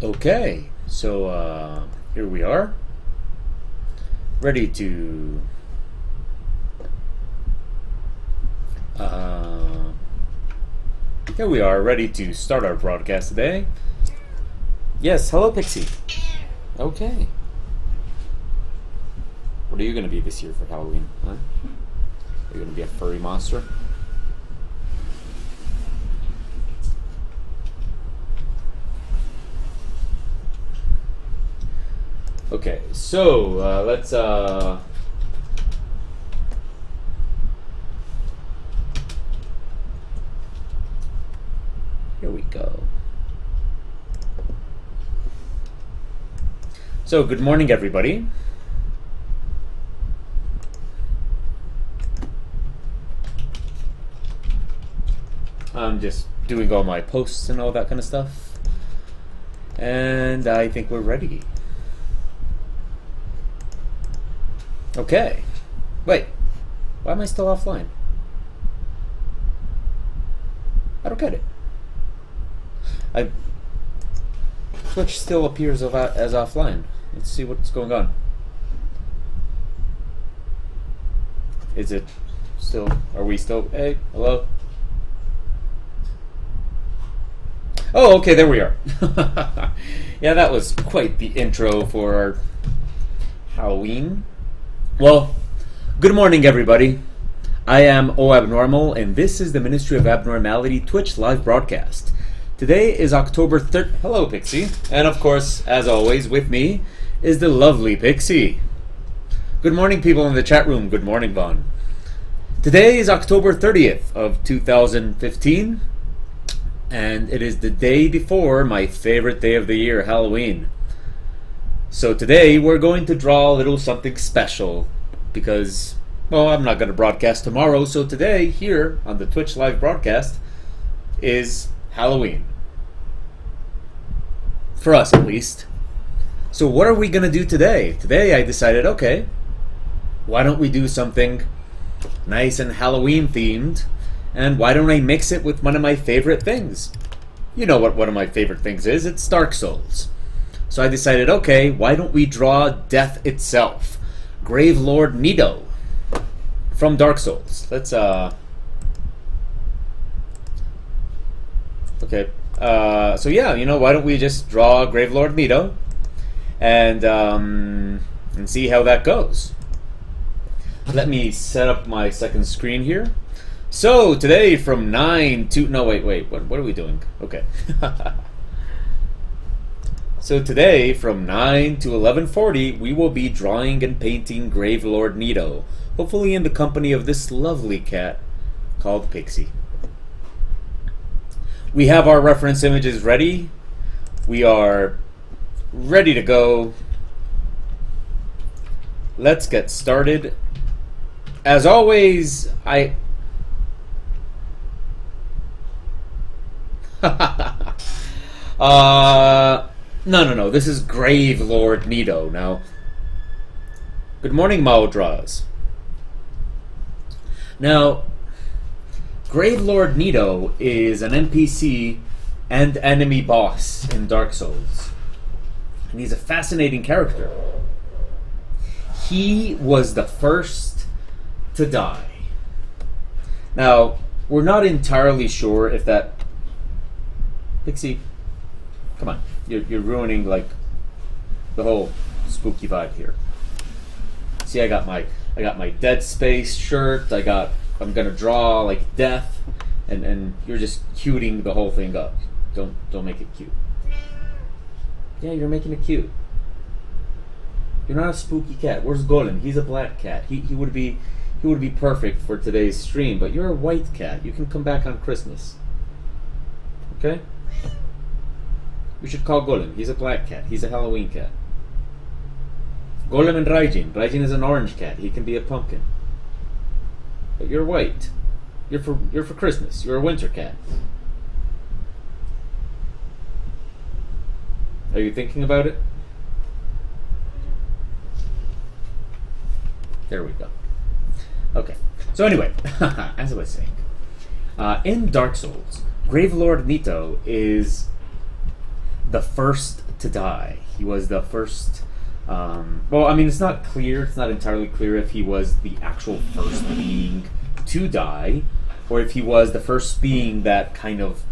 Okay, so here we are, ready to start our broadcast today. Yes, hello Pixie. Okay. What are you gonna be this year for Halloween? Huh? Are you gonna be a furry monster? Okay, so let's here we go. So good morning, everybody. I'm just doing all my posts and all that kind of stuff, and I think we're ready. Okay. Wait. Why am I still offline? I don't get it. Twitch still appears as offline. Let's see what's going on. Is it still... Are we still... Hey, hello? Oh, okay, there we are. Yeah, that was quite the intro for our Halloween. Well, good morning, everybody. I am Abnormal, and this is the Ministry of Abnormality Twitch live broadcast. Today is October 3rd. Hello, Pixie. And of course, as always, with me is the lovely Pixie. Good morning, people in the chat room. Good morning, Vaughn. Today is October 30th of 2015, and it is the day before my favorite day of the year, Halloween. So today we're going to draw a little something special because, well, I'm not going to broadcast tomorrow, so today here on the Twitch live broadcast is Halloween. For us, at least. So what are we going to do today? Today I decided, okay, why don't we do something nice and Halloween themed, and why don't I mix it with one of my favorite things? You know what one of my favorite things is, it's Dark Souls. So I decided, okay, why don't we draw death itself? Gravelord Nito from Dark Souls. Let's, okay, so yeah, you know, why don't we just draw Gravelord Nito and see how that goes. Let me set up my second screen here. So, today from 9 to... No, wait, what are we doing? Okay. So today, from 9 to 11:40, we will be drawing and painting Gravelord Nito, hopefully in the company of this lovely cat called Pixie. We have our reference images ready. We are ready to go. Let's get started. As always, No, this is Gravelord Nito. Now, good morning, Maudras. Now, Gravelord Nito is an NPC and enemy boss in Dark Souls. And he's a fascinating character. He was the first to die. Now, we're not entirely sure if that... Pixie, come on. You're ruining, like, the whole spooky vibe here. See, I got my Dead Space shirt. I'm gonna draw like death, and you're just cuting the whole thing up. Don't make it cute. Yeah, you're making it cute. You're not a spooky cat. Where's Golem? He's a black cat. He would be perfect for today's stream. But you're a white cat. You can come back on Christmas. Okay. We should call Golem. He's a black cat. He's a Halloween cat. Golem and Raijin. Raijin is an orange cat. He can be a pumpkin. But you're white. You're for Christmas. You're a winter cat. Are you thinking about it? There we go. Okay. So anyway, as I was saying, in Dark Souls, Gravelord Nito is the first to die. He was the first. Well, I mean, it's not clear. It's not entirely clear if he was the actual first being to die, or if he was the first being that kind of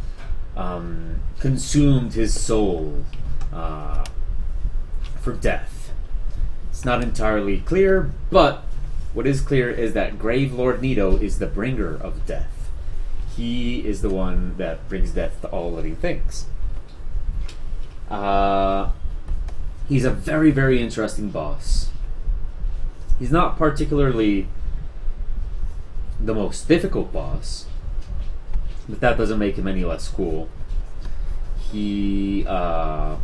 consumed his soul for death. It's not entirely clear, but what is clear is that Gravelord Nito is the bringer of death. He is the one that brings death to all living things. He's a very, very interesting boss. He's not particularly the most difficult boss, but that doesn't make him any less cool. He, I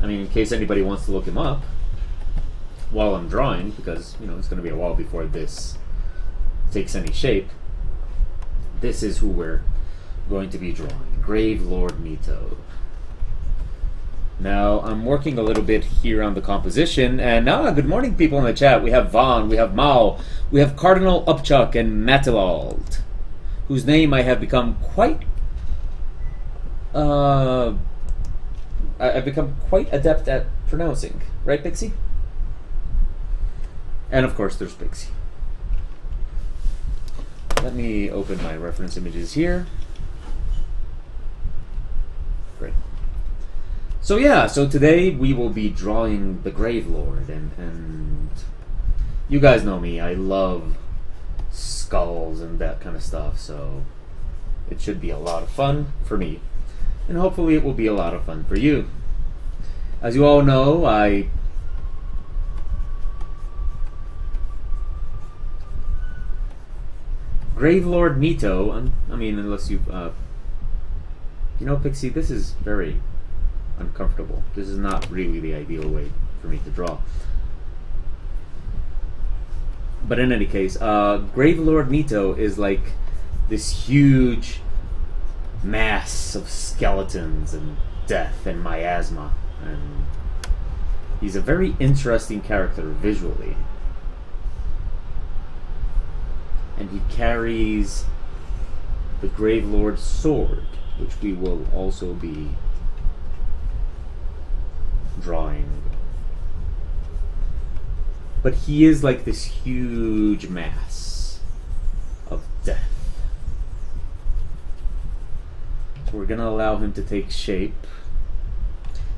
mean, in case anybody wants to look him up while I'm drawing, because, you know, it's going to be a while before this takes any shape, this is who we're going to be drawing. Gravelord Nito. Now, I'm working a little bit here on the composition, and good morning, people in the chat. We have Vaughn, we have Mao, we have Cardinal Upchuck and Matilald, whose name I have become quite, I've become quite adept at pronouncing. Right, Pixie? And of course, there's Pixie. Let me open my reference images here. Great. So yeah, so today we will be drawing the Gravelord, and you guys know me, I love skulls and that kind of stuff, so it should be a lot of fun for me, and hopefully it will be a lot of fun for you. As you all know, Gravelord Nito, I mean, unless you've, you know, Pixie, this is very uncomfortable. This is not really the ideal way for me to draw. But in any case, Gravelord Nito is like this huge mass of skeletons and death and miasma, and he's a very interesting character visually. And he carries the Gravelord's sword, which we will also be drawing. But he is like this huge mass of death. So we're gonna allow him to take shape.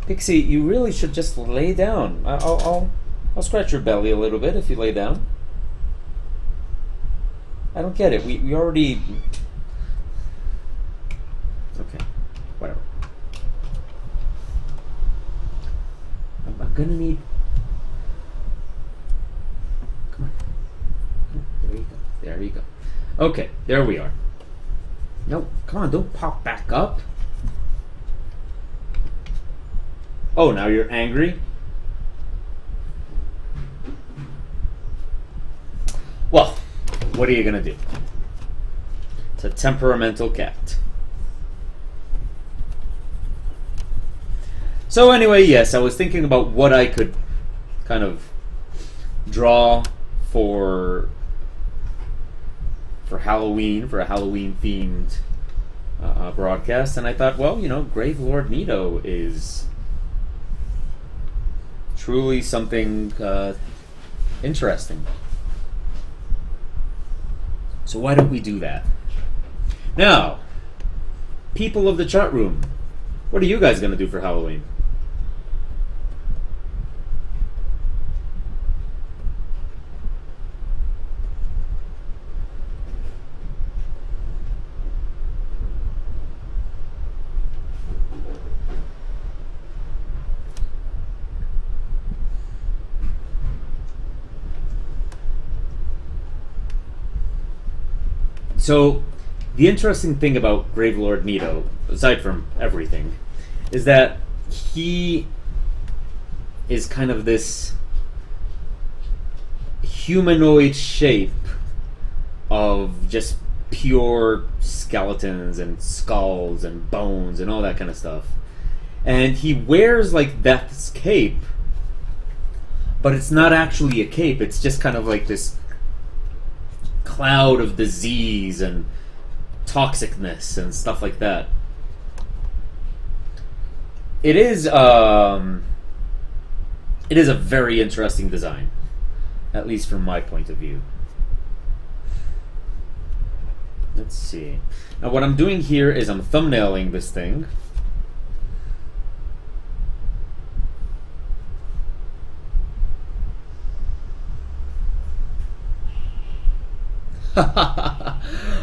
Pixie, you really should just lay down. I'll scratch your belly a little bit if you lay down. I don't get it. We already... Okay, whatever. I'm gonna need... Come on. There you go. There you go. Okay, there we are. No, come on, don't pop back up. Oh, now you're angry? Well, what are you gonna do? It's a temperamental cat. So anyway, yes, I was thinking about what I could kind of draw for Halloween, for a Halloween-themed broadcast, and I thought, well, you know, Gravelord Nito is truly something interesting. So why don't we do that? Now, people of the chat room, what are you guys going to do for Halloween? So, the interesting thing about Gravelord Nito, aside from everything, is that he is kind of this humanoid shape of just pure skeletons and skulls and bones and all that kind of stuff. And he wears like Death's cape, but it's not actually a cape, it's just kind of like this cloud of disease and toxicness and stuff like that. it is a very interesting design, at least from my point of view. Let's see. Now what I'm doing here is I'm thumbnailing this thing.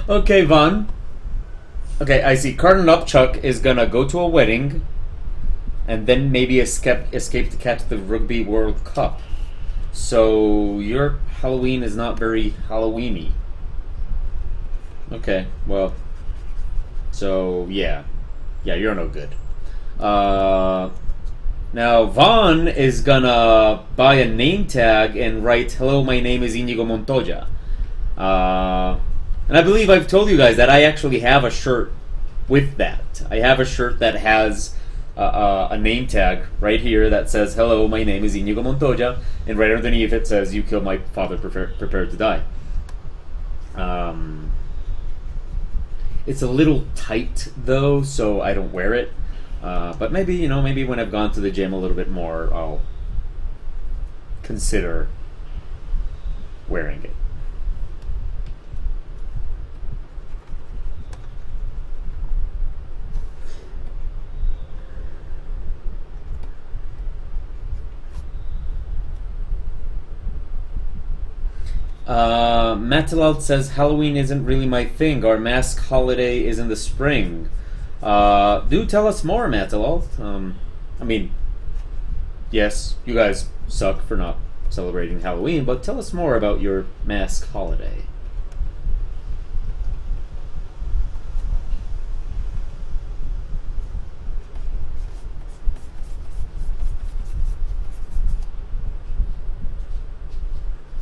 Okay, Vaughn. Okay, I see. Carton Upchuck is gonna go to a wedding and then maybe escape to catch the Rugby World Cup. So your Halloween is not very Halloween-y. Okay, well, so yeah, you're no good. Now Vaughn is gonna buy a name tag and write, "Hello, my name is Inigo Montoya." And I believe I've told you guys that I actually have a shirt with that. I have a shirt that has a name tag right here that says, "Hello, my name is Inigo Montoya," and right underneath it says, "You killed my father, prepare to die." It's a little tight though, so I don't wear it. But maybe, maybe when I've gone to the gym a little bit more, I'll consider wearing it. Matilald says Halloween isn't really my thing. Our mask holiday is in the spring. Do tell us more, Matilald. I mean, yes, you guys suck for not celebrating Halloween, but tell us more about your mask holiday.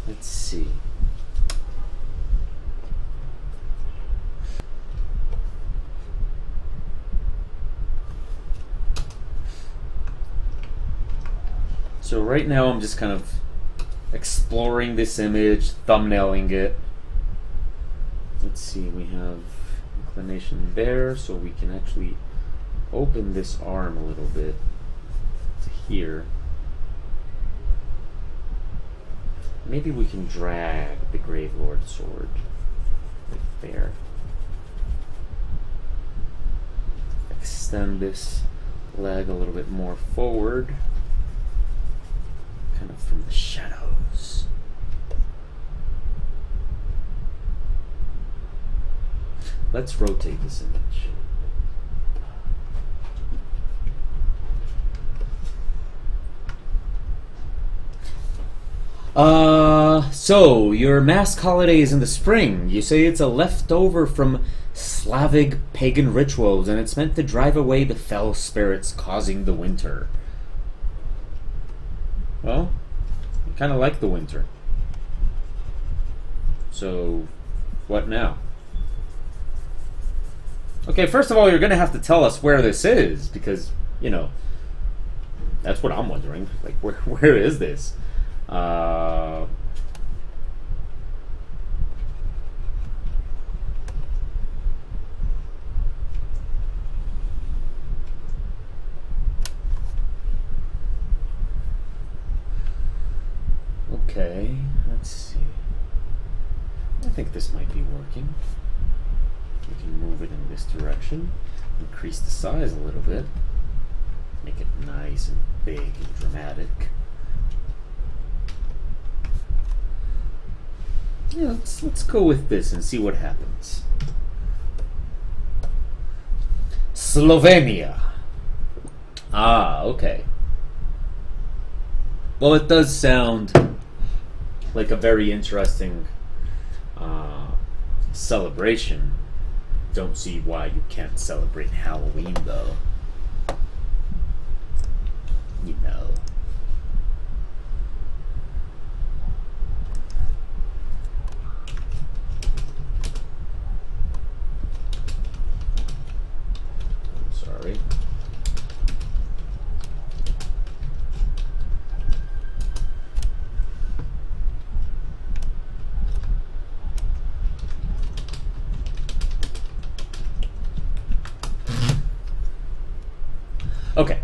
Let's see. So right now I'm just kind of exploring this image, thumbnailing it. Let's see, we have inclination there, so we can actually open this arm a little bit to here. Maybe we can drag the Gravelord sword right there. Extend this leg a little bit more forward, kind of from the shadows. Let's rotate this image. So your mask holiday is in the spring. You say it's a leftover from Slavic pagan rituals, and it's meant to drive away the fell spirits causing the winter. Well, I kind of like the winter. So, what now? Okay, first of all, you're going to have to tell us where this is, because, that's what I'm wondering. Like, where is this? Okay, let's see. I think this might be working. We can move it in this direction, increase the size a little bit, make it nice and big and dramatic. Yeah, let's go with this and see what happens. Slovenia. Ah, okay. Well, it does sound like a very interesting celebration. Don't see why you can't celebrate Halloween, though. Sorry. Okay,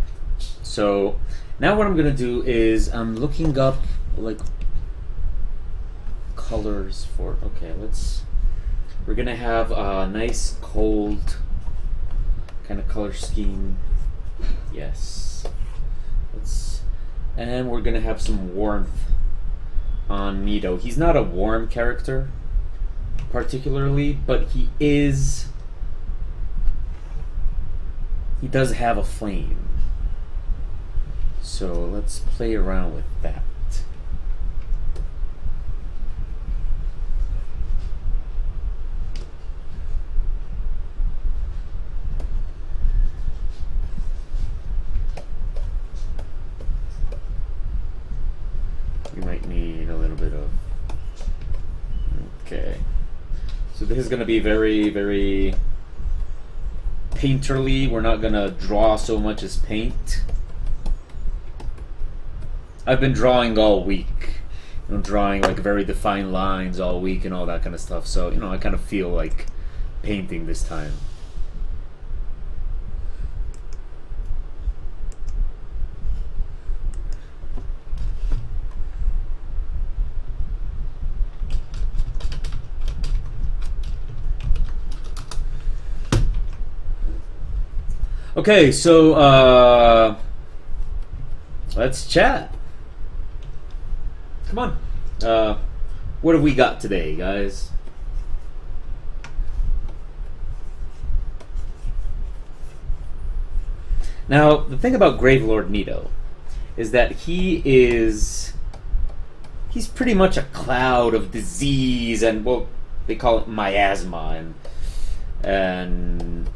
So now what I'm gonna do is I'm looking up like colors for. Okay, we're gonna have a nice cold kind of color scheme. Yes. And we're gonna have some warmth on Nito. He's not a warm character particularly, but he does have a flame. So let's play around with that. We might need a little bit of... Okay. So this is going to be very, very painterly. We're not going to draw so much as paint. I've been drawing all week. You know, drawing like very defined lines all week and all that kind of stuff. So, you know, I kind of feel like painting this time. Okay, so let's chat. Come on. What have we got today, guys? Now, the thing about Gravelord Nito is that he's pretty much a cloud of disease and, well, they call it miasma, and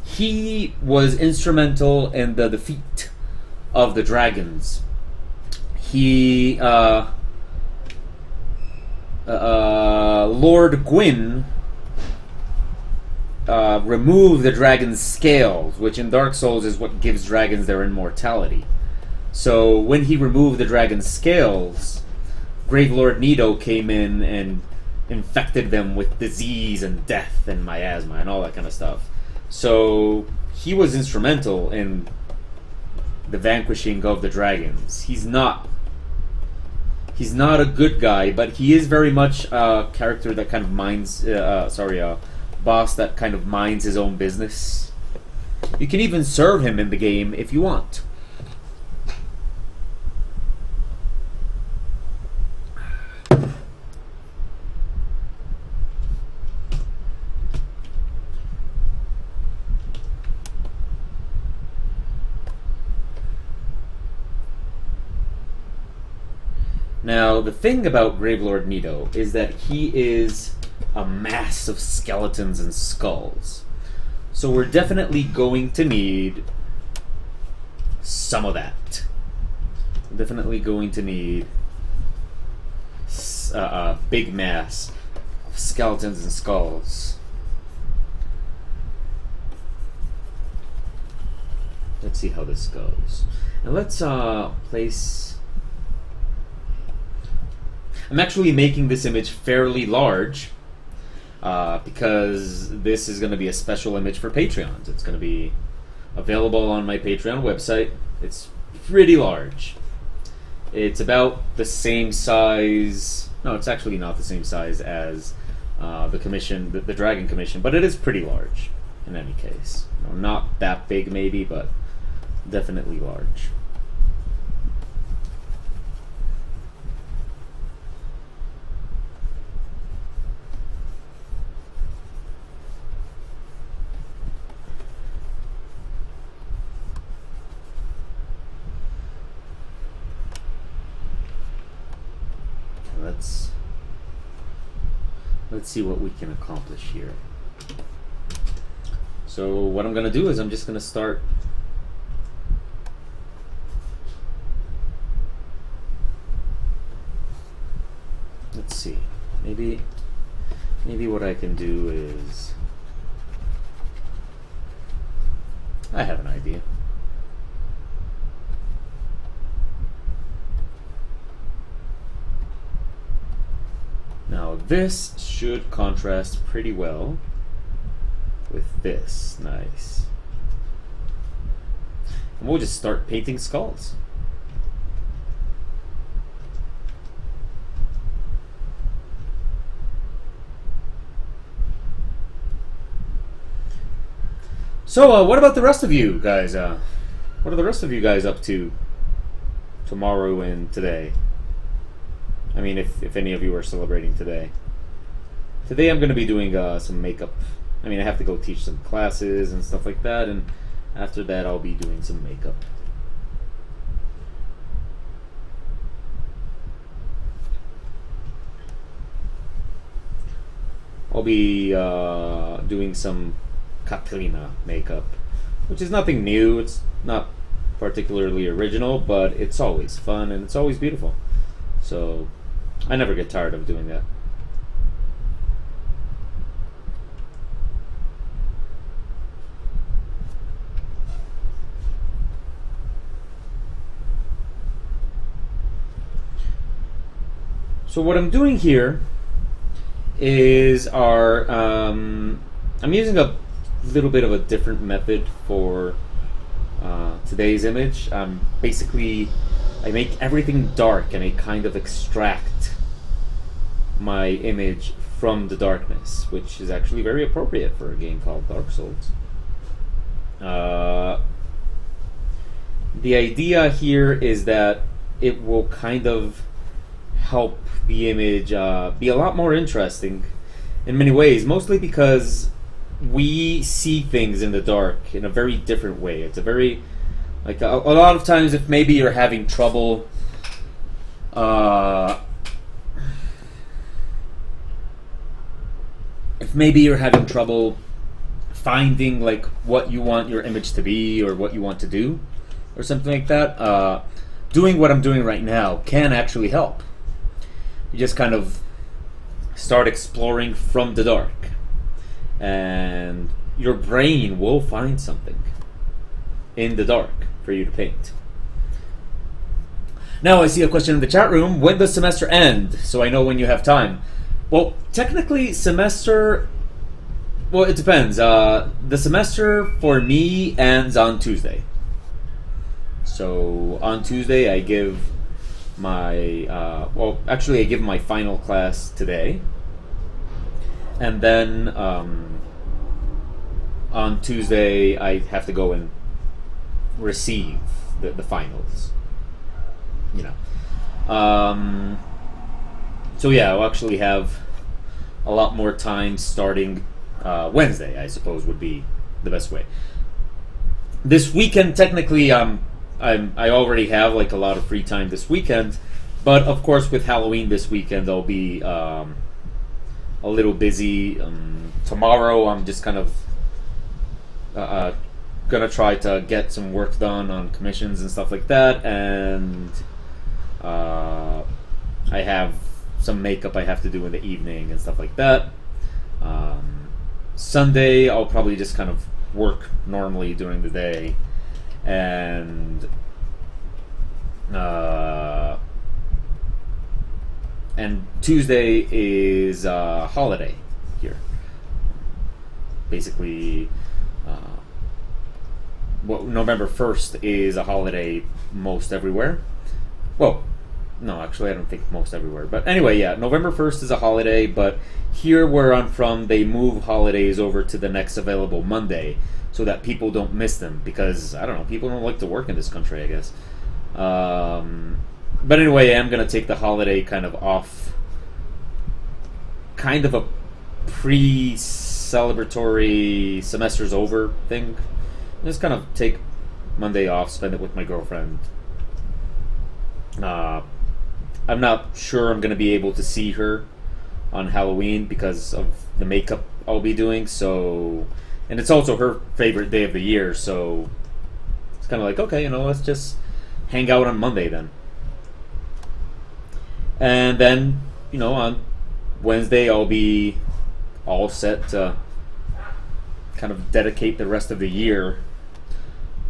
he was instrumental in the defeat of the dragons. He, Lord Gwyn, removed the dragon's scales, which in Dark Souls is what gives dragons their immortality. So when he removed the dragon's scales, Gravelord Nito came in and infected them with disease and death and miasma and all that kind of stuff. So he was instrumental in the vanquishing of the dragons. He's not a good guy, but he is very much a character that kind of minds, boss that kind of minds his own business. You can even serve him in the game if you want. Now, the thing about Gravelord Nito is that he is a mass of skeletons and skulls. So we're definitely going to need some of that. We're definitely going to need a big mass of skeletons and skulls. Let's see how this goes. And let's place... I'm actually making this image fairly large because this is going to be a special image for Patreons. It's going to be available on my Patreon website. It's pretty large. It's about the same size... No, it's actually not the same size as the commission, the Dragon Commission, but it is pretty large in any case. You know, not that big maybe, but definitely large. Let's see what we can accomplish here. So what I'm going to do is I'm just going to start let's see. Maybe what I can do is I have an idea. Now this should contrast pretty well with this. Nice. And we'll just start painting skulls. So, what about the rest of you guys? What are the rest of you guys up to tomorrow and today? I mean, if any of you are celebrating today. Today I'm going to be doing some makeup. I mean, I have to go teach some classes and stuff like that, and after that I'll be doing some makeup. I'll be doing some Katrina makeup, which is nothing new. It's not particularly original, but it's always fun and it's always beautiful. So I never get tired of doing that. So what I'm doing here is I'm using a little bit of a different method for today's image. Basically, I make everything dark and I kind of extract my image from the darkness, which is actually very appropriate for a game called Dark Souls. The idea here is that it will kind of help the image be a lot more interesting in many ways, mostly because we see things in the dark in a very different way. It's a very, like, a lot of times if maybe you're having trouble finding like what you want your image to be or what you want to do or something like that, doing what I'm doing right now can actually help. You just kind of start exploring from the dark, and your brain will find something in the dark for you to paint. Now I see a question in the chat room. When does semester end? So I know when you have time. Well, technically semester, well, it depends. The semester for me ends on Tuesday. So on Tuesday I give my, well, actually I give my final class today. And then on Tuesday I have to go and receive the finals. You know. So yeah, I'll actually have a lot more time starting Wednesday, I suppose would be the best way. This weekend, technically, I already have like a lot of free time this weekend, but of course with Halloween this weekend I'll be a little busy. Tomorrow I'm just kind of gonna try to get some work done on commissions and stuff like that, and I have some makeup I have to do in the evening and stuff like that. Sunday I'll probably just kind of work normally during the day, and Tuesday is a holiday here. Basically, well, November 1st is a holiday most everywhere. Well, no, actually I don't think most everywhere. But anyway, yeah, November 1st is a holiday, but here where I'm from, they move holidays over to the next available Monday so that people don't miss them, because, I don't know, people don't like to work in this country, I guess. But anyway, I'm going to take the holiday kind of off, kind of a pre-celebratory semester's over thing. Just kind of take Monday off, spend it with my girlfriend. I'm not sure I'm going to be able to see her on Halloween because of the makeup I'll be doing, so... And it's also her favorite day of the year, so... It's kind of like, okay, you know, let's just hang out on Monday then. And then, you know, on Wednesday I'll be all set to kind of dedicate the rest of the year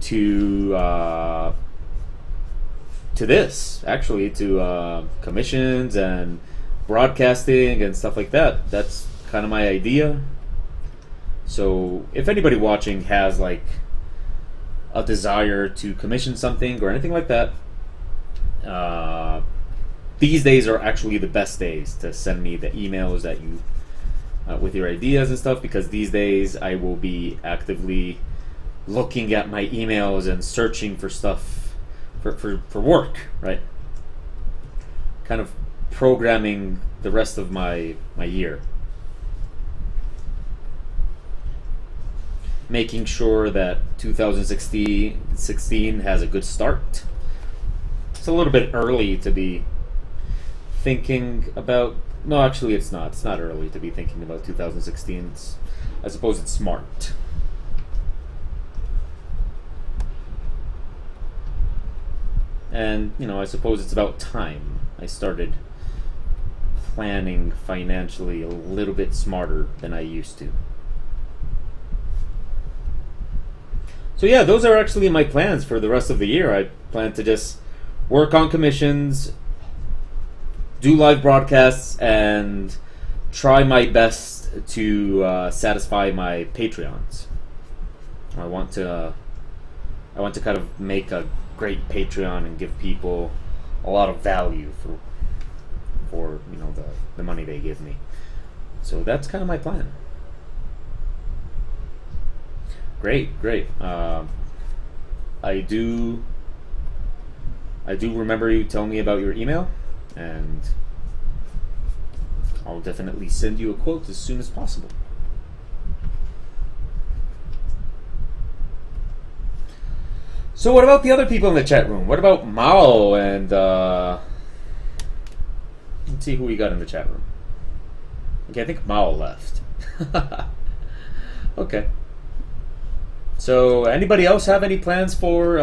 to this, actually, to commissions and broadcasting and stuff like that. That's kind of my idea. So if anybody watching has like a desire to commission something or anything like that, these days are actually the best days to send me the emails that you with your ideas and stuff, because these days I will be actively looking at my emails and searching for stuff for work, right? Kind of programming the rest of my year. Making sure that 2016 has a good start. It's a little bit early to be thinking about... No, actually it's not. It's not early to be thinking about 2016. I suppose it's smart. And, you know, I suppose it's about time I started planning financially a little bit smarter than I used to. So yeah, those are actually my plans for the rest of the year. I plan to just work on commissions, do live broadcasts, and try my best to satisfy my Patreons. I want to kind of make a great Patreon and give people a lot of value for you know, the money they give me. So that's kind of my plan. Great. I do remember you telling me about your email, and I'll definitely send you a quote as soon as possible. So what about the other people in the chat room? What about Mao and let's see who we got in the chat room. Okay, I think Mao left. Okay. So anybody else have any plans for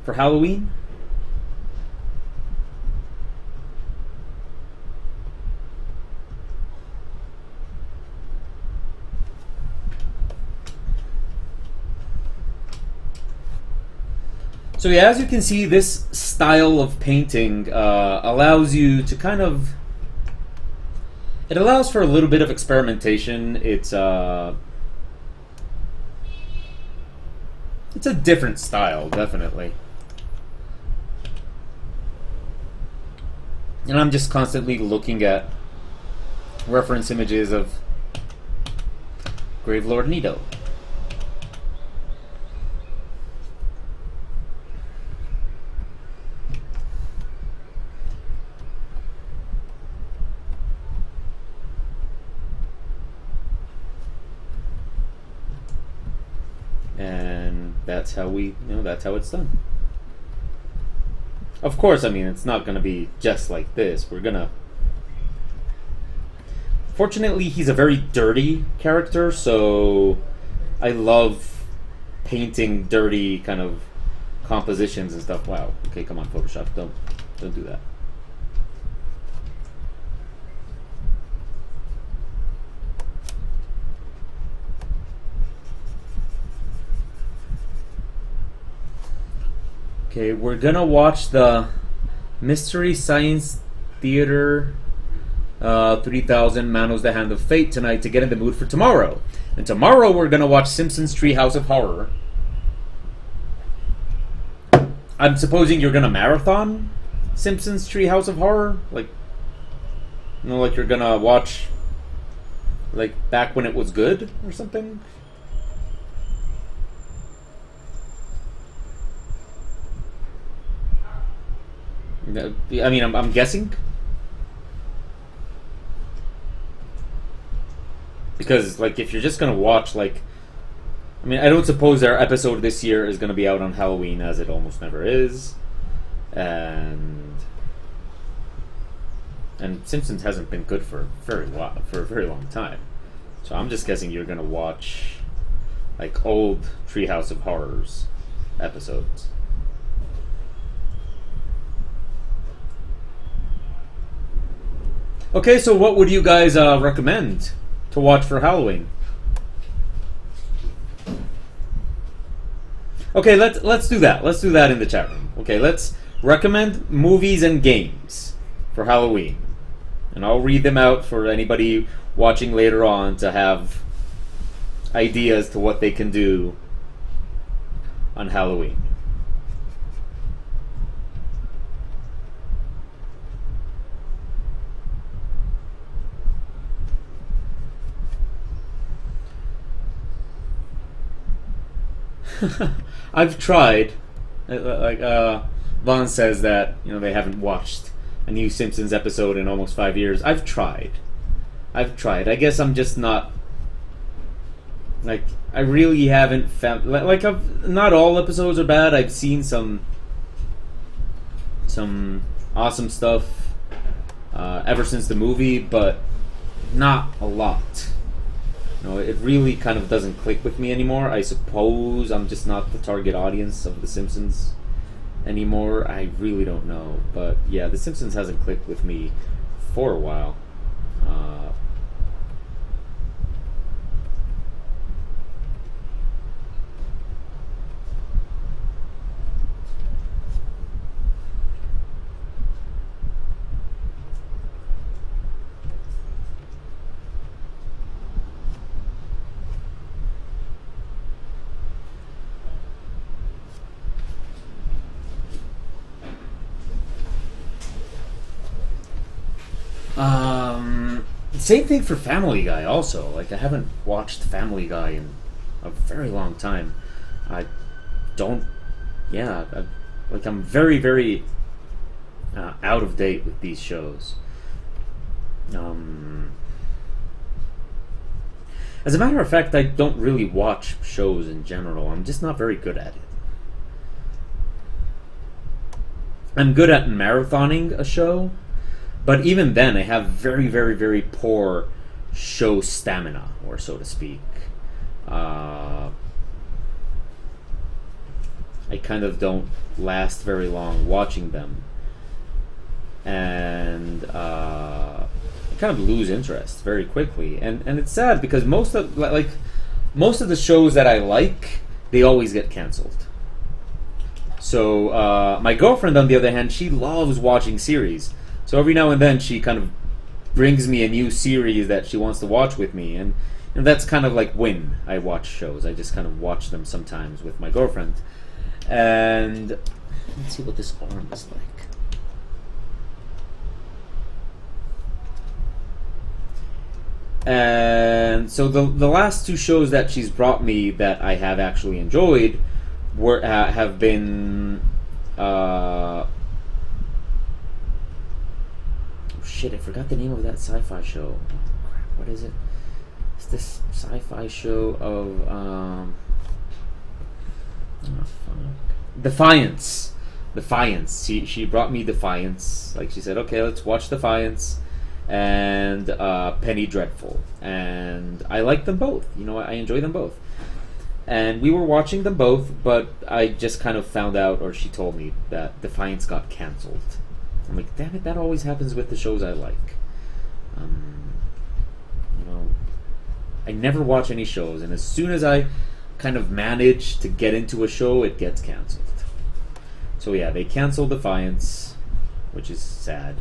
Halloween? So yeah, as you can see, this style of painting allows you to kind of... It allows for a little bit of experimentation. It's a different style, definitely. And I'm just constantly looking at reference images of Gravelord Nito. And that's how that's how it's done. Of course, I mean, it's not going to be just like this. We're going to... Fortunately, he's a very dirty character, so I love painting dirty kind of compositions and stuff. Wow. Okay, come on, Photoshop. Don't do that. Okay, we're gonna watch the Mystery Science Theater 3000 Manos the Hand of Fate tonight to get in the mood for tomorrow. And tomorrow we're gonna watch Simpsons Treehouse of Horror. I'm supposing you're gonna marathon Simpsons Treehouse of Horror? Like, you know, like you're gonna watch, like, back when it was good or something? I mean, I'm guessing. Because, like, if you're just gonna watch, like... I mean, I don't suppose our episode this year is gonna be out on Halloween, as it almost never is. And Simpsons hasn't been good for a very long time. So I'm just guessing you're gonna watch, like, old Treehouse of Horrors episodes. Okay, so what would you guys recommend to watch for Halloween? Okay, let's do that. Let's do that in the chat room. Okay, let's recommend movies and games for Halloween. And I'll read them out for anybody watching later on to have ideas to what they can do on Halloween. I've tried. Like Vaughn says that they haven't watched a new Simpsons episode in almost 5 years. I've tried. I guess I'm just not like I really haven't found not all episodes are bad. I've seen some awesome stuff ever since the movie, but not a lot. It really kind of doesn't click with me anymore. I suppose I'm just not the target audience of The Simpsons anymore. I really don't know. But yeah, The Simpsons hasn't clicked with me for a while. Same thing for Family Guy also. Like, I haven't watched Family Guy in a very long time. I don't... Yeah, I'm very, very out of date with these shows. As a matter of fact, I don't really watch shows in general. I'm just not very good at it. I'm good at marathoning a show, but even then, I have very, very, very poor show stamina, or so to speak. I kind of don't last very long watching them, and I kind of lose interest very quickly. And it's sad because most of the shows that I like, they always get canceled. So my girlfriend, on the other hand, she loves watching series. So every now and then she kind of brings me a new series that she wants to watch with me, and that's kind of like when I watch shows. I just kind of watch them sometimes with my girlfriend. And let's see what this arm is like. And so the last two shows that she's brought me that I have actually enjoyed have been shit, I forgot the name of that sci-fi show. Oh, crap, what is it? It's this sci-fi show of Defiance. She brought me Defiance. Like, she said, okay, let's watch Defiance and Penny Dreadful. And I like them both. I enjoy them both. And we were watching them both, but I just kind of found out, or she told me, that Defiance got cancelled. I'm like, damn it, that always happens with the shows I like. I never watch any shows, and as soon as I kind of manage to get into a show, it gets cancelled. So yeah, they canceled Defiance, which is sad.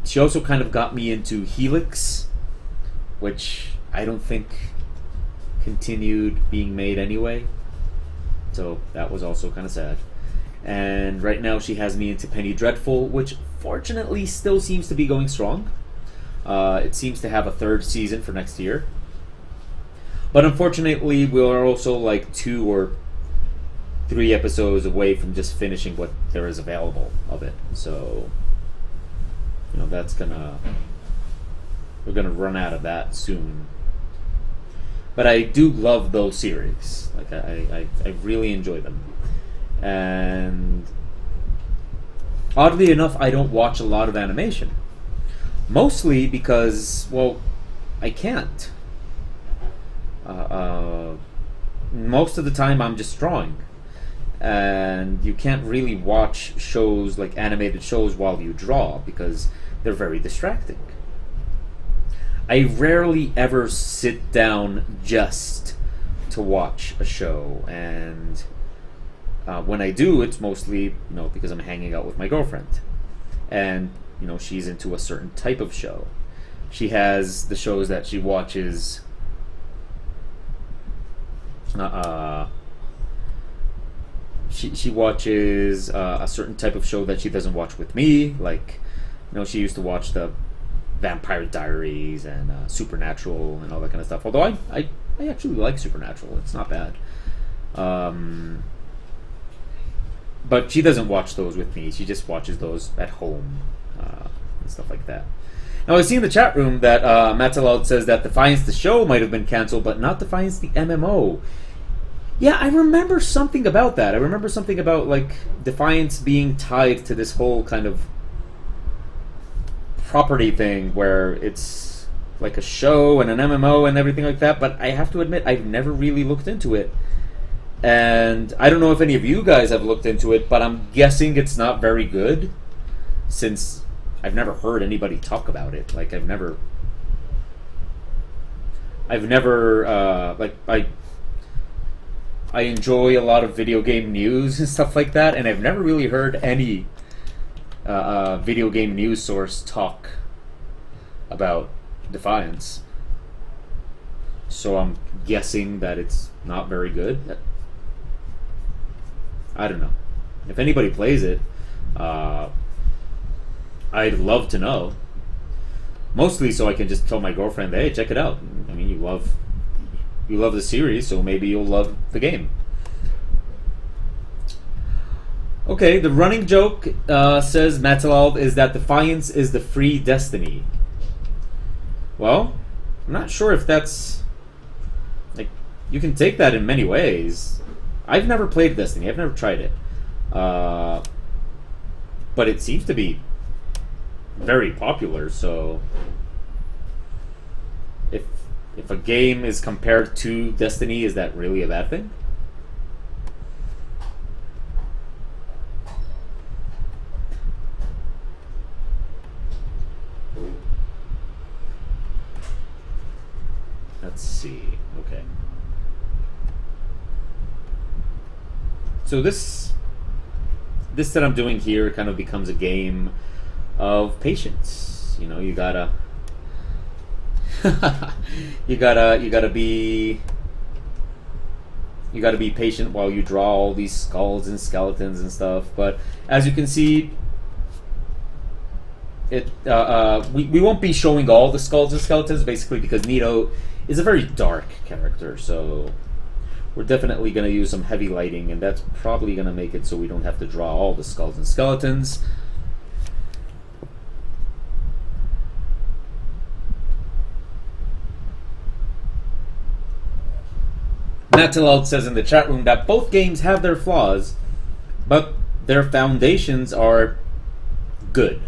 She also kind of got me into Helix, which I don't think continued being made anyway. So that was also kind of sad. And right now she has me into Penny Dreadful, which fortunately still seems to be going strong. It seems to have a third season for next year. But unfortunately, we are also like 2 or 3 episodes away from just finishing what there is available of it. So, that's we're gonna run out of that soon. But I do love those series. Like, I really enjoy them. And oddly enough, I don't watch a lot of animation. Mostly because, well, I can't. Most of the time I'm just drawing. And you can't really watch shows, like animated shows, while you draw, because they're very distracting. I rarely ever sit down just to watch a show, and when I do, it's mostly, because I'm hanging out with my girlfriend. And you know, she's into a certain type of show. She has the shows that she watches. She watches a certain type of show that she doesn't watch with me. Like, you know, she used to watch the Vampire Diaries and Supernatural and all that kind of stuff. Although I actually like Supernatural. It's not bad. But she doesn't watch those with me. She just watches those at home and stuff like that. Now, I see in the chat room that Matalald says that Defiance the show might have been canceled, but not Defiance the MMO. Yeah, I remember something about that. I remember something about, like, Defiance being tied to this whole kind of property thing where it's like a show and an MMO and everything like that, but I have to admit, I've never really looked into it. And I don't know if any of you guys have looked into it, but I'm guessing it's not very good, since I've never heard anybody talk about it. Like, I've never like, I enjoy a lot of video game news and stuff like that, and I've never really heard any video game news source talk about Defiance. So I'm guessing that it's not very good. I don't know. If anybody plays it, I'd love to know. Mostly so I can just tell my girlfriend, hey, check it out. I mean, you love the series, so maybe you'll love the game. Okay, the running joke, says Matalald, is that Defiance is the free Destiny. Well, I'm not sure if that's... like, you can take that in many ways. I've never played Destiny. I've never tried it. But it seems to be very popular, so... If a game is compared to Destiny, is that really a bad thing? Let's see. Okay. So this that I'm doing here kind of becomes a game of patience. You know, you gotta you gotta be patient while you draw all these skulls and skeletons and stuff. But as you can see, we won't be showing all the skulls and skeletons, basically because Nito is a very dark character, so we're definitely going to use some heavy lighting, and that's probably going to make it so we don't have to draw all the skulls and skeletons. Matalald says in the chat room that both games have their flaws, but their foundations are good.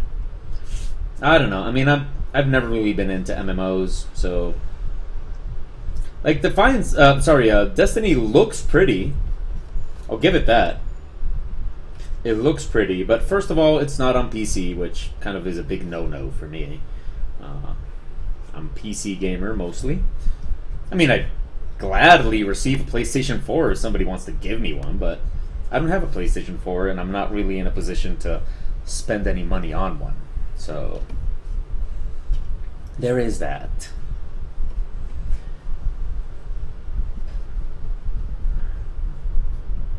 I don't know. I mean, I've never really been into MMOs, so... like, Defiance... Destiny looks pretty. I'll give it that. It looks pretty, but first of all, it's not on PC, which kind of is a big no-no for me. I'm a PC gamer, mostly. I mean, I'd gladly receive a PlayStation 4 if somebody wants to give me one, but I don't have a PlayStation 4, and I'm not really in a position to spend any money on one. So, there is that.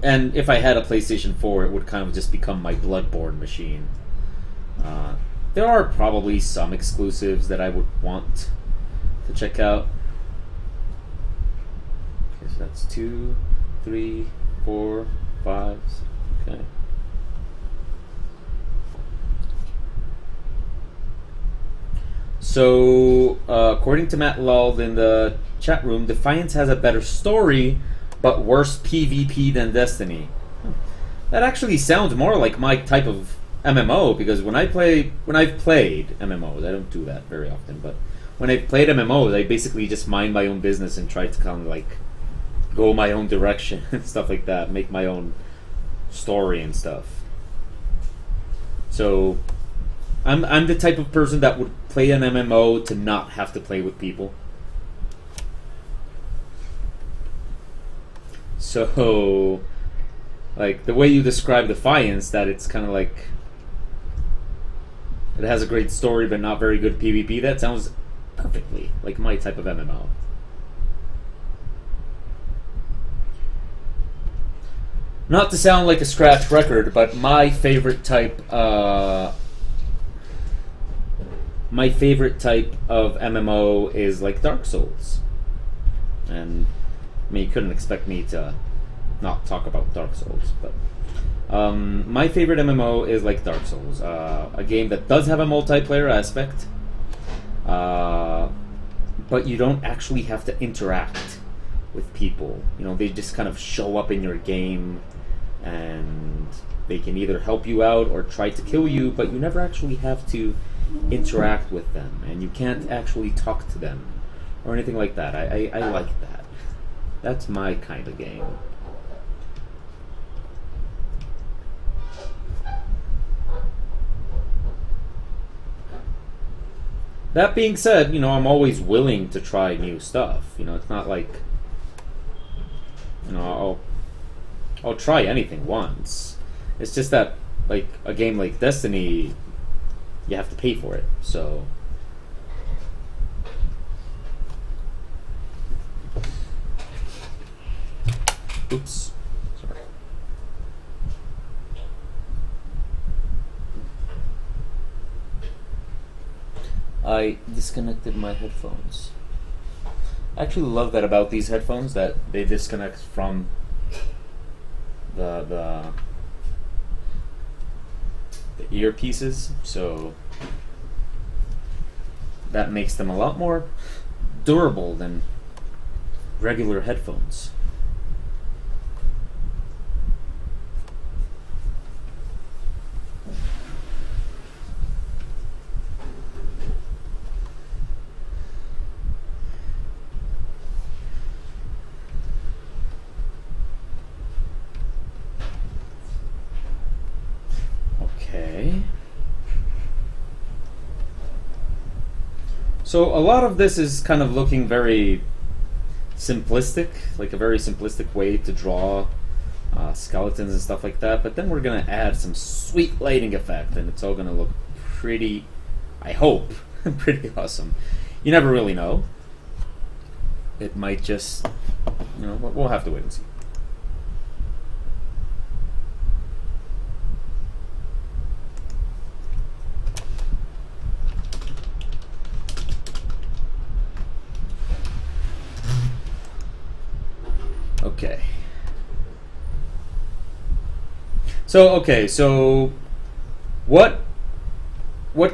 And if I had a PlayStation 4, it would kind of just become my Bloodborne machine. There are probably some exclusives that I would want to check out. Okay, so that's 2, 3, 4, 5. Okay. So, according to Matt Lull in the chat room, Defiance has a better story, but worse PvP than Destiny. That actually sounds more like my type of MMO, because when I've played MMOs, I don't do that very often, but when I've played MMOs, I basically just mind my own business and try to kind of like go my own direction and stuff like that, make my own story and stuff. So I'm the type of person that would play an MMO to not have to play with people. So, like, the way you describe Defiance, that it's kind of like It has a great story, but not very good PvP. That sounds perfectly like my type of MMO. Not to sound like a scratch record, but my favorite type of MMO is like Dark Souls. And I mean, you couldn't expect me to not talk about Dark Souls, but my favorite MMO is like Dark Souls, a game that does have a multiplayer aspect, but you don't actually have to interact with people. You know, they just kind of show up in your game, and they can either help you out or try to kill you, but you never actually have to interact with them, and you can't actually talk to them or anything like that. I like that. That's my kind of game. That being said, you know, I'm always willing to try new stuff. You know, it's not like, you know, I'll try anything once. It's just that, like, a game like Destiny, you have to pay for it, so... Oops. Sorry. I disconnected my headphones. I actually love that about these headphones, that they disconnect from the earpieces, so that makes them a lot more durable than regular headphones. So a lot of this is kind of looking very simplistic, like a very simplistic way to draw skeletons and stuff like that, but then we're going to add some sweet lighting effect, and it's all going to look pretty, I hope, pretty awesome. You never really know. It might just, you know, we'll have to wait and see. Okay. So what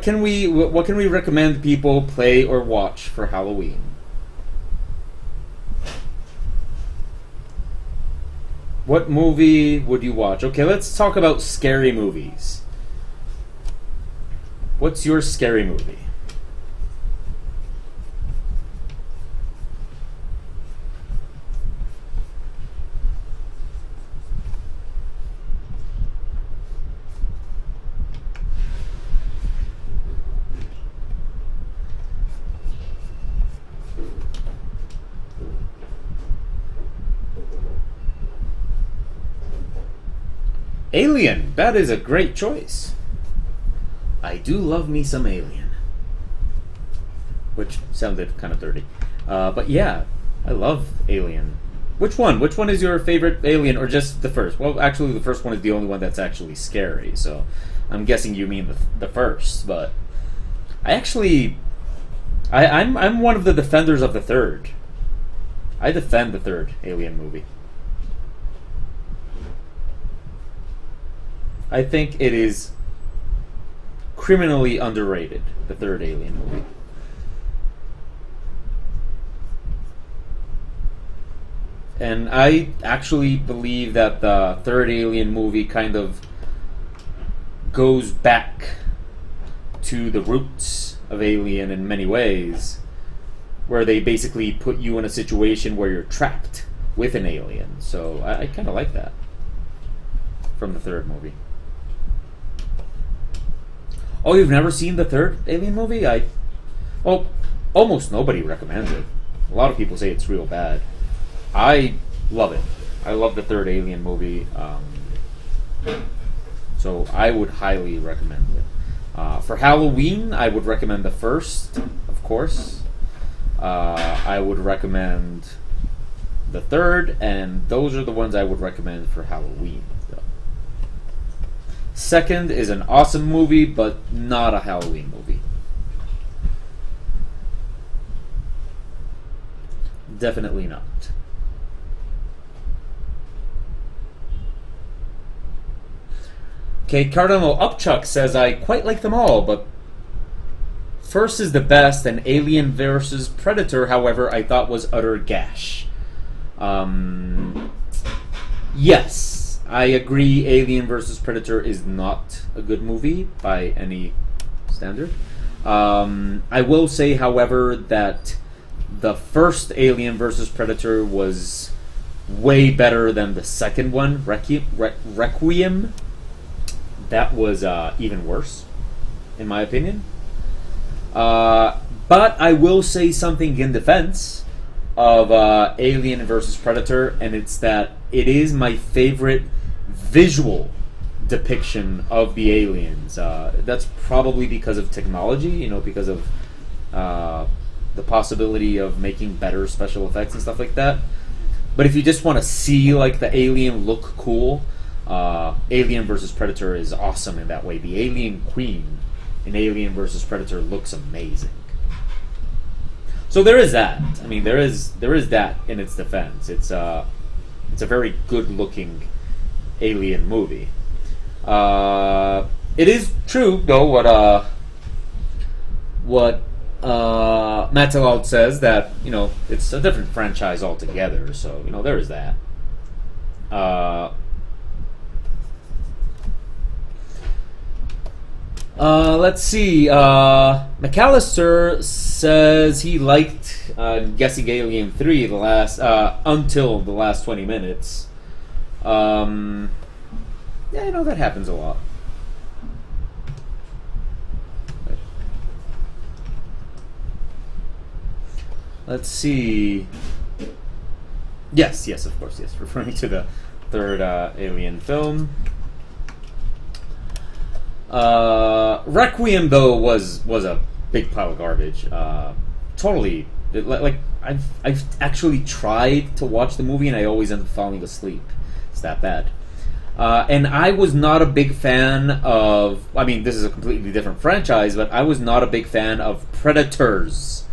can we recommend people play or watch for Halloween? What movie would you watch? Okay, let's talk about scary movies. What's your scary movie? Alien. That is a great choice. I do love me some Alien. Which sounded kind of dirty. But yeah, I love Alien. Which one? Which one is your favorite Alien, or just the first? Well, actually, the first one is the only one that's actually scary, so I'm guessing you mean the first. But I'm one of the defenders of the third. I defend the third Alien movie. I think it is criminally underrated, the third Alien movie. And I actually believe that the third Alien movie kind of goes back to the roots of Alien in many ways, where they basically put you in a situation where you're trapped with an alien. So I kind of like that from the third movie. Oh, you've never seen the third Alien movie? Well, almost nobody recommends it. A lot of people say it's real bad. I love it. I love the third Alien movie. So I would highly recommend it. For Halloween, I would recommend the first, of course. I would recommend the third, and those are the ones I would recommend for Halloween. Second is an awesome movie, but not a Halloween movie. Definitely not. Okay, Cardinal Upchuck says, I quite like them all, but first is the best, and Alien vs. Predator, however, I thought was utter gash. Yes, I agree Alien vs. Predator is not a good movie by any standard. I will say, however, that the first Alien vs. Predator was way better than the second one, Requiem. That was even worse, in my opinion. But I will say something in defense of Alien vs. Predator, and it's that it is my favorite visual depiction of the aliens. That's probably because of technology, you know, because of the possibility of making better special effects and stuff like that. But if you just want to see like the alien look cool, Alien vs. Predator is awesome in that way. The alien queen in Alien vs. Predator looks amazing. So there is that. I mean, there is that in its defense. It's a very good-looking alien movie. It is true, though, what Matalald says, that, you know, it's a different franchise altogether. So, you know, there is that. Let's see. McAllister says he liked Guessing Alien 3 the last until the last 20 minutes. Yeah, you know, that happens a lot. Let's see. Yes, of course, yes. Referring to the third Alien film. Requiem, though, was a big pile of garbage. Totally, like I've actually tried to watch the movie and I always end up falling asleep. It's that bad. And I was not a big fan of. I mean, this is a completely different franchise, but I was not a big fan of Predators,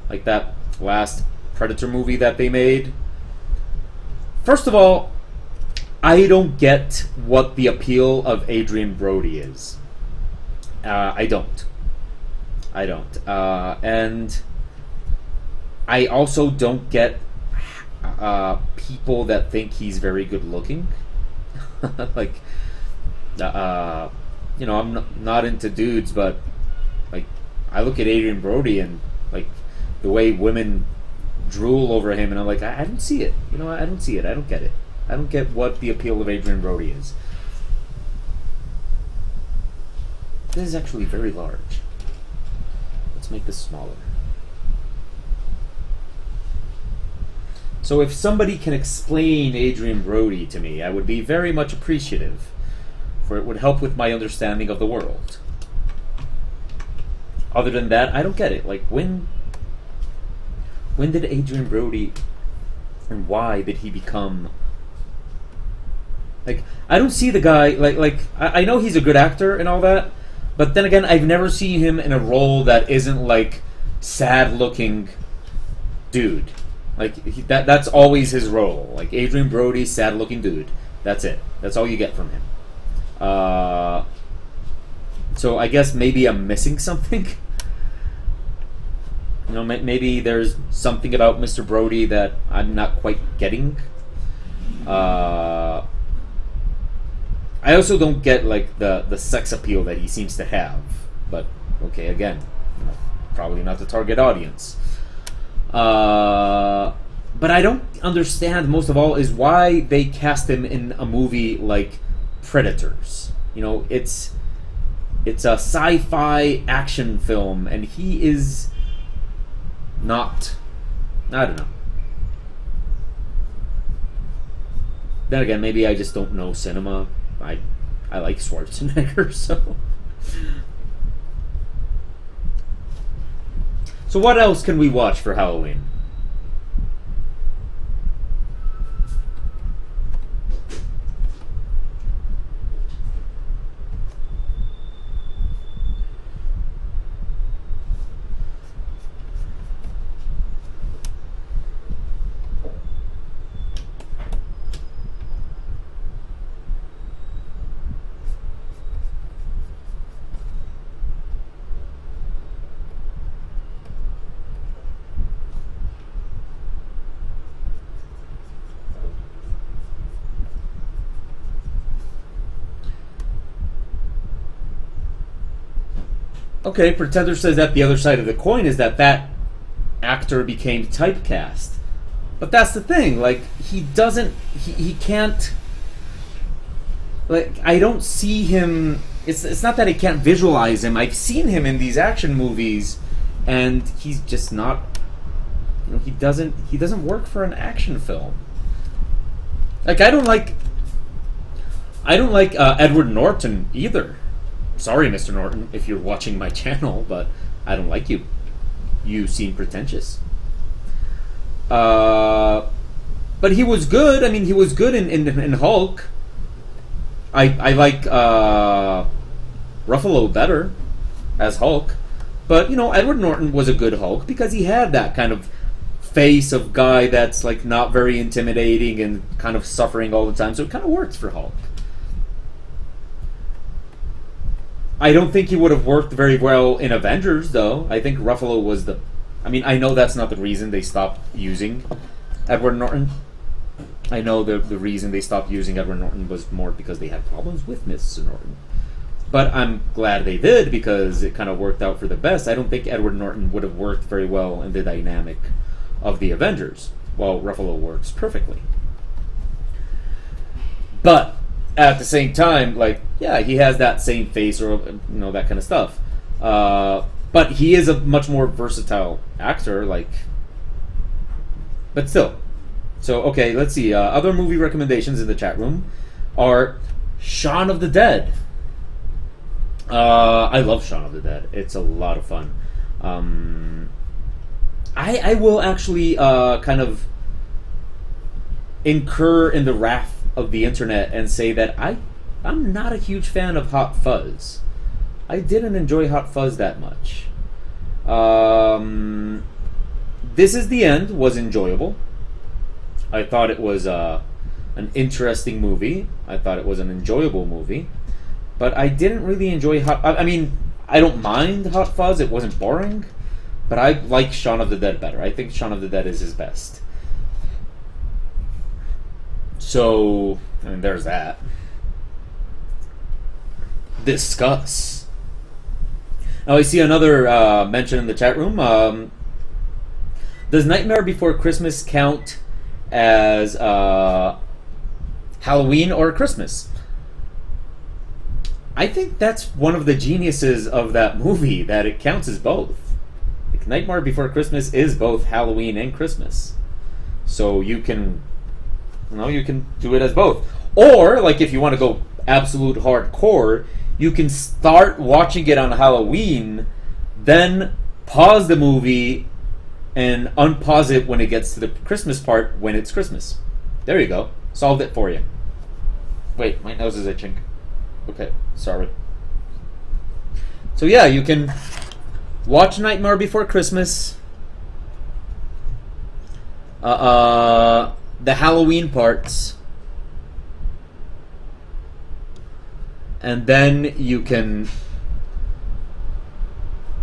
like that last Predator movie that they made. First of all, I don't get what the appeal of Adrian Brody is. I don't. And I also don't get people that think he's very good looking. Like, you know, I'm not into dudes, but like, I look at Adrian Brody and like the way women drool over him, and I'm like, I don't see it. You know, I don't see it. I don't get it. I don't get what the appeal of Adrian Brody is. This is actually very large. Let's make this smaller. So if somebody can explain Adrian Brody to me, I would be very much appreciative, for it would help with my understanding of the world. Other than that, I don't get it. Like, when did Adrian Brody, and why did he become... Like, I don't see the guy, like I know he's a good actor and all that, but then again, I've never seen him in a role that isn't, like, sad-looking dude. Like, that's always his role. Like, Adrian Brody, sad-looking dude. That's it. That's all you get from him. So I guess maybe I'm missing something. You know, maybe there's something about Mr. Brody that I'm not quite getting. I also don't get, like, the sex appeal that he seems to have. But, okay, again, you know, probably not the target audience. But I don't understand, most of all, is why they cast him in a movie like Predators. You know, it's a sci-fi action film, and he is not... I don't know. Then again, maybe I just don't know cinema. I like Schwarzenegger, so... So what else can we watch for Halloween? Okay, Pretender says that the other side of the coin is that that actor became typecast. But that's the thing, like, he doesn't, he can't, like, I don't see him, it's not that I can't visualize him, I've seen him in these action movies, and he's just not, you know, he doesn't work for an action film. Like, I don't like Edward Norton either. Sorry, Mr. Norton, if you're watching my channel, but I don't like you. You seem pretentious. But he was good. I mean, he was good in Hulk. I like Ruffalo better as Hulk. But, you know, Edward Norton was a good Hulk because he had that kind of face of guy that's, like, not very intimidating and kind of suffering all the time. So it kind of works for Hulk. I don't think he would have worked very well in Avengers, though. I think Ruffalo was the... I mean, I know that's not the reason they stopped using Edward Norton. I know the reason they stopped using Edward Norton was more because they had problems with Mr. Norton. But I'm glad they did, because it kind of worked out for the best. I don't think Edward Norton would have worked very well in the dynamic of the Avengers, while Ruffalo works perfectly. But at the same time, like, yeah, he has that same face, or, you know, that kind of stuff. But he is a much more versatile actor, like, but still. So, okay, let's see. Other movie recommendations in the chat room are Shaun of the Dead. I love Shaun of the Dead. It's a lot of fun. I will actually kind of incur in the wrath of the internet and say that I'm not a huge fan of Hot Fuzz. I didn't enjoy Hot Fuzz that much. This Is the End was enjoyable. I thought it was an interesting movie. I thought it was an enjoyable movie. But I didn't really enjoy I mean, I don't mind Hot Fuzz. It wasn't boring. But I like Shaun of the Dead better. I think Shaun of the Dead is his best. So, I mean, there's that. Discuss. Now, I see another mention in the chat room. Does Nightmare Before Christmas count as Halloween or Christmas? I think that's one of the geniuses of that movie, that it counts as both. Like, Nightmare Before Christmas is both Halloween and Christmas. So you can... No, you can do it as both. Or, like, if you want to go absolute hardcore, you can start watching it on Halloween, then pause the movie and unpause it when it gets to the Christmas part when it's Christmas. There you go. Solved it for you. Wait, my nose is itching. Okay, sorry. So yeah, you can watch Nightmare Before Christmas. The Halloween parts, and then you can,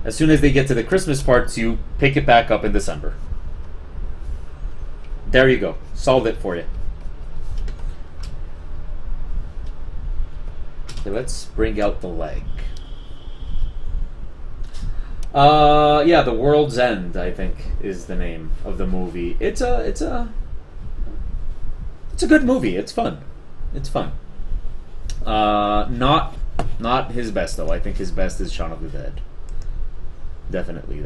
as soon as they get to the Christmas parts, you pick it back up in December. There you go. Solved it for you. Okay, let's bring out the leg. Yeah, The World's End, I think, is the name of the movie. It's a good movie. It's fun. It's fun. Not his best, though. I think his best is Shaun of the Dead. Definitely.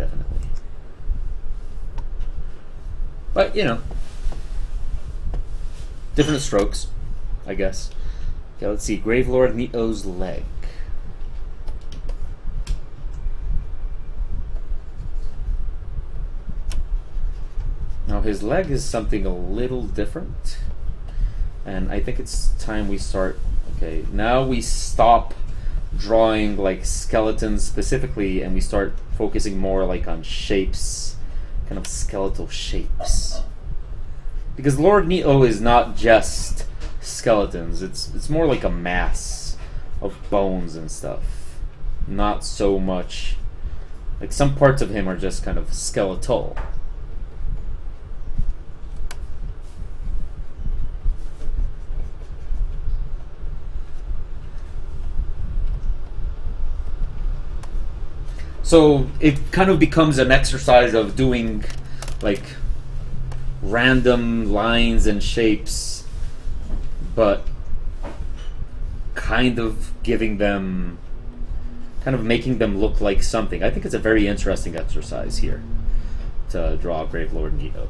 But, you know, different strokes, I guess. Okay, let's see. Gravelord Nito's leg. Now his leg is something a little different, and I think it's time we start. Okay, now we stop drawing like skeletons specifically, and we start focusing more like on shapes, kind of skeletal shapes. Because Lord Nito is not just skeletons; it's more like a mass of bones and stuff. Not so much like some parts of him are just kind of skeletal. So it kind of becomes an exercise of doing like random lines and shapes, but kind of giving them, kind of making them look like something. I think it's a very interesting exercise here to draw Gravelord Nito.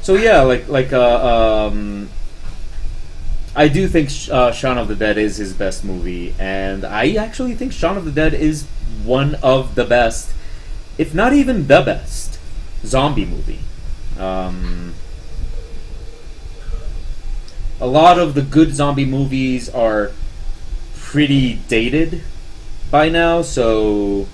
So yeah, I do think Shaun of the Dead is his best movie, and I actually think Shaun of the Dead is one of the best, if not even the best, zombie movie. A lot of the good zombie movies are pretty dated by now, so,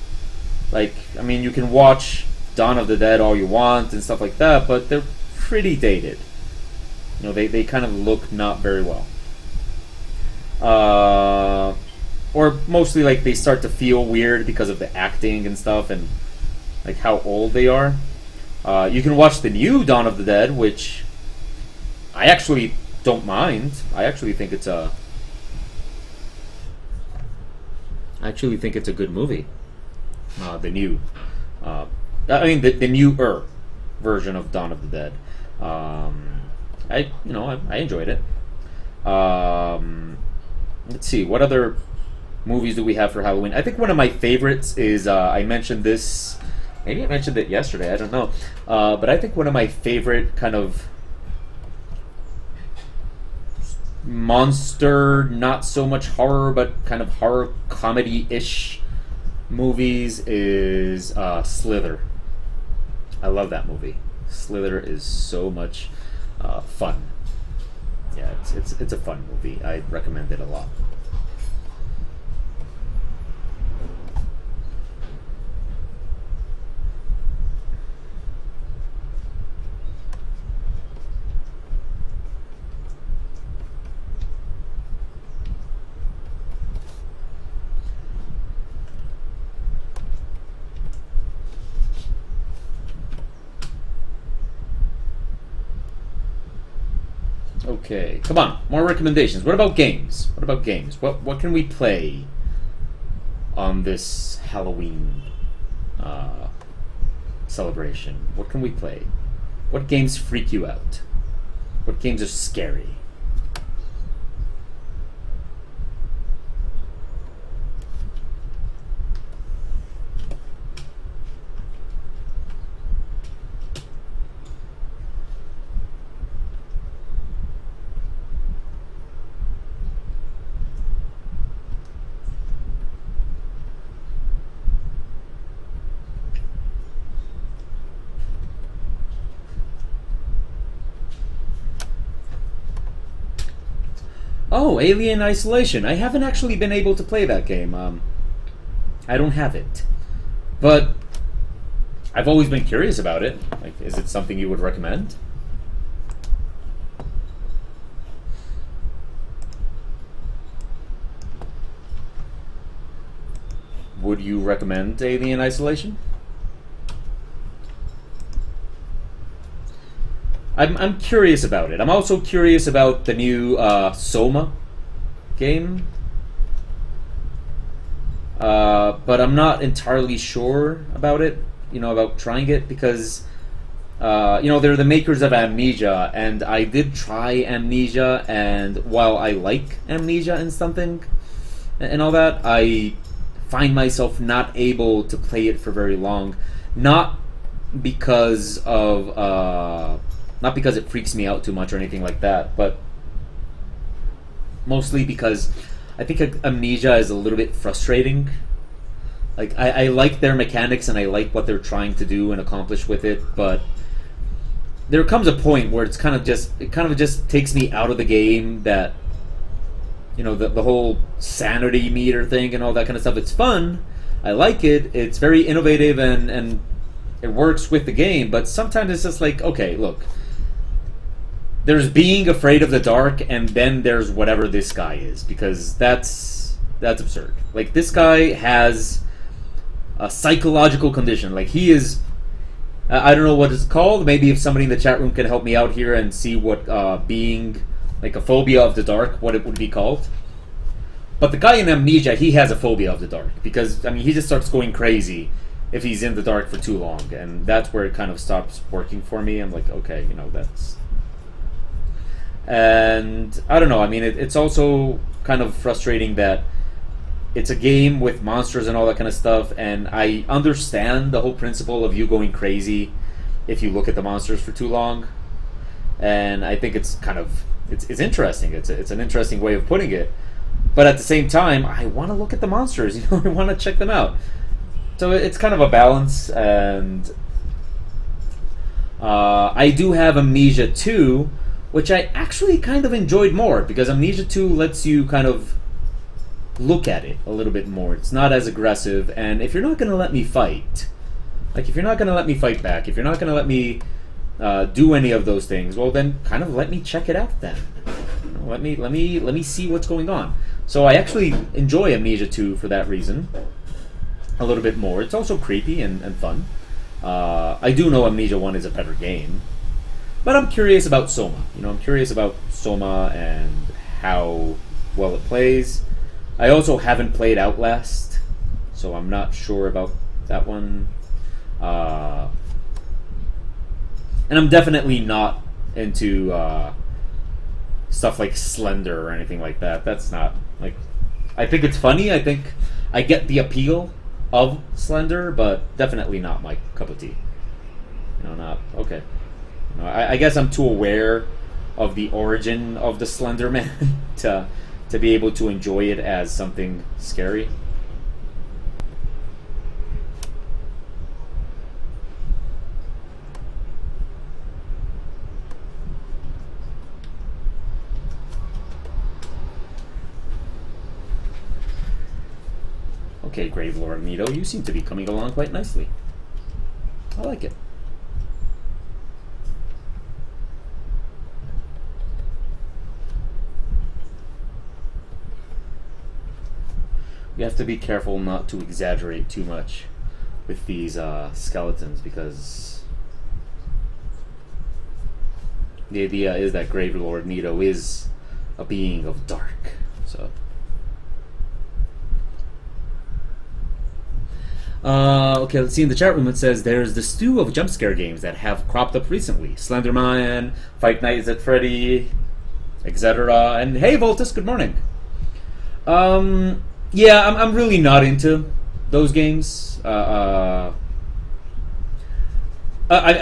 like, I mean, you can watch Dawn of the Dead all you want and stuff like that, but they're pretty dated. You know, they kind of look not very well. Or mostly, like, they start to feel weird because of the acting and stuff and, like, how old they are. You can watch the new Dawn of the Dead, which I actually don't mind. I actually think it's a good movie. The new, I mean the newer version of Dawn of the Dead. I enjoyed it. Let's see, what other movies do we have for Halloween? I think one of my favorites is I mentioned this. Maybe I mentioned it yesterday. I don't know. But I think one of my favorite kind of monster, not so much horror, but kind of horror comedy-ish movies is Slither. I love that movie. Slither is so much fun. Yeah, it's a fun movie. I recommend it a lot. Okay, come on, more recommendations. What about games? What about games? What can we play on this Halloween celebration? What can we play? What games freak you out? What games are scary? Oh, Alien Isolation. I haven't actually been able to play that game. I don't have it. But I've always been curious about it. Like, is it something you would recommend? Would you recommend Alien Isolation? I'm curious about it. I'm also curious about the new Soma game. But I'm not entirely sure about it, about trying it, because, they're the makers of Amnesia, and I did try Amnesia, and while I like Amnesia and something, and all that, I find myself not able to play it for very long. Not because it freaks me out too much or anything like that, but mostly because I think Amnesia is a little bit frustrating. Like I like their mechanics and I like what they're trying to do and accomplish with it, but there comes a point where it kind of just takes me out of the game. That, you know, the whole sanity meter thing and all that kind of stuff. It's fun. I like it. It's very innovative and it works with the game. But sometimes it's just like, okay, look, there's being afraid of the dark, and then there's whatever this guy is, because that's absurd. Like, this guy has a psychological condition. Like, he is, I don't know what it's called. Maybe if somebody in the chat room can help me out here and see what being, like a phobia of the dark, what it would be called. But the guy in Amnesia, he has a phobia of the dark, because, I mean, he just starts going crazy if he's in the dark for too long, and that's where it kind of stops working for me. I'm like, okay, you know, that's... And I don't know, I mean, it's also kind of frustrating that it's a game with monsters and all that kind of stuff, and I understand the whole principle of you going crazy if you look at the monsters for too long, and I think it's kind of, it's interesting. It's an interesting way of putting it, but at the same time, I want to look at the monsters, you know, I want to check them out. So it's kind of a balance, and I do have Amnesia 2, which I actually kind of enjoyed more, because Amnesia 2 lets you kind of look at it a little bit more. It's not as aggressive, and if you're not going to let me fight, like if you're not going to let me fight back, if you're not going to let me do any of those things, well then kind of let me check it out then. You know, let me see what's going on. So I actually enjoy Amnesia 2 for that reason a little bit more. It's also creepy and fun. I do know Amnesia 1 is a better game, but I'm curious about Soma. You know, I'm curious about Soma and how well it plays. I also haven't played Outlast, so I'm not sure about that one. And I'm definitely not into stuff like Slender or anything like that. That's not, like, I think it's funny. I think I get the appeal of Slender, but definitely not my cup of tea. You know, not, okay. You know, I guess I'm too aware of the origin of the Slender Man to be able to enjoy it as something scary. Okay, Gravelord Nito, you seem to be coming along quite nicely. I like it. You have to be careful not to exaggerate too much with these skeletons, because the idea is that Gravelord Nito is a being of dark. So, okay, let's see. In the chat room it says there's the stew of jump scare games that have cropped up recently: Slenderman, Five Nights at Freddy, etc. And hey, Voltus, good morning. Yeah, I'm really not into those games. I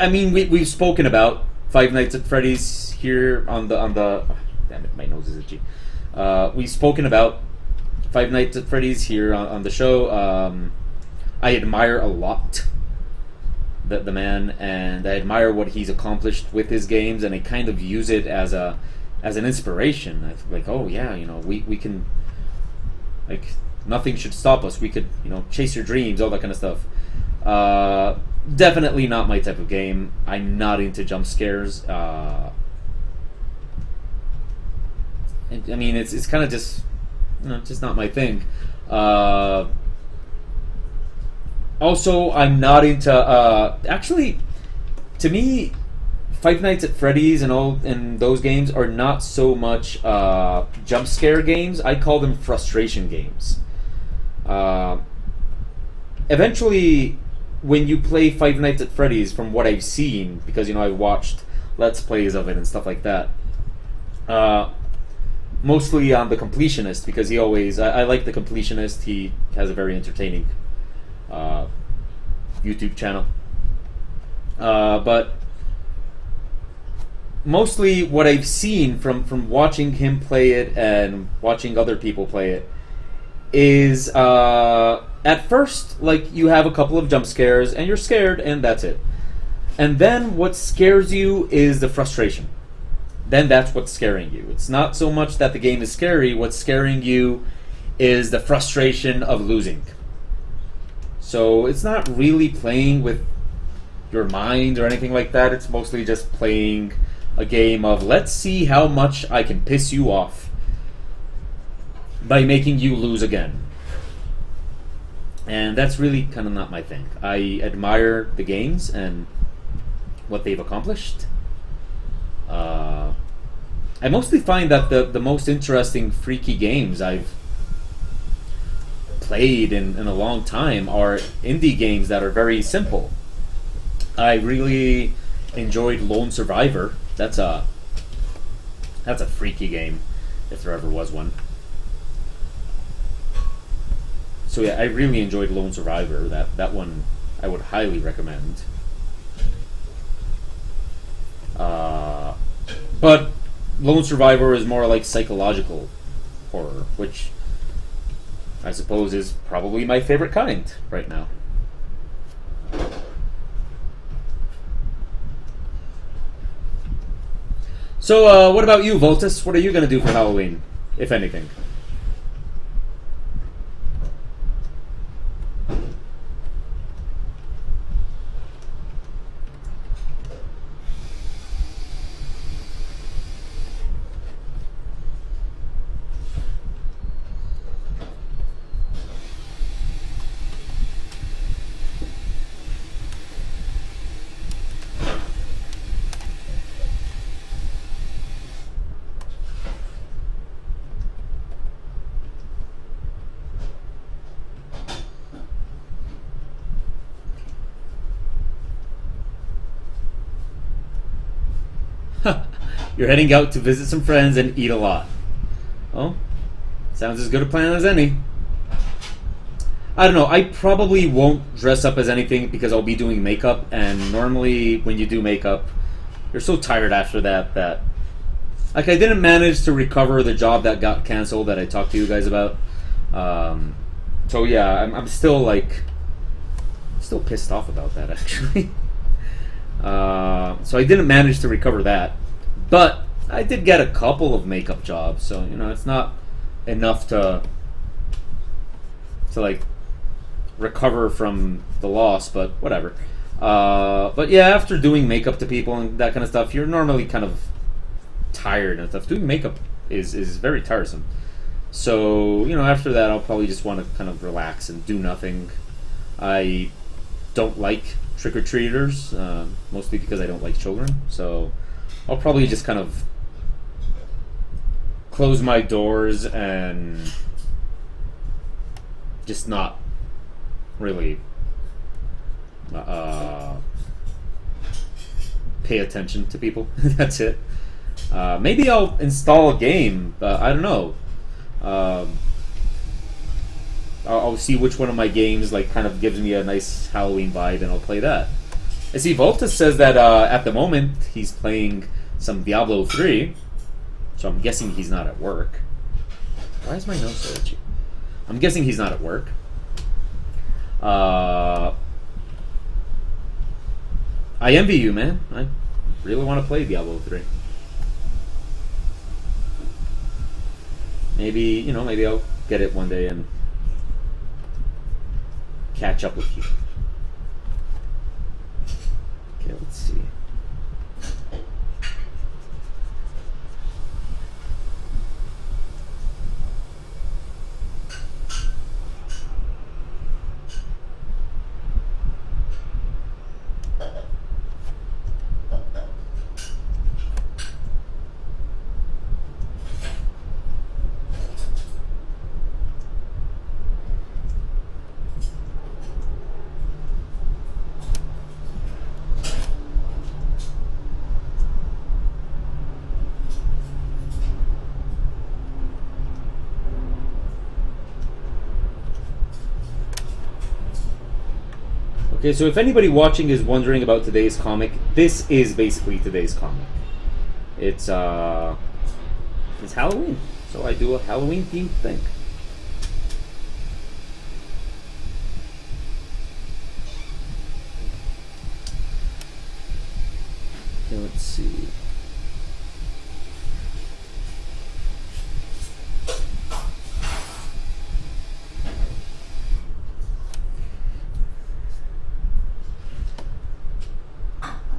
mean, we've spoken about Five Nights at Freddy's here on the damn it, my nose is itchy. We've spoken about Five Nights at Freddy's here on the show. I admire a lot the man, and I admire what he's accomplished with his games, and I kind of use it as an inspiration. I feel like, oh yeah, you know, we can, like, nothing should stop us. We could, you know, chase your dreams, all that kind of stuff. Definitely not my type of game. I'm not into jump scares. I mean, it's kind of just, you know, just not my thing. Also, I'm not into, actually, to me, Five Nights at Freddy's and those games are not so much jump scare games. I call them frustration games. Eventually, when you play Five Nights at Freddy's, from what I've seen, because, you know, I've watched Let's Plays of it and stuff like that, mostly on the Completionist, because he always, I like the Completionist. He has a very entertaining YouTube channel. But mostly what I've seen from watching him play it and watching other people play it is at first, like, you have a couple of jump scares and you're scared and that's it. And then what scares you is the frustration. Then that's what's scaring you. It's not so much that the game is scary. What's scaring you is the frustration of losing. So it's not really playing with your mind or anything like that. It's mostly just playing a game of, let's see how much I can piss you off by making you lose again. And that's really kind of not my thing. I admire the games and what they've accomplished. I mostly find that the most interesting freaky games I've played in a long time are indie games that are very simple. I really enjoyed Lone Survivor. That's a freaky game, if there ever was one. So yeah, I really enjoyed Lone Survivor. That one I would highly recommend. But Lone Survivor is more like psychological horror, which I suppose is probably my favorite kind right now. So, what about you, Voltus? What are you going to do for Halloween, if anything? You're heading out to visit some friends and eat a lot. Well, sounds as good a plan as any. I don't know, I probably won't dress up as anything because I'll be doing makeup, and normally when you do makeup, you're so tired after that like, I didn't manage to recover the job that got canceled that I talked to you guys about. So yeah, I'm still pissed off about that, actually. So I didn't manage to recover that. But I did get a couple of makeup jobs, so, you know, it's not enough to like recover from the loss, but whatever. But yeah, after doing makeup to people and that kind of stuff, you're normally kind of tired and stuff. Doing makeup is very tiresome. So, you know, after that, I'll probably just want to kind of relax and do nothing. I don't like trick-or-treaters, mostly because I don't like children, so I'll probably just kind of close my doors and just not really pay attention to people. That's it. Maybe I'll install a game. I don't know. I'll see which one of my games like kind of gives me a nice Halloween vibe, and I'll play that. I see Voltus says that at the moment he's playing some Diablo 3, so I'm guessing he's not at work. Why is my nose so itchy? I'm guessing he's not at work. I envy you, man. I really want to play Diablo 3. Maybe, you know, maybe I'll get it one day and catch up with you. Okay, let's see. Okay, so if anybody watching is wondering about today's comic, this is basically today's comic. it's Halloween, so I do a Halloween themed thing. Okay, let's see.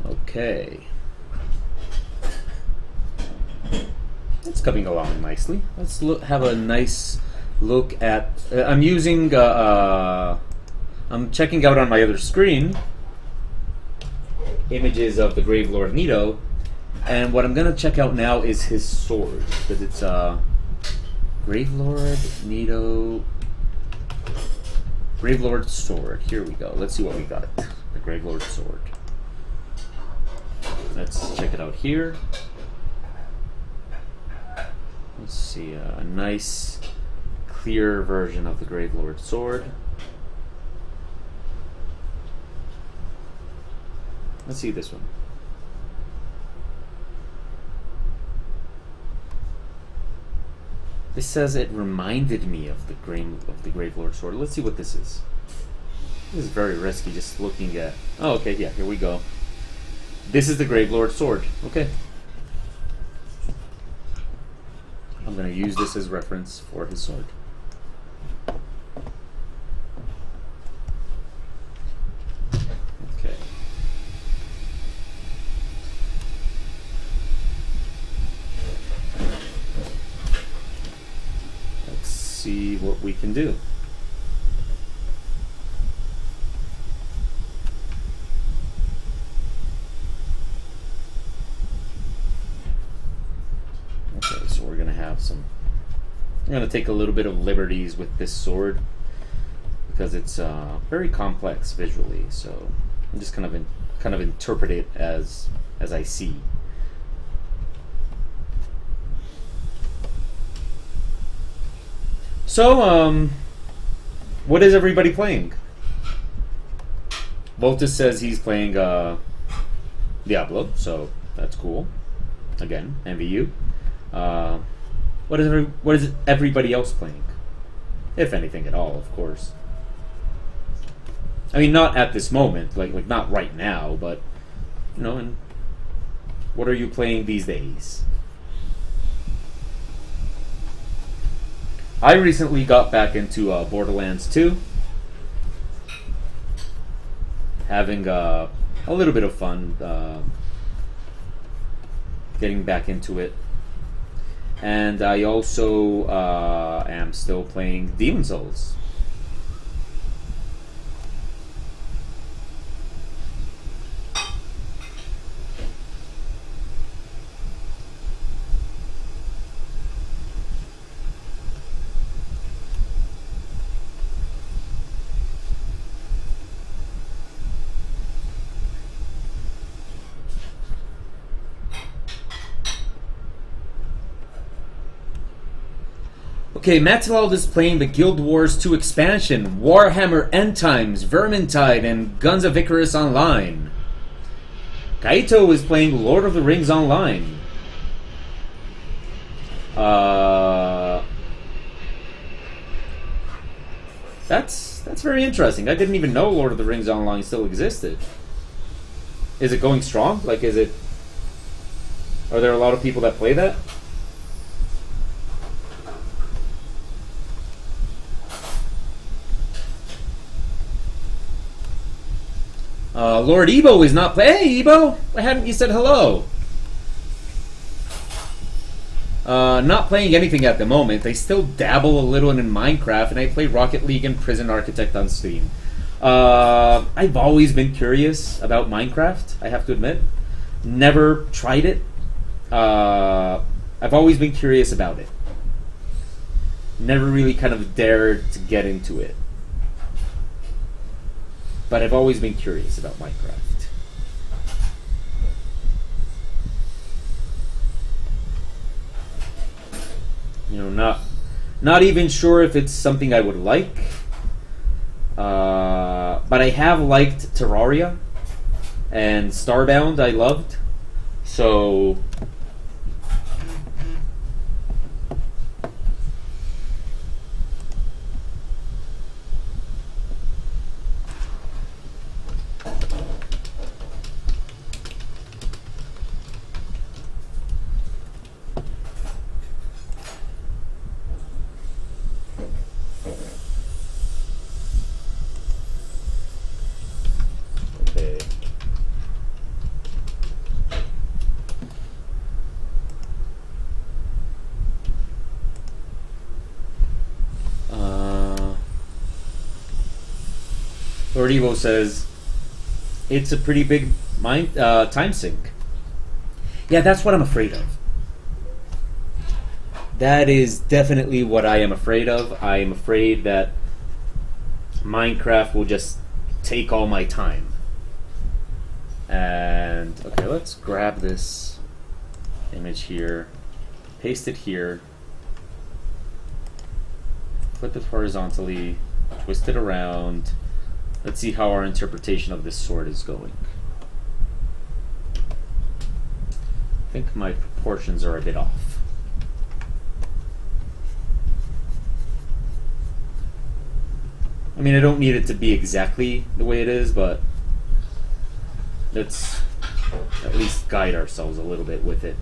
Okay. It's coming along nicely. Let's have a nice look at... I'm using... I'm checking out on my other screen images of the Gravelord Nito, and what I'm going to check out now is his sword, because it's Gravelord Nito... Gravelord sword. Here we go. Let's see what we got. The Gravelord sword. Let's check it out here. Let's see, a nice, clear version of the Gravelord sword. Let's see this one. This says it reminded me of the Gravelord sword. Let's see what this is. This is very risky, just looking at... Oh, okay, yeah, here we go. This is the Gravelord sword. Okay. I'm going to use this as reference for his sword. Okay. Let's see what we can do. I'm going to take a little bit of liberties with this sword because it's very complex visually, so I'm just kind of interpret it as I see. So, what is everybody playing? Voltus says he's playing Diablo, so that's cool. Again, MVU. What is everybody else playing? If anything at all, of course. I mean, not at this moment, like not right now, but you know. And what are you playing these days? I recently got back into Borderlands 2, having a little bit of fun, getting back into it. And I also am still playing Demon's Souls. Okay, Matilald is playing the Guild Wars 2 expansion, Warhammer End Times, Vermintide, and Guns of Icarus Online. Kaito is playing Lord of the Rings Online. That's very interesting. I didn't even know Lord of the Rings Online still existed. Is it going strong? Like, are there a lot of people that play that? Lord Ebo is not playing. Hey, Ebo! Why hadn't you said hello? Not playing anything at the moment. I still dabble a little in Minecraft, and I play Rocket League and Prison Architect on Steam. I've always been curious about Minecraft, I have to admit. Never tried it. I've always been curious about it. Never really kind of dared to get into it. But I've always been curious about Minecraft. You know, not even sure if it's something I would like. But I have liked Terraria and Starbound. I loved. So Lord Evo says it's a pretty big time sink. Yeah, that's what I'm afraid of. That is definitely what I am afraid of. I am afraid that Minecraft will just take all my time. And okay, let's grab this image here, paste it here, flip it horizontally, twist it around. Let's see how our interpretation of this sword is going. I think my proportions are a bit off. I mean, I don't need it to be exactly the way it is, but let's at least guide ourselves a little bit with it.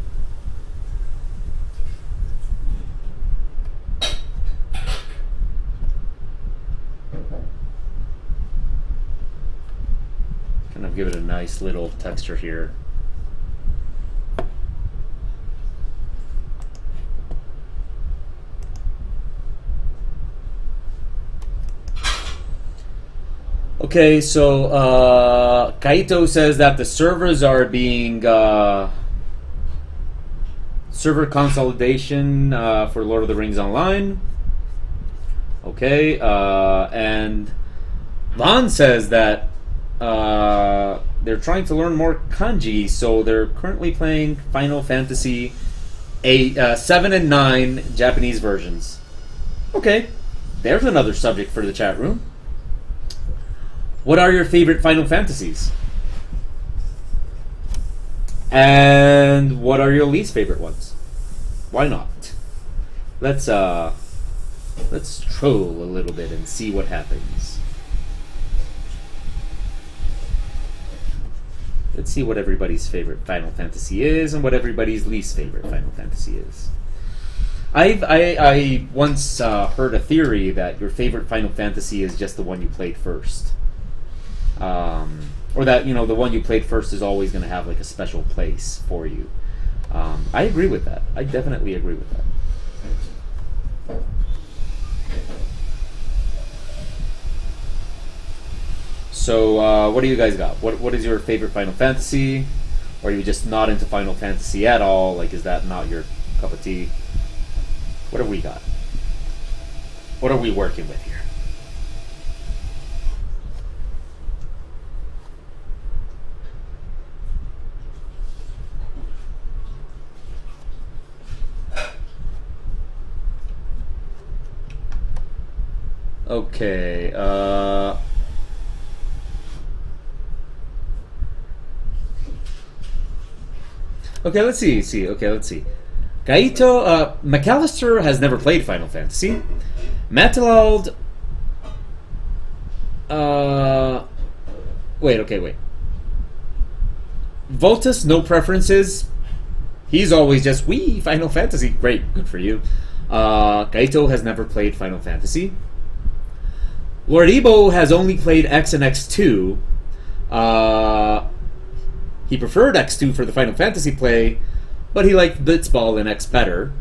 Kind of give it a nice little texture here. Okay, so Kaito says that the servers are being server consolidation for Lord of the Rings Online. Okay, and Vaughn says that they're trying to learn more kanji, so they're currently playing Final Fantasy 7 and 9 Japanese versions. Okay, there's another subject for the chat room. What are your favorite Final Fantasies? And what are your least favorite ones? Why not? Let's troll a little bit and see what happens. Let's see what everybody's favorite Final Fantasy is and what everybody's least favorite Final Fantasy is. I once heard a theory that your favorite Final Fantasy is just the one you played first. Or that, you know, the one you played first is always going to have like a special place for you. I agree with that. I definitely agree with that. So, what do you guys got? What is your favorite Final Fantasy? Or are you just not into Final Fantasy at all? Like, is that not your cup of tea? What have we got? What are we working with here? Okay, okay, let's see. Okay, let's see. Kaito, McAllister has never played Final Fantasy. Matilald, wait. Voltus, no preferences. He's always just, wee, Final Fantasy. Great, good for you. Kaito has never played Final Fantasy. Lord Ebo has only played X and X2. He preferred X2 for the Final Fantasy play, but he liked Blitzball in X better.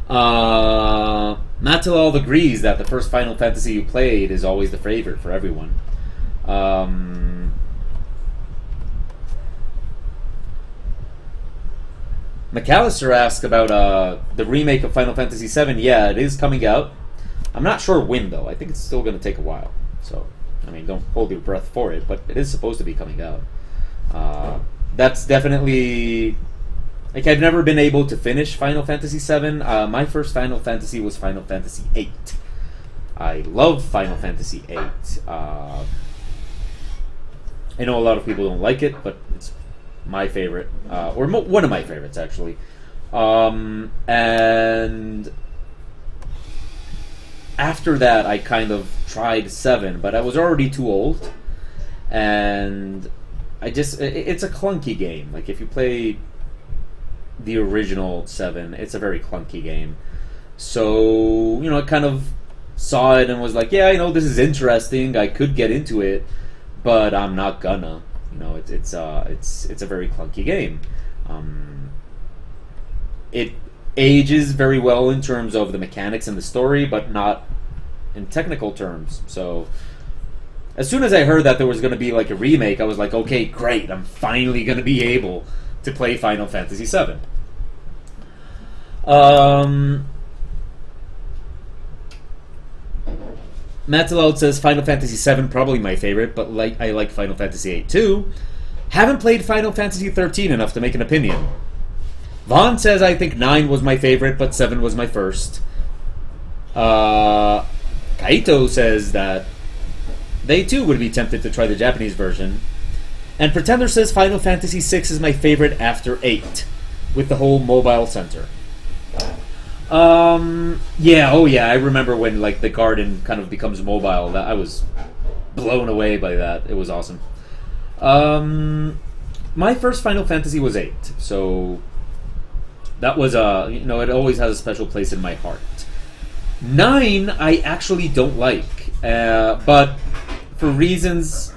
Matilald agrees that the first Final Fantasy you played is always the favorite for everyone. McAllister asked about the remake of Final Fantasy VII. Yeah, it is coming out. I'm not sure when, though. I think it's still going to take a while. So, I mean, don't hold your breath for it, but it is supposed to be coming out. That's definitely... Like, I've never been able to finish Final Fantasy VII. My first Final Fantasy was Final Fantasy VIII. I love Final Fantasy VIII. I know a lot of people don't like it, but it's my favorite. Or one of my favorites, actually. And... after that, I kind of tried 7, but I was already too old, and it's a clunky game. Like, if you play the original 7, it's a very clunky game. So, you know, I kind of saw it and was like, yeah, you know, this is interesting. I could get into it, but I'm not gonna. You know, it's a very clunky game. It ages very well in terms of the mechanics and the story, but not in technical terms. So as soon as I heard that there was going to be like a remake, I was like, okay, great, I'm finally going to be able to play Final Fantasy VII. Matilode says Final Fantasy VII probably my favorite, but I like Final Fantasy VIII too. Haven't played Final Fantasy XIII enough to make an opinion. Vaughn says I think 9 was my favorite, but 7 was my first. Kaito says that they too would be tempted to try the Japanese version. And Pretender says Final Fantasy VI is my favorite after 8, with the whole mobile center. Yeah, oh yeah, I remember when like the garden kind of becomes mobile. That I was blown away by that. It was awesome. My first Final Fantasy was 8, so that was you know, it always has a special place in my heart. 9 I actually don't like, but for reasons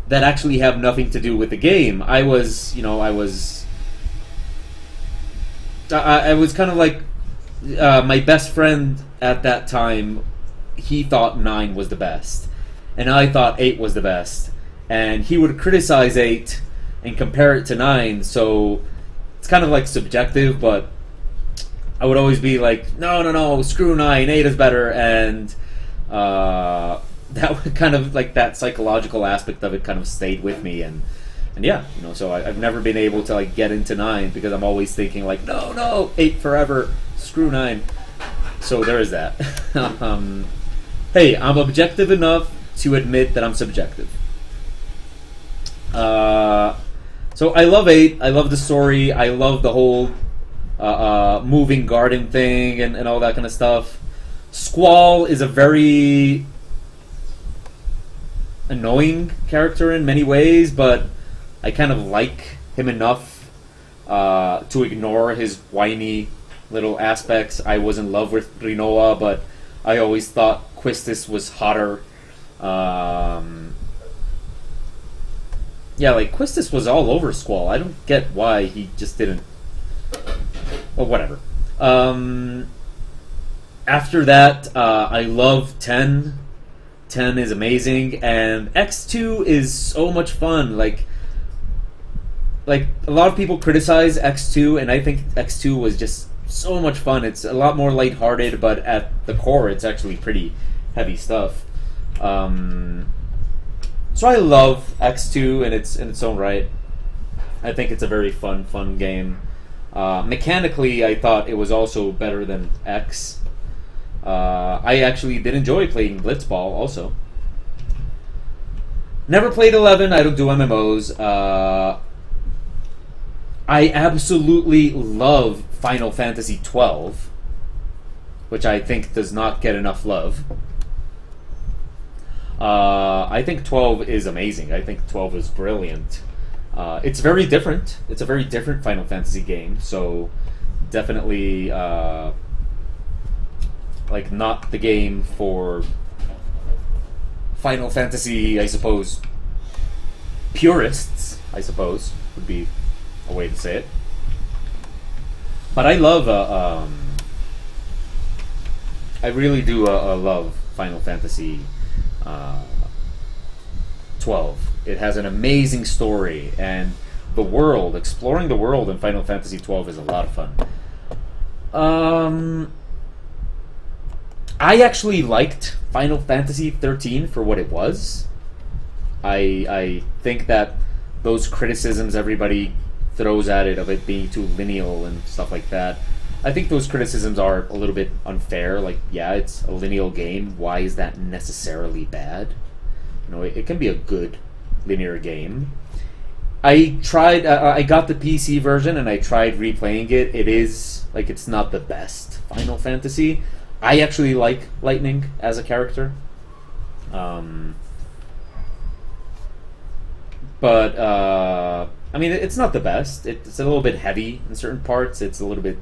that actually have nothing to do with the game. I was kind of like my best friend at that time. He thought 9 was the best, and I thought 8 was the best. And he would criticize 8 and compare it to 9. So it's kind of like subjective, but I would always be like, no, screw 9, 8 is better. And that would kind of like that psychological aspect of it kind of stayed with me. And yeah, you know, so I've never been able to like get into 9 because I'm always thinking like, no, 8 forever, screw 9. So there is that. Hey, I'm objective enough to admit that I'm subjective. So I love 8. I love the story. I love the whole moving garden thing and all that kind of stuff. Squall is a very annoying character in many ways, but I kind of like him enough to ignore his whiny little aspects. I was in love with Rinoa, but I always thought Quistis was hotter. Yeah, like, Quistis was all over Squall. I don't get why he just didn't... Well, whatever. After that, I love 10. 10 is amazing, and X2 is so much fun. Like, a lot of people criticize X2, and I think X2 was just so much fun. It's a lot more lighthearted, but at the core, it's actually pretty heavy stuff. So I love X2 in its own right. I think it's a very fun game. Mechanically, I thought it was also better than X. I actually did enjoy playing Blitzball also. Never played 11. I don't do MMOs. I absolutely love Final Fantasy 12, which I think does not get enough love. I think 12 is amazing. I think 12 is brilliant. It's very different. It's a very different Final Fantasy game, so definitely like not the game for Final Fantasy, I suppose, purists, I suppose, would be a way to say it. But I love, I really do love Final Fantasy 12. It has an amazing story, and the world, exploring the world in Final Fantasy 12 is a lot of fun. I actually liked Final Fantasy 13 for what it was. I think that those criticisms everybody throws at it of it being too lineal and stuff like that, I think those criticisms are a little bit unfair. Like, yeah, it's a lineal game. Why is that necessarily bad? You know, it can be a good linear game. I tried. I got the PC version and I tried replaying it. It is like it's not the best Final Fantasy. I actually like Lightning as a character, but I mean, it's not the best. It's a little bit heavy in certain parts. It's a little bit,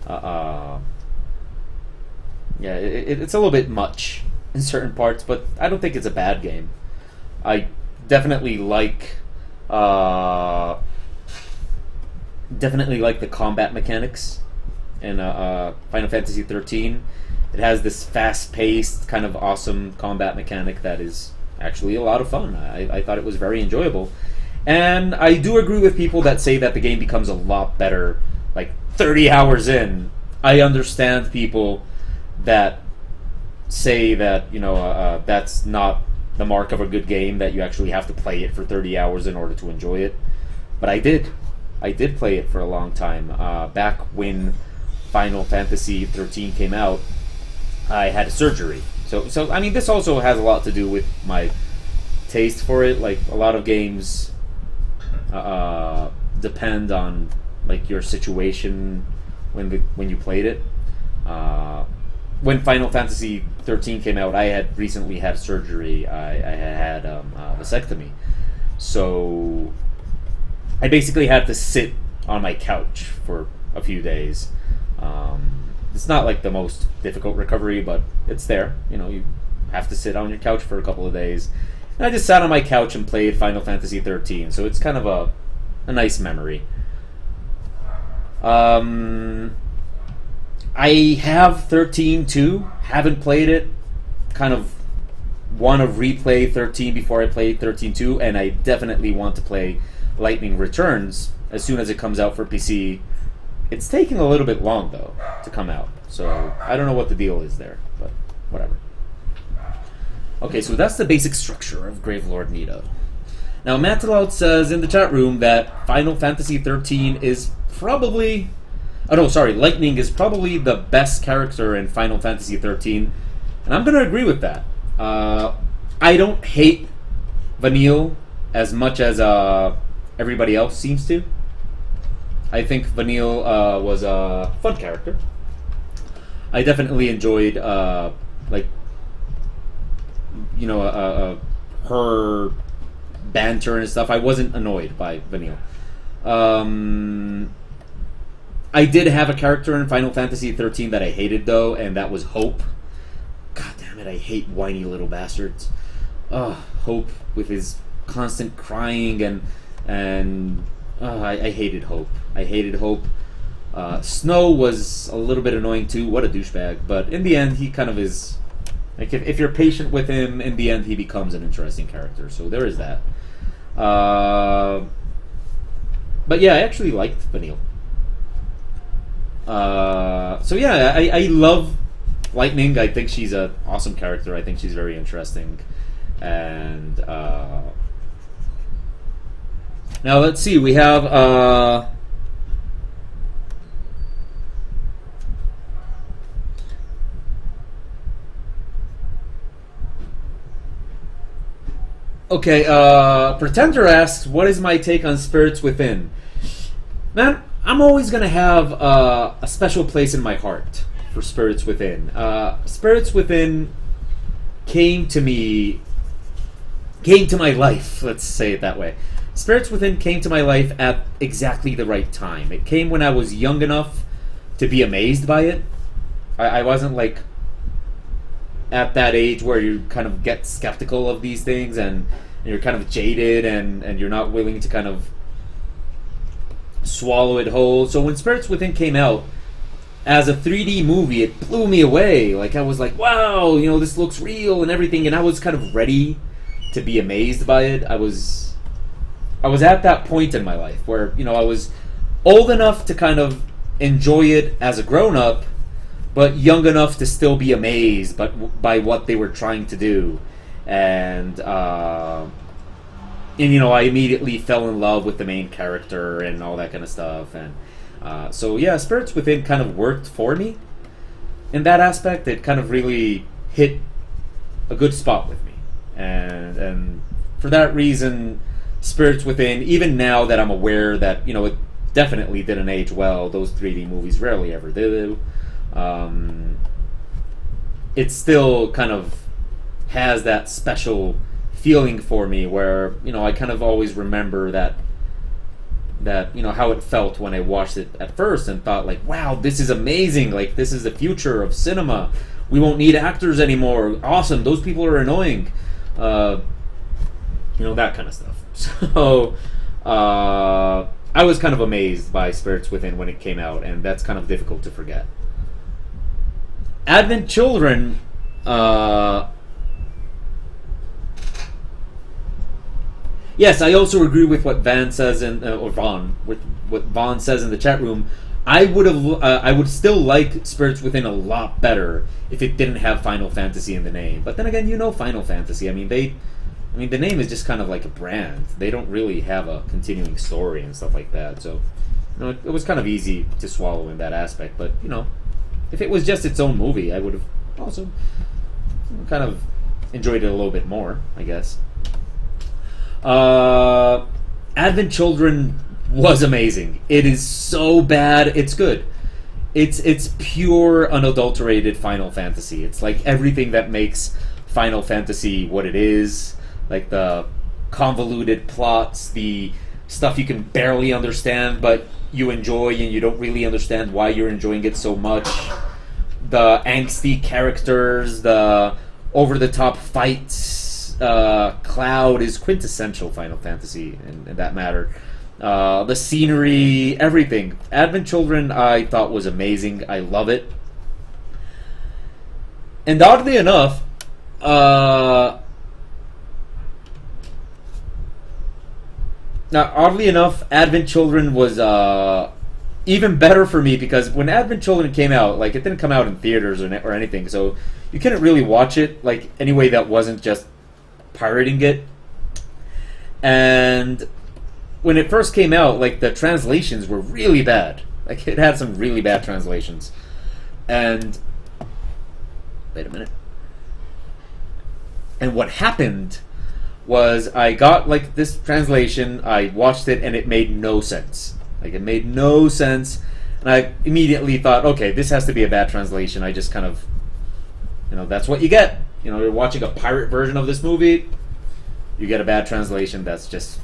yeah, it's a little bit much in certain parts. But I don't think it's a bad game. I definitely like the combat mechanics in Final Fantasy 13. It has this fast-paced, kind of awesome combat mechanic that is actually a lot of fun. I thought it was very enjoyable. And I do agree with people that say that the game becomes a lot better, like 30 hours in. I understand people that say that, you know, that's not the mark of a good game, that you actually have to play it for 30 hours in order to enjoy it. But I did. I did play it for a long time. Back when Final Fantasy 13 came out, I had surgery. So I mean, this also has a lot to do with my taste for it. Like, a lot of games depend on, like, your situation when you played it. When Final Fantasy 13 came out, I had recently had surgery. I had a vasectomy. So I basically had to sit on my couch for a few days. It's not like the most difficult recovery, but it's there. You know, you have to sit on your couch for a couple of days. And I just sat on my couch and played Final Fantasy 13, so it's kind of a nice memory. I have 13 too. Haven't played it. Kind of want to replay 13 before I play 13-2, and I definitely want to play Lightning Returns as soon as it comes out for PC. It's taking a little bit long, though, to come out. So I don't know what the deal is there, but whatever. Okay, so that's the basic structure of Gravelord Nito. Now, Matalout says in the chat room that Final Fantasy 13 is probably... Oh, no, sorry. Lightning is probably the best character in Final Fantasy 13. And I'm going to agree with that. I don't hate Vanille as much as everybody else seems to. I think Vanille was a fun character. I definitely enjoyed, like, you know, her banter and stuff. I wasn't annoyed by Vanille. I did have a character in Final Fantasy 13 that I hated, though, and that was Hope. God damn it, I hate whiny little bastards. Hope with his constant crying and I hated Hope. I hated Hope. Snow was a little bit annoying too. What a douchebag. But in the end, he kind of is... Like, if you're patient with him, in the end, he becomes an interesting character. So there is that. But yeah, I actually liked Vanille. So yeah, I love Lightning. I think she's an awesome character. I think she's very interesting. And now let's see. We have okay, Pretender asks, what is my take on Spirits Within? Man, I'm always going to have a special place in my heart for Spirits Within. Spirits Within came to my life, let's say it that way. Spirits Within came to my life at exactly the right time. It came when I was young enough to be amazed by it. I wasn't like at that age where you kind of get skeptical of these things and you're kind of jaded and you're not willing to kind of swallow it whole. So when Spirits Within came out as a 3D movie, it blew me away. Like, I was like, wow, you know, this looks real and everything, and I was kind of ready to be amazed by it. I was at that point in my life where, you know, I was old enough to kind of enjoy it as a grown-up, but young enough to still be amazed by what they were trying to do. And you know, I immediately fell in love with the main character and all that kind of stuff. And so yeah, Spirits Within kind of worked for me in that aspect. It kind of really hit a good spot with me. And for that reason, Spirits Within, even now that I'm aware that, you know, it definitely didn't age well, those 3D movies rarely ever do, it still kind of has that special feeling for me where, you know, I kind of always remember that you know, how it felt when I watched it at first and thought, like, wow, this is amazing, like, this is the future of cinema. We won't need actors anymore. Awesome, those people are annoying. You know, that kind of stuff. So I was kind of amazed by Spirits Within when it came out, and that's kind of difficult to forget. Advent Children, yes, I also agree with what Van says or Vaughn, with what Vaughn says in the chat room. I would still like Spirits Within a lot better if it didn't have Final Fantasy in the name. But then again, Final Fantasy. I mean, the name is just kind of like a brand. They don't really have a continuing story and stuff like that. So, it was kind of easy to swallow in that aspect. But if it was just its own movie, I would have also kind of enjoyed it a little bit more, I guess. Advent Children was amazing. It is so bad, it's good. It's pure, unadulterated Final Fantasy. It's like everything that makes Final Fantasy what it is. Like the convoluted plots, the stuff you can barely understand, but you enjoy and you don't really understand why you're enjoying it so much. The angsty characters, the over-the-top fights. Cloud is quintessential Final Fantasy in that matter. The scenery, everything. Advent Children I thought was amazing. I love it. And oddly enough, Advent Children was even better for me because when Advent Children came out, like, it didn't come out in theaters or anything, so you couldn't really watch it like any way that wasn't just pirating it. And when it first came out, like, the translations were really bad. Like, it had some really bad translations. And wait a minute. And what happened was I got, like, this translation, I watched it, and it made no sense. Like, it made no sense. And I immediately thought, okay, this has to be a bad translation. I just kind of, that's what you get. You're watching a pirate version of this movie, you get a bad translation. That's just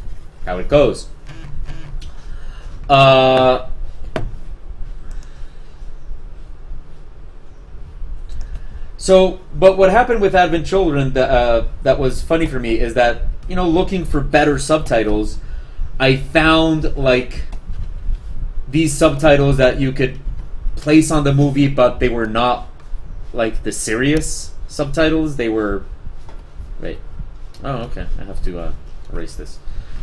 how it goes. But what happened with Advent Children that was funny for me is that, looking for better subtitles, I found, like, these subtitles that you could place on the movie, but they were not, like, the serious subtitles. They were... Wait. Oh, okay. I have to erase this.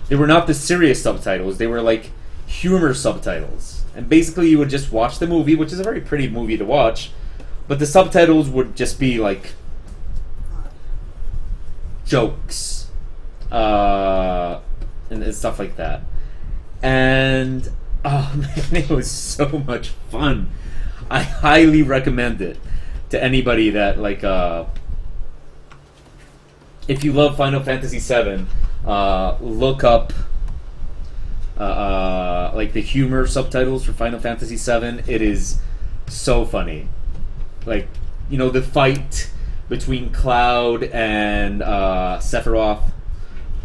They were not the serious subtitles. They were, like, humor subtitles. And basically you would just watch the movie, which is a very pretty movie to watch, but the subtitles would just be, like, jokes. And stuff like that. And, oh man, it was so much fun. I highly recommend it to anybody that, like, if you love Final Fantasy VII, look up like the humor subtitles for Final Fantasy VII. It is so funny. Like, the fight between Cloud and Sephiroth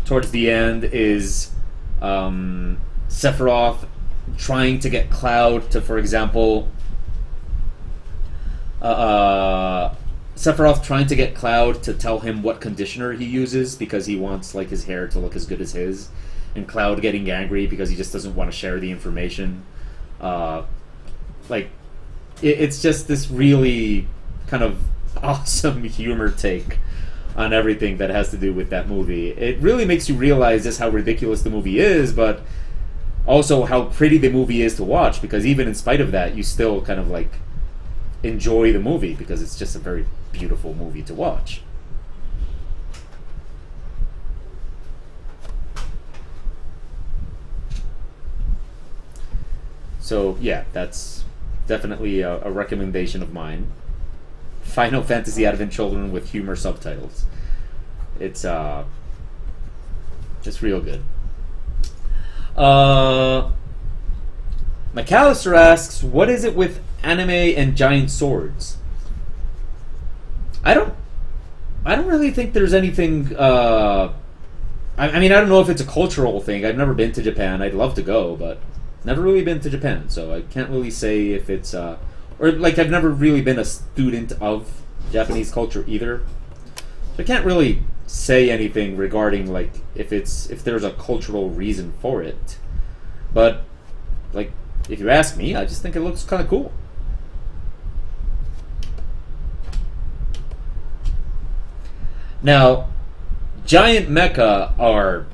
towards the end is Sephiroth trying to get Cloud to, for example, Sephiroth trying to get Cloud to tell him what conditioner he uses because he wants, like, his hair to look as good as his, and Cloud getting angry because he just doesn't want to share the information. Like, it's just this really kind of awesome humor take on everything that has to do with that movie. It really makes you realize just how ridiculous the movie is, but also how pretty the movie is to watch, because even in spite of that, you still kind of, like, enjoy the movie because it's just a very beautiful movie to watch. So yeah, that's definitely a recommendation of mine. Final Fantasy Advent Children with humor subtitles. It's just real good. McAllister asks, what is it with anime and giant swords? I don't really think there's anything. I mean, I don't know if it's a cultural thing. I've never been to Japan. I'd love to go, but never really been to Japan, so I can't really say if it's or, like, I've never really been a student of Japanese culture either, so I can't really say anything regarding, like, if there's a cultural reason for it. But, like, if you ask me, I just think it looks kind of cool. Now, giant mecha are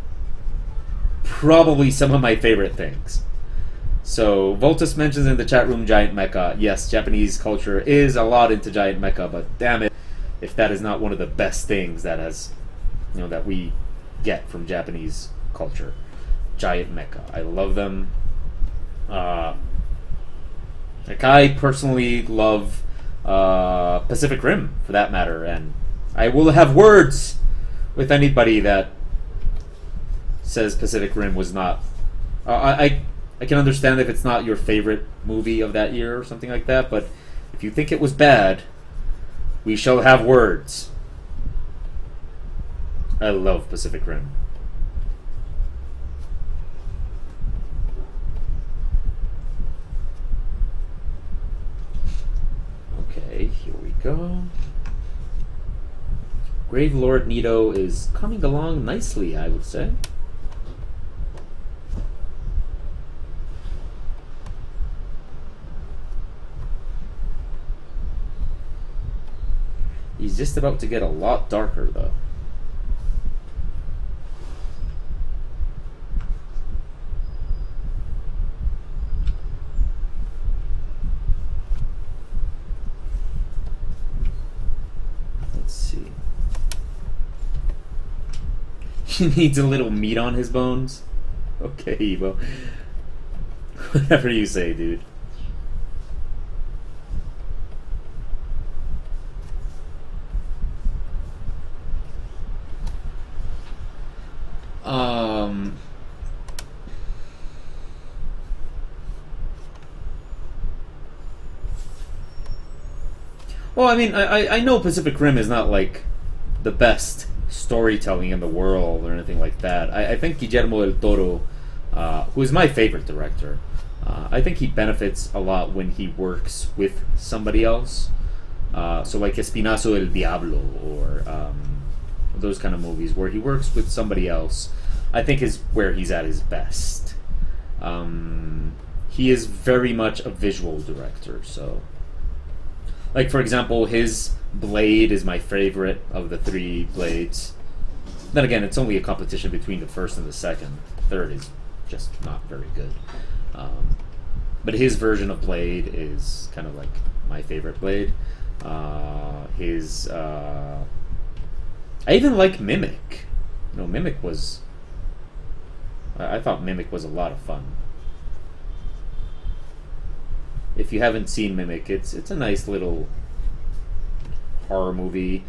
probably some of my favorite things. So, Voltus mentions in the chat room giant mecha. Yes, Japanese culture is a lot into giant mecha, but damn it, if that is not one of the best things that has, that we get from Japanese culture. Giant mecha. I love them. Like, I personally love Pacific Rim, for that matter, and I will have words with anybody that says Pacific Rim was not... I can understand if it's not your favorite movie of that year or something like that, but if you think it was bad, we shall have words. I love Pacific Rim. Okay, here we go. Gravelord Nito is coming along nicely, I would say. He's just about to get a lot darker, though. Let's see. He needs a little meat on his bones. Okay, Evo. Whatever you say, dude. Well, I mean, I know Pacific Rim is not, like, the best storytelling in the world or anything like that. I think Guillermo del Toro, who is my favorite director, I think he benefits a lot when he works with somebody else. So, like, Espinazo el Diablo or those kind of movies where he works with somebody else, I think is where he's at his best. He is very much a visual director, so... Like, for example, his Blade is my favorite of the 3 Blades. Then again, it's only a competition between the first and the second. Third is just not very good. But his version of Blade is kind of like my favorite Blade. I even like Mimic. Mimic was... I thought Mimic was a lot of fun. If you haven't seen Mimic, it's a nice little horror movie.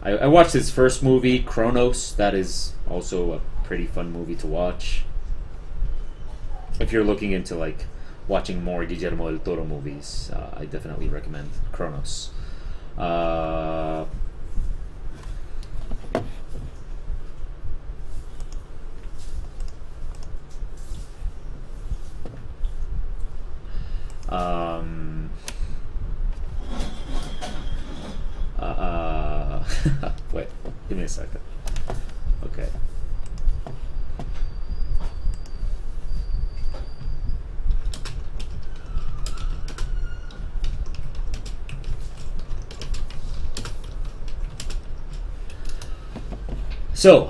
I watched his first movie, Kronos. That is also a pretty fun movie to watch. If you're looking into like watching more Guillermo del Toro movies, I definitely recommend Kronos. Wait, give me a second. Okay. So,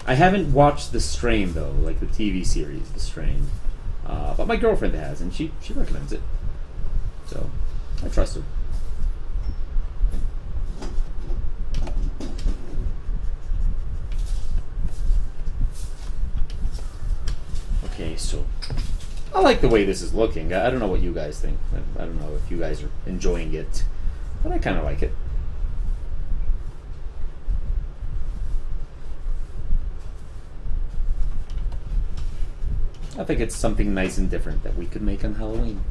I haven't watched The Strain, though, like the TV series, The Strain. But my girlfriend has, and she recommends it. So, I trust her. Okay, so I like the way this is looking. I don't know what you guys think. I don't know if you guys are enjoying it, but I kind of like it. I think it's something nice and different that we could make on Halloween.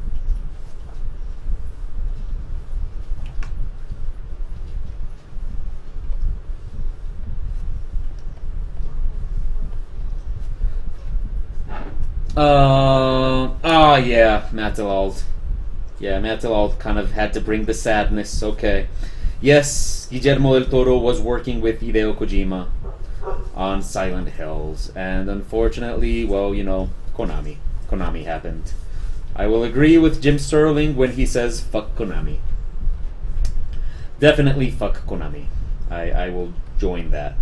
Yeah, Matilald. Yeah, Matilald kind of had to bring the sadness, okay. Yes, Guillermo del Toro was working with Hideo Kojima on Silent Hills, and unfortunately, well, you know, Konami. Konami happened. I will agree with Jim Sterling when he says, fuck Konami. definitely fuck Konami. I will join that.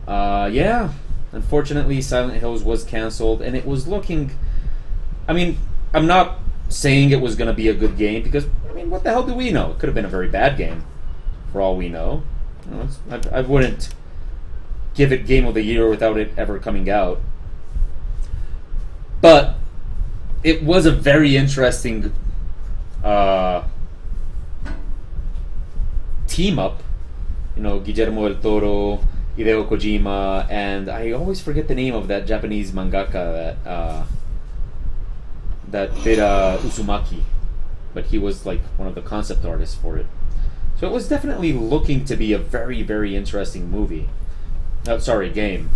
Yeah, unfortunately, Silent Hills was canceled, and it was looking. I mean, I'm not saying it was going to be a good game because, I mean, what the hell do we know? It could have been a very bad game, for all we know. I wouldn't give it Game of the Year without it ever coming out. But it was a very interesting team up. You know, Guillermo del Toro, Hideo Kojima, and I always forget the name of that Japanese mangaka that did Uzumaki, but he was like one of the concept artists for it. So it was definitely looking to be a very, very interesting movie. Game.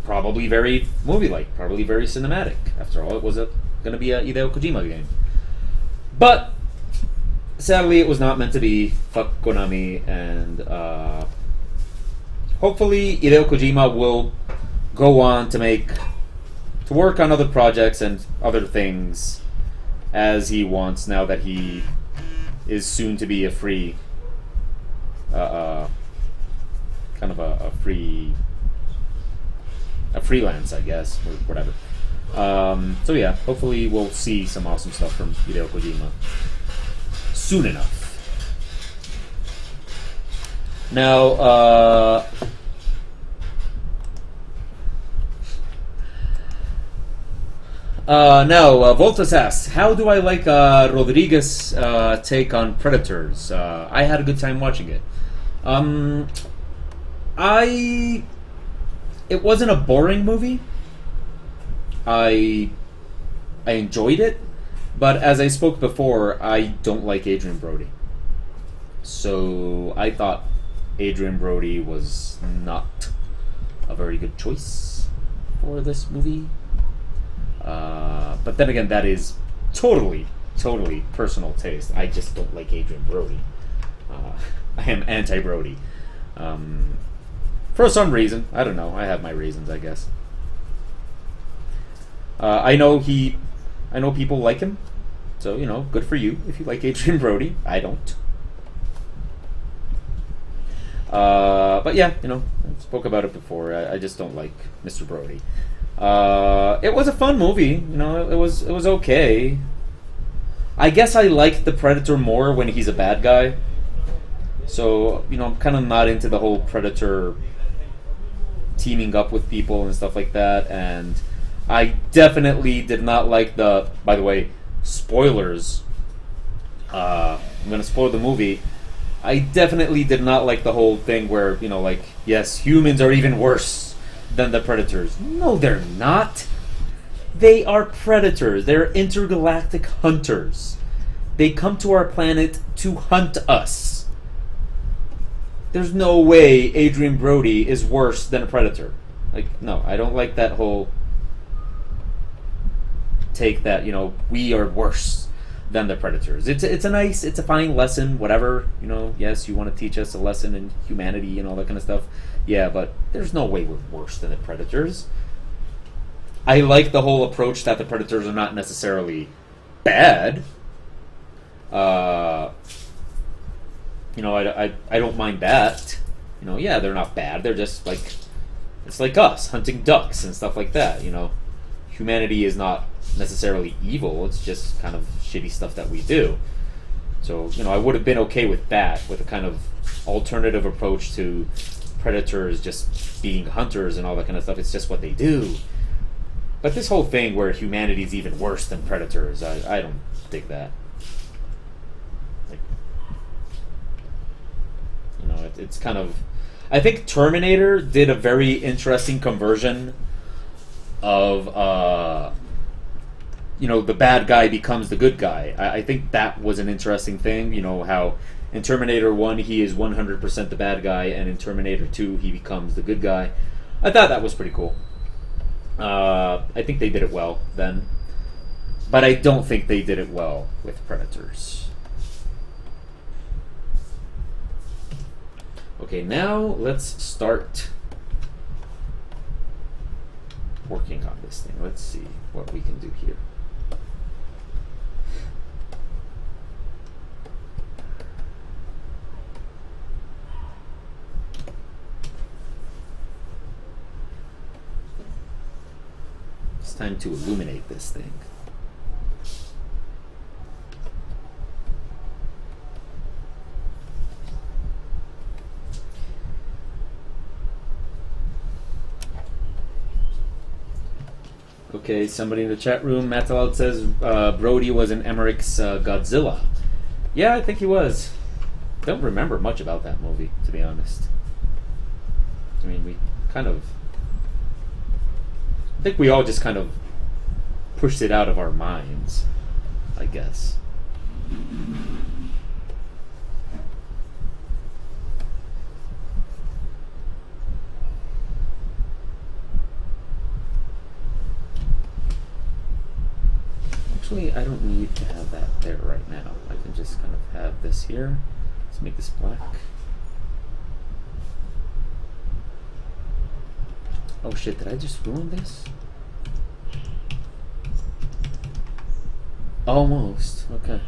Probably very movie-like, probably very cinematic. After all, it was going to be a Hideo Kojima game. But sadly, it was not meant to be. Fuck Konami, and hopefully Hideo Kojima will go on to work on other projects and other things as he wants now that he is soon to be a free, kind of a freelance, I guess, or whatever. So yeah, hopefully we'll see some awesome stuff from Hideo Kojima soon enough. Now, Voltas asks, how do I like Rodriguez' take on Predators? I had a good time watching it. It wasn't a boring movie. I enjoyed it, but as I spoke before, I don't like Adrien Brody. So I thought Adrien Brody was not a very good choice for this movie. But then again, that is totally personal taste. I just don't like Adrien Brody. I am anti-Brody. For some reason. I don't know. I have my reasons, I guess. I know people like him. So, you know, good for you if you like Adrien Brody. I don't. But yeah, you know, I spoke about it before. I just don't like Mr. Brody. It was a fun movie, you know. It was okay. I guess I liked the Predator more when he's a bad guy. So, you know, I'm kind of not into the whole Predator teaming up with people and stuff like that. And I definitely did not like the, by the way, spoilers. I'm going to spoil the movie. I definitely did not like the whole thing where, you know, like, yes, humans are even worse than the Predators. No, they're not. They are predators. They're intergalactic hunters. They come to our planet to hunt us. There's no way Adrien Brody is worse than a predator. Like, no, I don't like that whole take that, you know, we are worse than the predators. It's a fine lesson, whatever, you know. Yes, you want to teach us a lesson in humanity and all that kind of stuff. Yeah, but there's no way we're worse than the predators. I like the whole approach that the predators are not necessarily bad. You know, I don't mind that. You know, yeah, they're not bad. They're just like, it's like us hunting ducks and stuff like that. You know, humanity is not necessarily evil. It's just kind of shitty stuff that we do. So, you know, I would have been okay with that, with a kind of alternative approach to predators just being hunters and all that kind of stuff. It's just what they do. But this whole thing where humanity is even worse than predators, I don't dig that. Like, you know, it's kind of... I think Terminator did a very interesting conversion of, you know, the bad guy becomes the good guy. I think that was an interesting thing, you know, how in Terminator 1 he is 100% the bad guy, and in Terminator 2 he becomes the good guy. I thought that was pretty cool. I think they did it well then. But I don't think they did it well with Predators. Okay, now let's start working on this thing. Let's see what we can do here. It's time to illuminate this thing. Okay, somebody in the chat room, Matalot says Brody was in Emmerich's Godzilla. Yeah, I think he was. Don't remember much about that movie, to be honest. I mean, we kind of... I think we all just kind of pushed it out of our minds, I guess. Actually, I don't need to have that there right now. I can just kind of have this here. Let's make this black. Oh shit, did I just ruin this? Almost. Okay.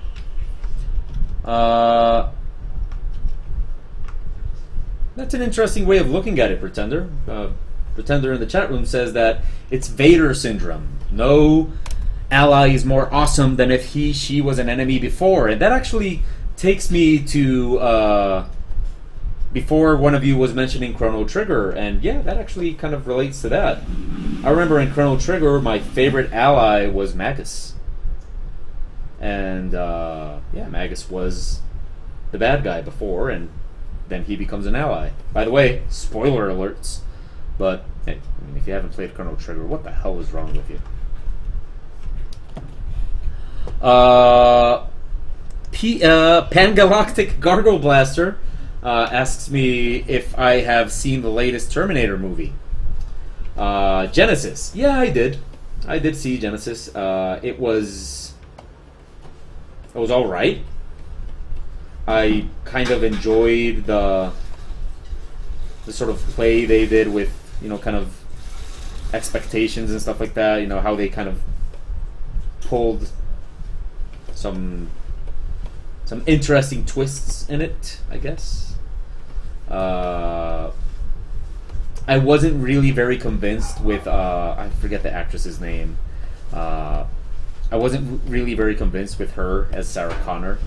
That's an interesting way of looking at it, Pretender. Pretender in the chat room says that it's Vader syndrome. No ally is more awesome than if she was an enemy before. And that actually takes me to before one of you was mentioning Chrono Trigger, and yeah, that actually kind of relates to that. I remember in Chrono Trigger, my favorite ally was Magus. And yeah, Magus was the bad guy before, and then he becomes an ally. By the way, spoiler alerts, but hey, I mean, if you haven't played Chrono Trigger, what the hell is wrong with you? Pangalactic Gargle Blaster asks me if I have seen the latest Terminator movie. Genesis. Yeah, I did. I did see Genesis. It was all right. I kind of enjoyed the sort of play they did with, you know, kind of expectations and stuff like that. You know, how they kind of pulled some interesting twists in it, I guess. I wasn't really very convinced with I forget the actress's name. I wasn't really very convinced with her as Sarah Connor,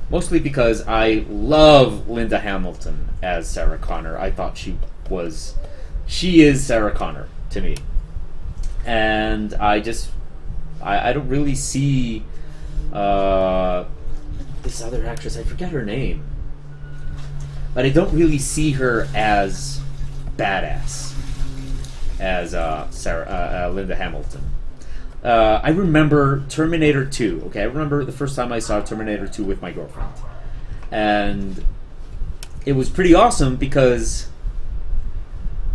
mostly because I love Linda Hamilton as Sarah Connor. I thought she is Sarah Connor to me, and I don't really see this other actress. I forget her name, but I don't really see her as badass as Linda Hamilton. I remember Terminator 2. Okay, I remember the first time I saw Terminator 2 with my girlfriend, and it was pretty awesome because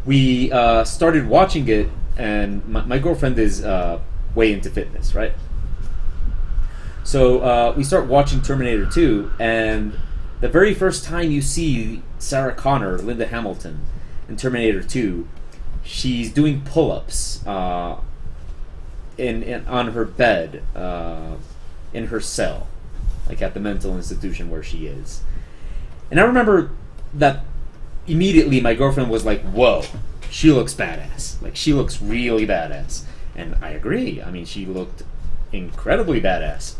we started watching it, and my girlfriend is way into fitness, right? So we start watching Terminator 2, and the very first time you see Sarah Connor, Linda Hamilton, in Terminator 2, she's doing pull-ups on her bed in her cell, like at the mental institution where she is. And I remember that immediately my girlfriend was like, "Whoa, she looks badass. Like, she looks really badass." And I agree. I mean, she looked incredibly badass.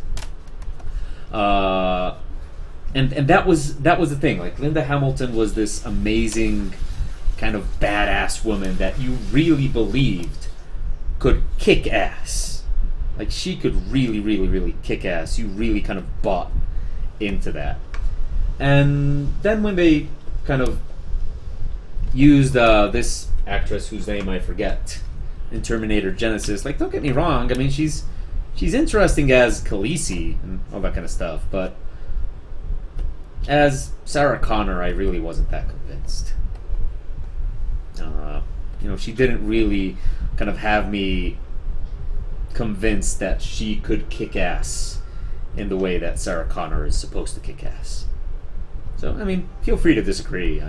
And that was the thing. Like, Linda Hamilton was this amazing kind of badass woman that you really believed could kick ass. Like, she could really, really, really kick ass. You really kind of bought into that. And then when they kind of used this actress whose name I forget in Terminator Genesis, like, don't get me wrong, I mean, she's interesting as Khaleesi and all that kind of stuff, but as Sarah Connor, I really wasn't that convinced. You know, she didn't really kind of have me convinced that she could kick ass in the way that Sarah Connor is supposed to kick ass. So, I mean, feel free to disagree.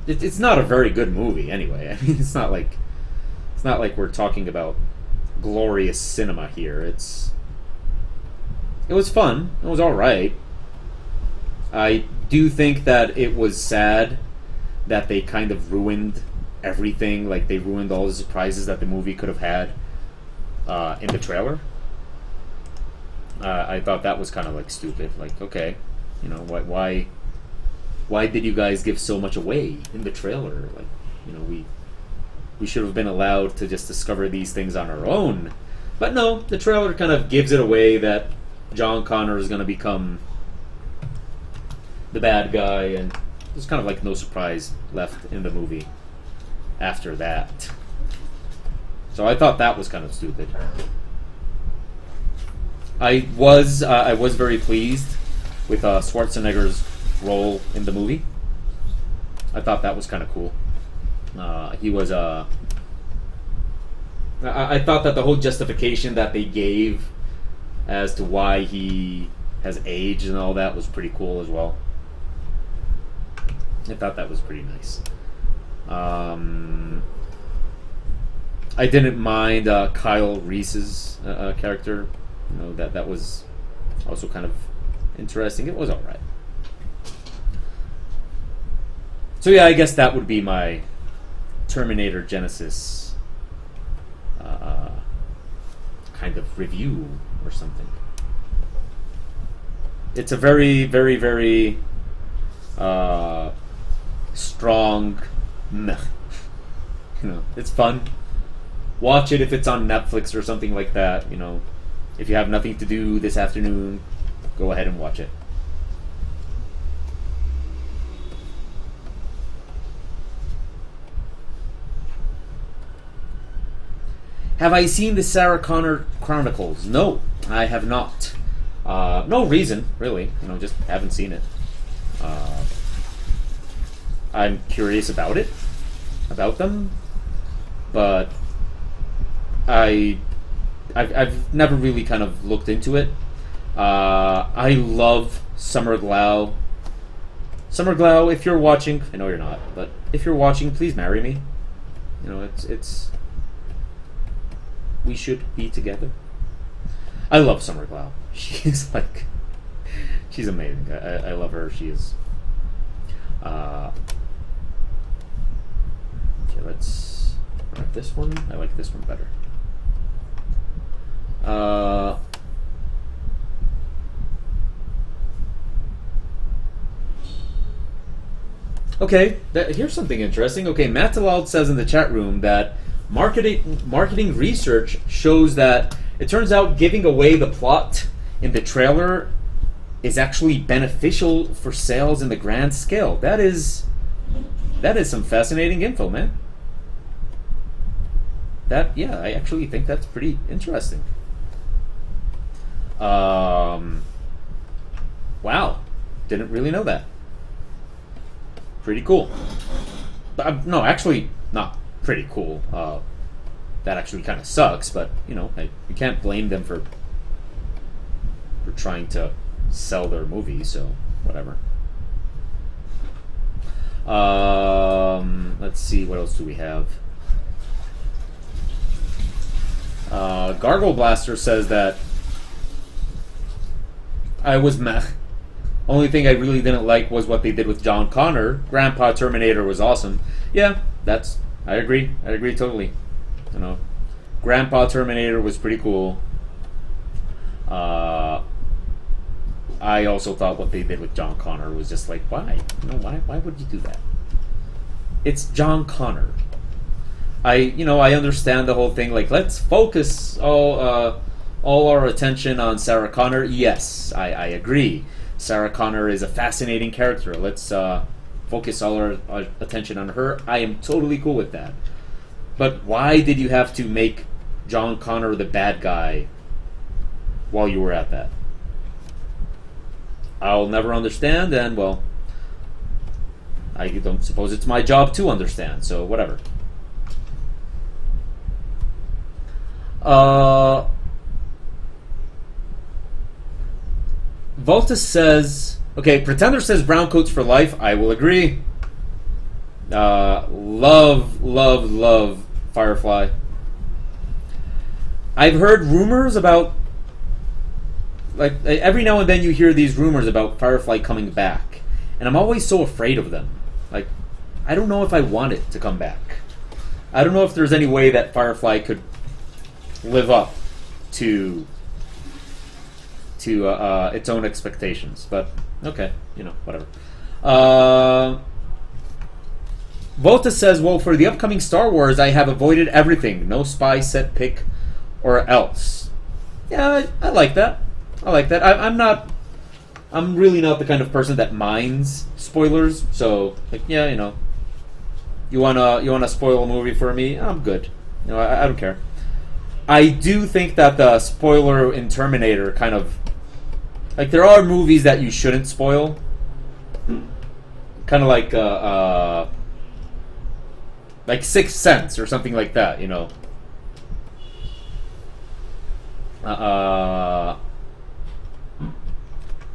It's not a very good movie, anyway. I mean, it's not like we're talking about glorious cinema here. It was fun. It was all right. I do think that it was sad that they kind of ruined everything. Like, they ruined all the surprises that the movie could have had in the trailer. I thought that was kind of, like, stupid. Like, okay, you know, why did you guys give so much away in the trailer? Like, you know, we should have been allowed to just discover these things on our own. But no, the trailer kind of gives it away that John Connor is going to become the bad guy, and there's kind of like no surprise left in the movie after that. So I thought that was kind of stupid. I was very pleased with Schwarzenegger's role in the movie. I thought that was kind of cool. He was I thought that the whole justification that they gave as to why he has aged and all that was pretty cool as well. I thought that was pretty nice. I didn't mind Kyle Reese's character. You know, that was also kind of interesting. It was all right. So yeah, I guess that would be my Terminator Genesis kind of review or something. It's a very, very, very strong meh. You know, it's fun. Watch it if it's on Netflix or something like that. You know, if you have nothing to do this afternoon, go ahead and watch it. Have I seen the Sarah Connor Chronicles? No, I have not. No reason, really. You know, just haven't seen it. I'm curious about it, about them, but I've never really kind of looked into it. I love Summer Glau. Summer Glau, if you're watching, I know you're not, but if you're watching, please marry me. You know, it's we should be together. I love Summer Glau. She's like, she's amazing. I love her. She is. Okay, let's grab this one. I like this one better. Okay, here's something interesting. Okay, Matt Talal says in the chat room that marketing research shows that it turns out giving away the plot in the trailer is actually beneficial for sales in the grand scale. That is some fascinating info, man. Yeah, I actually think that's pretty interesting. Wow, didn't really know that. Pretty cool. No, actually, not pretty cool. That actually kind of sucks, but you know, you can't blame them for trying to sell their movie, so whatever. Let's see, what else do we have? Gargle Blaster says that I was meh. Only thing I really didn't like was what they did with John Connor. Grandpa Terminator was awesome. Yeah, I agree. I agree totally. You know, Grandpa Terminator was pretty cool. I also thought what they did with John Connor was just like, why? You know, why would you do that? It's John Connor. I understand the whole thing. Like, let's focus all our attention on Sarah Connor. Yes, I agree. Sarah Connor is a fascinating character. Let's focus all our attention on her. I am totally cool with that. But why did you have to make John Connor the bad guy while you were at that? I'll never understand, and, well, I don't suppose it's my job to understand, so whatever. Volta says, okay, Pretender says brown coats for life. I will agree. Love Firefly. I've heard rumors about, like, every now and then you hear these rumors about Firefly coming back, and I'm always so afraid of them. Like, I don't know if I want it to come back. I don't know if there's any way that Firefly could live up to its own expectations, but okay, you know, whatever. Volta says, well, for the upcoming Star Wars, I have avoided everything. No spy set pick or else. Yeah, I like that. I like that. I'm really not the kind of person that minds spoilers, so, like, yeah, you know, you wanna spoil a movie for me? I'm good. You know, I don't care. I do think that the spoiler in Terminator kind of, like, there are movies that you shouldn't spoil. Kind of like Sixth Sense or something like that, you know.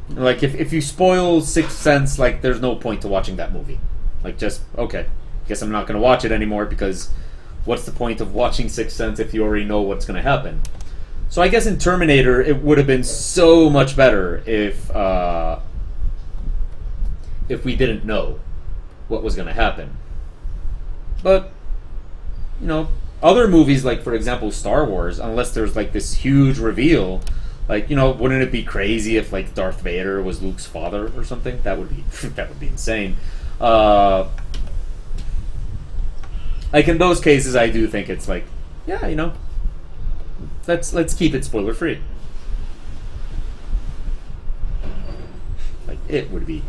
Like, if you spoil Sixth Sense, like, there's no point to watching that movie. Like, just, okay, guess I'm not going to watch it anymore, because what's the point of watching Sixth Sense if you already know what's going to happen? So I guess in Terminator, it would have been so much better if we didn't know what was going to happen. But, you know, other movies, like, for example, Star Wars, unless there's, like, this huge reveal, like, you know, wouldn't it be crazy if, like, Darth Vader was Luke's father or something? That would be that would be insane. Like, in those cases, I do think it's like, yeah, you know, let's keep it spoiler free. Like, it would be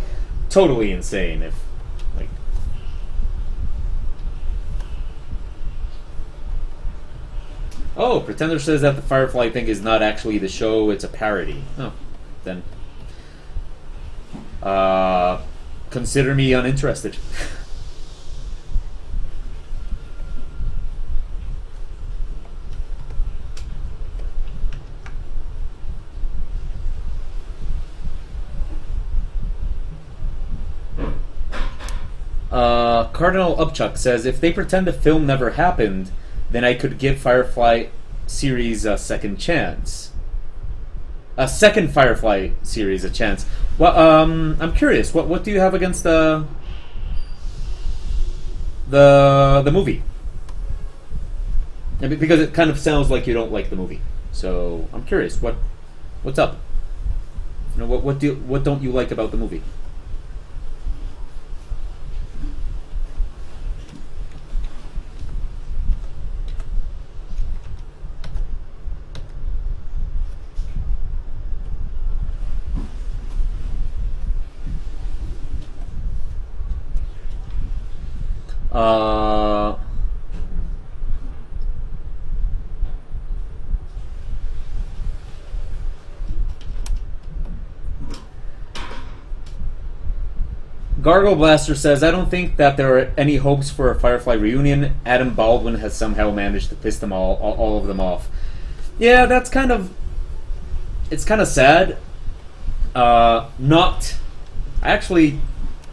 totally insane if, like, oh, Pretender says that the Firefly thing is not actually the show, it's a parody. Oh, then consider me uninterested. Cardinal Upchuck says, if they pretend the film never happened, then I could give Firefly series a second chance. A second Firefly series a chance. Well, I'm curious. What do you have against the movie? Because it kind of sounds like you don't like the movie. So I'm curious. What's up? You know, what don't you like about the movie? Gargle Blaster says, I don't think that there are any hopes for a Firefly reunion. Adam Baldwin has somehow managed to piss them all of them off. Yeah, that's kind of, it's kind of sad. Actually,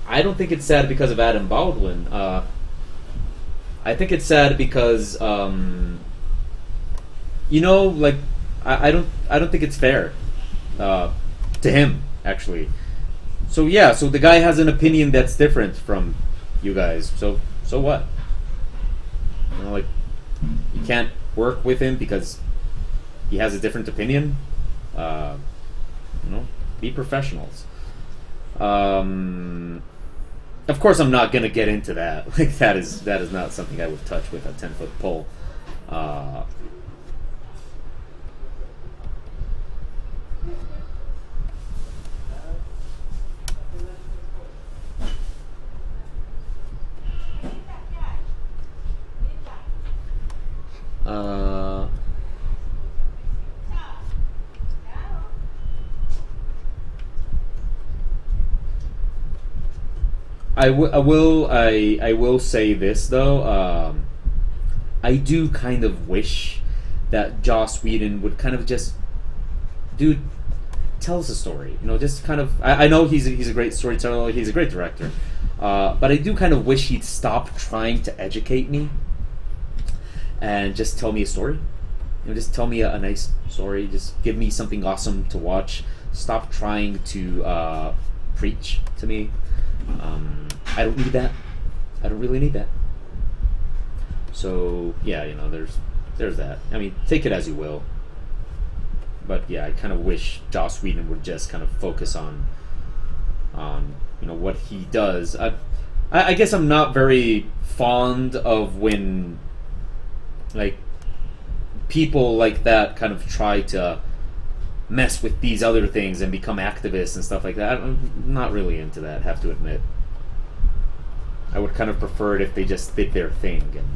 I don't think it's sad because of Adam Baldwin. I think it's sad because, you know, like, I don't think it's fair to him, actually. So yeah, so the guy has an opinion that's different from you guys. So what? You know, like, you can't work with him because he has a different opinion. You know, be professionals. Of course, I'm not gonna get into that. Like, that is not something I would touch with a 10-foot pole. I will say this though. I do kind of wish that Joss Whedon would kind of just, dude, tell us a story. You know, just kind of. I know he's a great storyteller. He's a great director. But I do kind of wish he'd stop trying to educate me and just tell me a story. You know, just tell me a nice story. Just give me something awesome to watch. Stop trying to preach to me. I don't need that. I don't really need that. So yeah, you know, there's that. I mean, take it as you will. But yeah, I kind of wish Joss Whedon would just kind of focus on you know what he does. I guess I'm not very fond of when like people like that kind of try to mess with these other things and become activists and stuff like that. I'm not really into that, have to admit. I would kind of prefer it if they just did their thing. And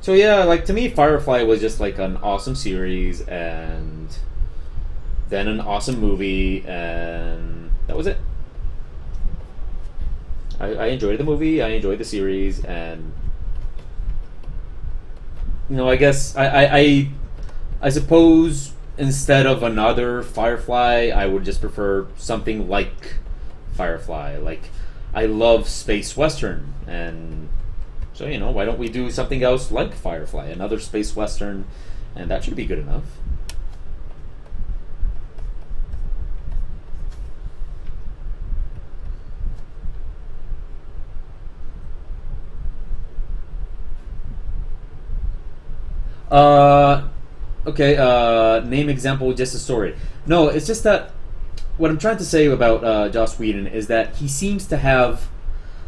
so yeah, like to me, Firefly was just like an awesome series, and then an awesome movie, and that was it. I enjoyed the movie, I enjoyed the series, and you know, I guess I suppose instead of another Firefly, I would just prefer something like Firefly. Like, I love space western, and so, you know, why don't we do something else like Firefly, another space western, and that should be good enough. Okay, name example, just a story. No, it's just that what I'm trying to say about Joss Whedon is that he seems to have,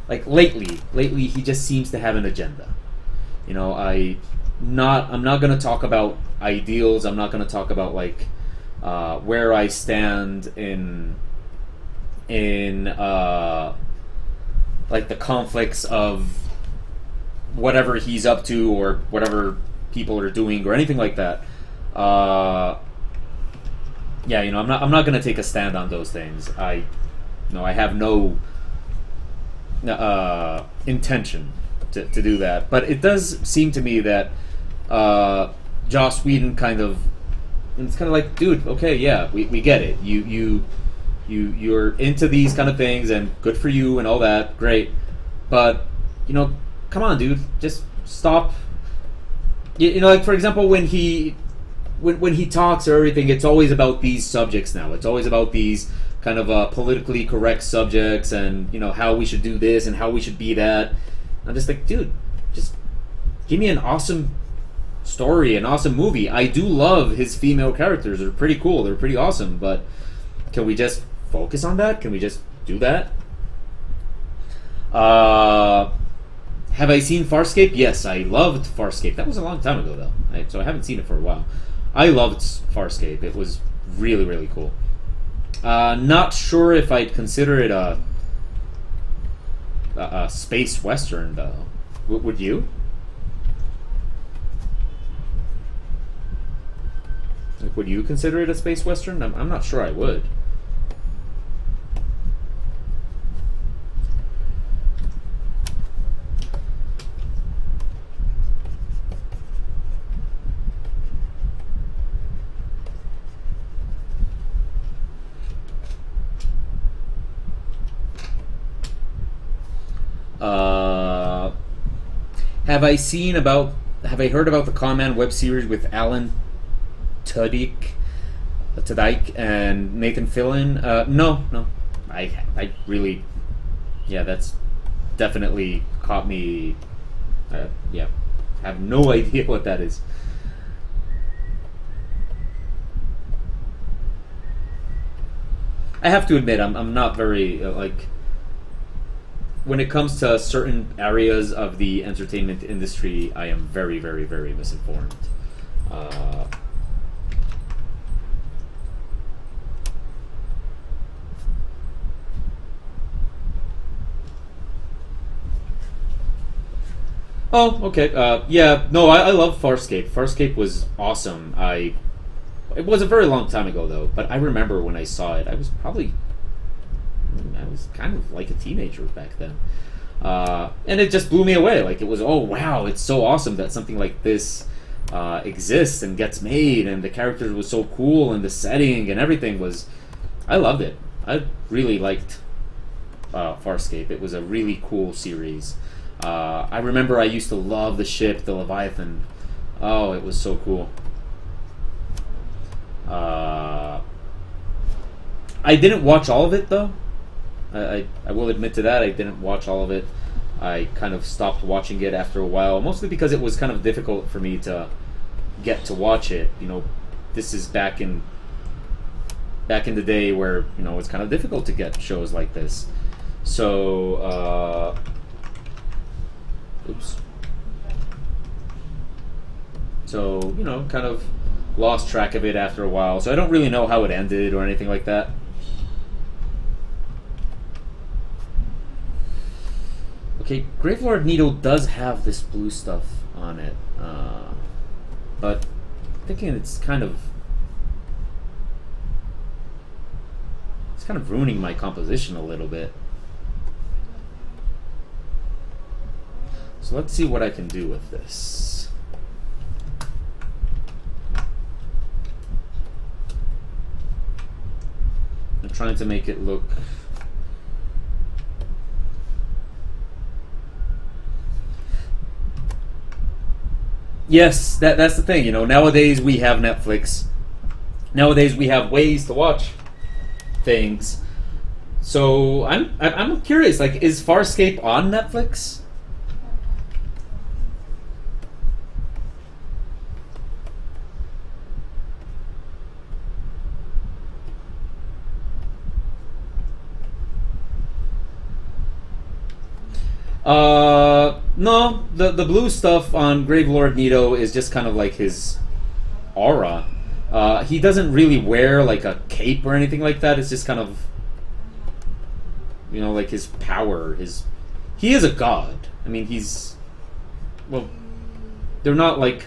like, lately he just seems to have an agenda. You know, I'm not going to talk about ideals. I'm not going to talk about like where I stand in like the conflicts of whatever he's up to or whatever people are doing or anything like that. Yeah, you know, I'm not going to take a stand on those things. I have no intention to do that. But it does seem to me that Joss Whedon kind of, it's kind of like, dude, okay, yeah, we get it. You're into these kind of things, and good for you and all that, great. But you know, come on, dude, just stop. You know, like for example, when he talks or everything, it's always about these subjects now. It's always about these kind of politically correct subjects, and you know how we should do this and how we should be that. I'm just like, dude, just give me an awesome story, an awesome movie. I do love his female characters; they're pretty cool, they're pretty awesome. But can we just focus on that? Can we just do that? Have I seen Farscape? Yes, I loved Farscape. That was a long time ago, though, so I haven't seen it for a while. I loved Farscape. It was really, really cool. Not sure if I'd consider it a space western, though. Would you? Like, would you consider it a space western? I'm not sure I would. Have I heard about the Con web series with Alan Tudyk and Nathan Fillion? No. I really, yeah, that's definitely caught me. Yeah, have no idea what that is. I have to admit, I'm not very like, when it comes to certain areas of the entertainment industry, I am very, very, very misinformed. Oh, okay. Yeah, no, I love Farscape. Farscape was awesome. It was a very long time ago, though, but I remember when I saw it, I was kind of like a teenager back then. And it just blew me away. Like, it was, oh, wow, it's so awesome that something like this exists and gets made, and the characters was so cool, and the setting and everything was... I loved it. I really liked Farscape. It was a really cool series. I remember I used to love the ship, the Leviathan. Oh, it was so cool. I didn't watch all of it though. I will admit to that. I didn't watch all of it. I kind of stopped watching it after a while, mostly because it was kind of difficult for me to get to watch it. You know, this is back in the day where, you know, it's kind of difficult to get shows like this. So, oops. So, you know, kind of lost track of it after a while. So I don't really know how it ended or anything like that. Okay, Gravelord Nito does have this blue stuff on it, but I'm thinking it's kind of ruining my composition a little bit. So let's see what I can do with this. I'm trying to make it look yes, that's the thing, you know, nowadays we have Netflix. Nowadays we have ways to watch things. So I'm curious, like, is Farscape on Netflix? No, the blue stuff on Gravelord Nito is just kind of like his aura. He doesn't really wear like a cape or anything like that. It's just kind of, you know, like his power. He is a god. I mean, well, they're not like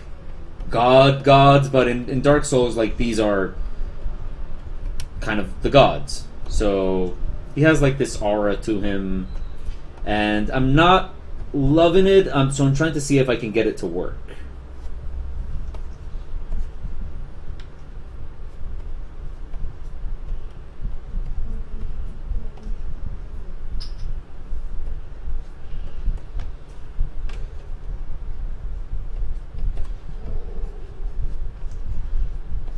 gods, but in Dark Souls, like, these are kind of the gods. So he has like this aura to him, and I'm not loving it, so I'm trying to see if I can get it to work.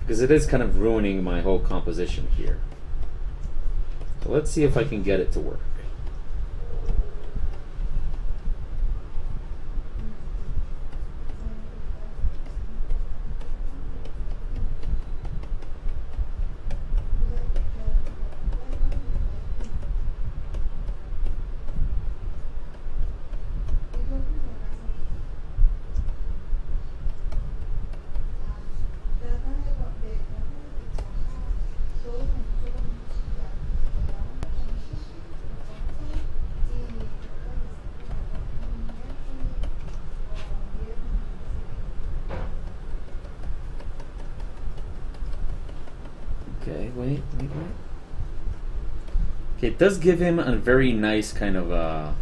Because it is kind of ruining my whole composition here. So let's see if I can get it to work. Okay, wait. Okay, it does give him a very nice kind of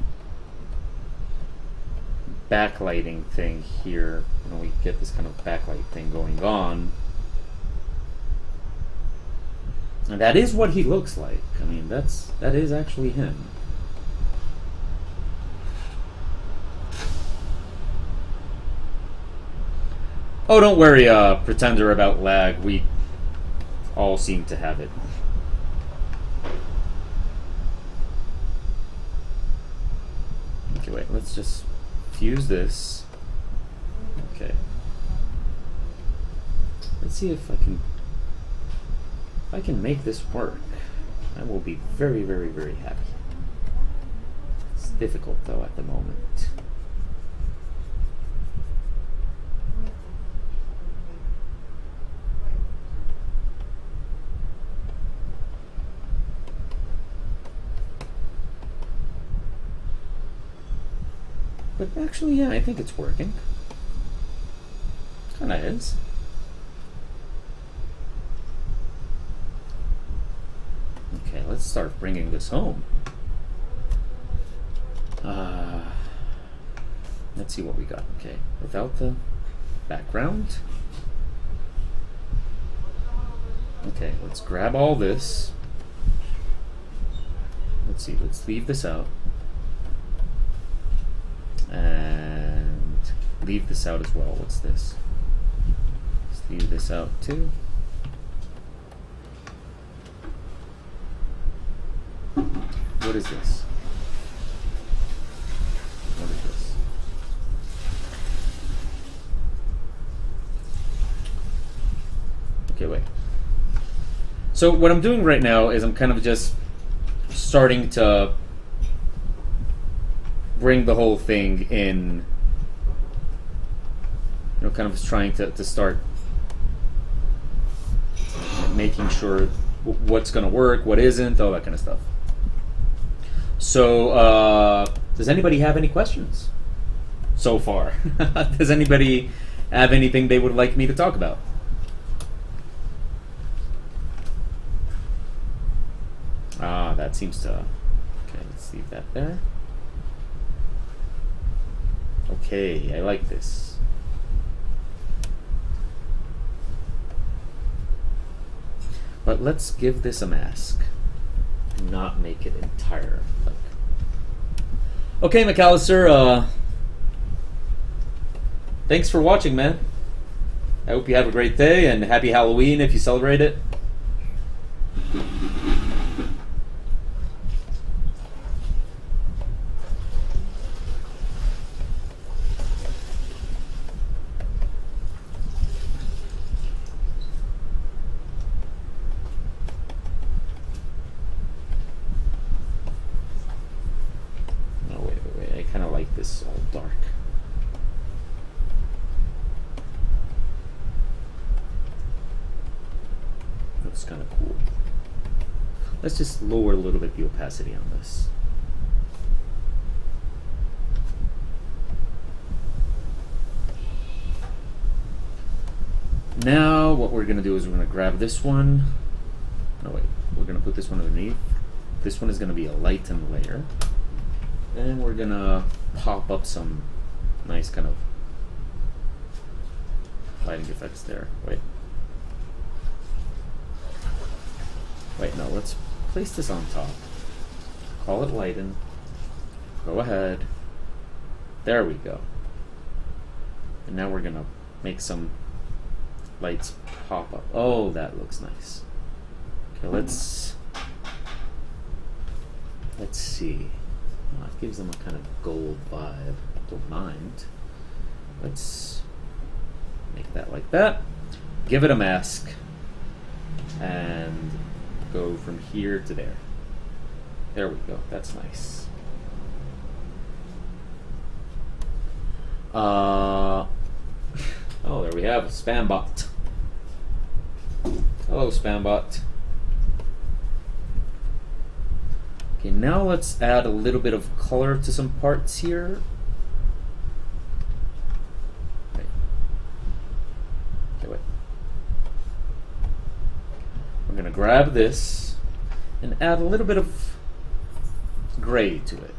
backlighting thing here. You know, we get this kind of backlight thing going on. And that is what he looks like. I mean, that is actually him. Oh, don't worry, Pretender, about lag. We all seem to have it. Okay, wait, let's just fuse this. Okay. Let's see if I can make this work. I will be very, very, very happy. It's difficult, though, at the moment. But actually, yeah, I think it's working. Kinda is. Okay, let's start bringing this home. Let's see what we got. Okay, without the background. Okay, let's grab all this. Let's see, let's leave this out. And leave this out as well. What's this? Let's leave this out too. what is this? What is this? Okay, wait. So what I'm doing right now is I'm kind of just starting to bring the whole thing in, you know, kind of just trying to start making sure what's going to work, what isn't, all that kind of stuff. So, does anybody have any questions so far? Does anybody have anything they would like me to talk about? Ah, that seems to... Okay, let's leave that there. Okay, I like this. But let's give this a mask and not make it entire. Okay, McAllister, thanks for watching, man. I hope you have a great day, and happy Halloween if you celebrate it. This all dark. Looks kind of cool. Let's just lower a little bit the opacity on this. Now what we're going to do is we're going to grab this one. No, wait. We're going to put this one underneath. This one is going to be a lighten layer. And we're going to pop up some nice kind of lighting effects there. Wait, no, let's place this on top. Call it lighten. Go ahead. There we go. And now we're gonna make some lights pop up. Oh, that looks nice. Okay, let's see. Well, it gives them a kind of gold vibe. Don't mind. Let's make that like that. Give it a mask. And go from here to there. There we go. That's nice. Oh, there we have Spambot. Hello, Spambot. Okay, now let's add a little bit of color to some parts here. Wait. Okay, wait. We're gonna grab this and add a little bit of gray to it.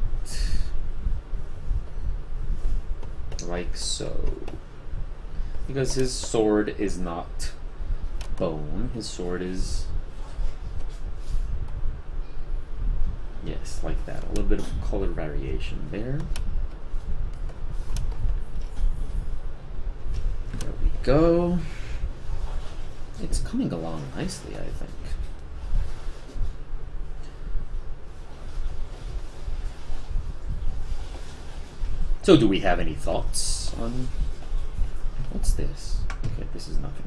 Like so. Because his sword is not bone, his sword is... Yes, like that. A little bit of color variation there. There we go. It's coming along nicely, I think. So do we have any thoughts on... What's this? Okay, this is nothing.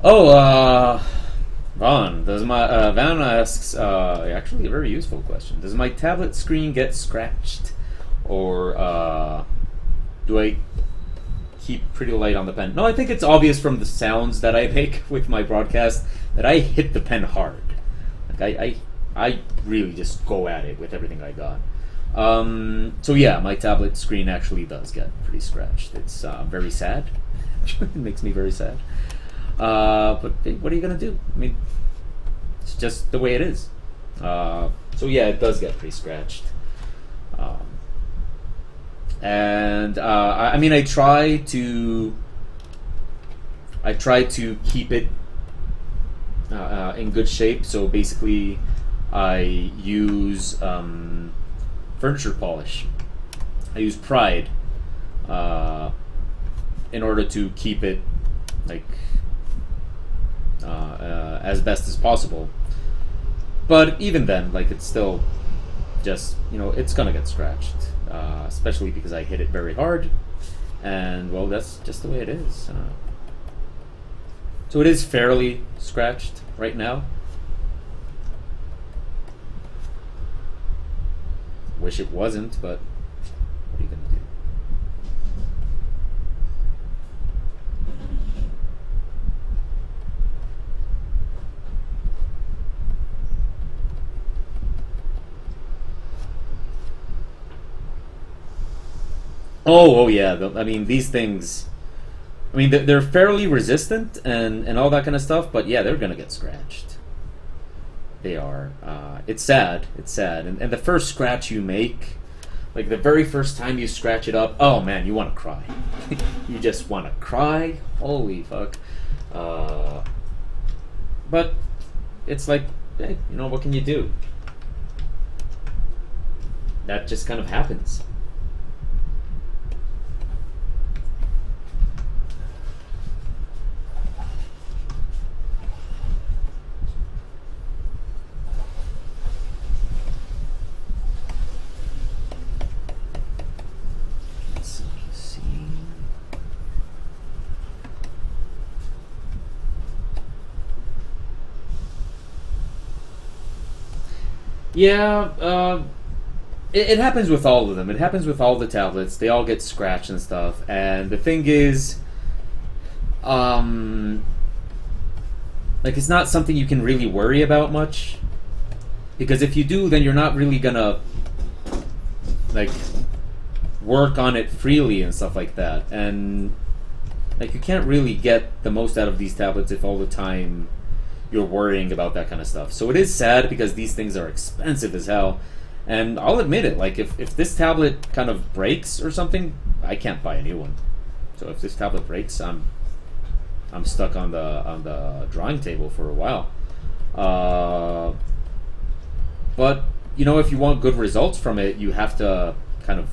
Oh, Vaughn, does my Van asks actually a very useful question. Does my tablet screen get scratched, or do I keep pretty light on the pen? No, I think it's obvious from the sounds that I make with my broadcast that I hit the pen hard. Like I really just go at it with everything I got. So yeah, my tablet screen actually does get pretty scratched. It's very sad. It makes me very sad. But what are you gonna do? I mean, it's just the way it is. So yeah, it does get pretty scratched. I mean, I try to keep it in good shape. So basically, I use furniture polish. I use Pride in order to keep it like as best as possible. But even then, like, it's still just, you know, it's gonna get scratched, especially because I hit it very hard, and well, that's just the way it is. So it is fairly scratched right now. Wish it wasn't, but what are you gonna do? Oh yeah. I mean, these things. I mean, they're fairly resistant and all that kind of stuff, but yeah, they're gonna get scratched. They are. It's sad. It's sad. And the first scratch you make, like the very first time you scratch it up, oh man, you want to cry. You just want to cry. Holy fuck. But it's like, hey, you know, what can you do? That just kind of happens. Yeah, it happens with all of them. It happens with all the tablets. They all get scratched and stuff. And the thing is, like, it's not something you can really worry about much. Because if you do, then you're not really gonna, like, work on it freely and stuff like that. And, like, you can't really get the most out of these tablets if all the time you're worrying about that kind of stuff. So it is sad because these things are expensive as hell. And I'll admit it, like, if this tablet kind of breaks or something, I can't buy a new one. So if this tablet breaks, I'm stuck on the drawing table for a while. But, you know, if you want good results from it, you have to kind of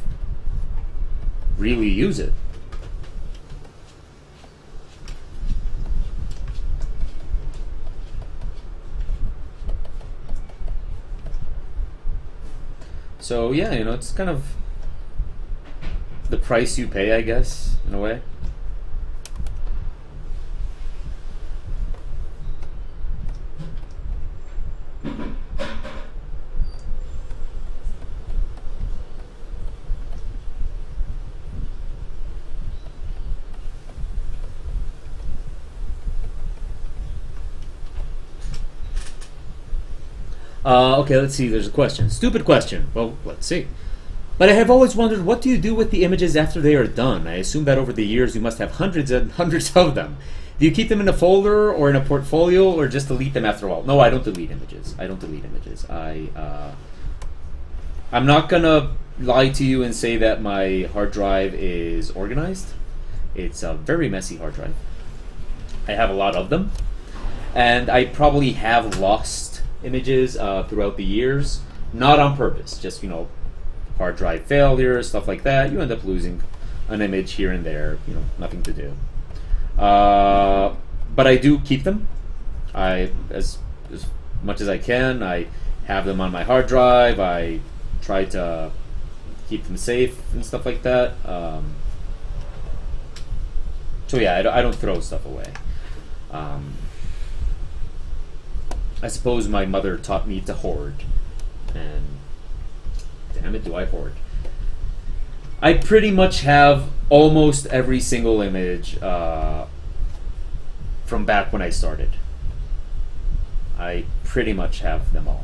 really use it. So yeah, you know, it's kind of the price you pay, I guess, in a way. Okay, let's see. There's a question. Stupid question. Well, let's see. But I have always wondered, what do you do with the images after they are done? I assume that over the years you must have hundreds and hundreds of them. Do you keep them in a folder or in a portfolio, or just delete them after a while? No, I don't delete images. I don't delete images. I'm not gonna lie to you and say that my hard drive is organized. It's a very messy hard drive. I have a lot of them, and I probably have lost images throughout the years, not on purpose, just, you know, hard drive failure, stuff like that. You end up losing an image here and there, you know, nothing to do. But I do keep them. As much as I can, I have them on my hard drive. I try to keep them safe and stuff like that. So yeah, I don't throw stuff away. I suppose my mother taught me to hoard, and damn it, do I hoard. I pretty much have almost every single image from back when I started. I pretty much have them all.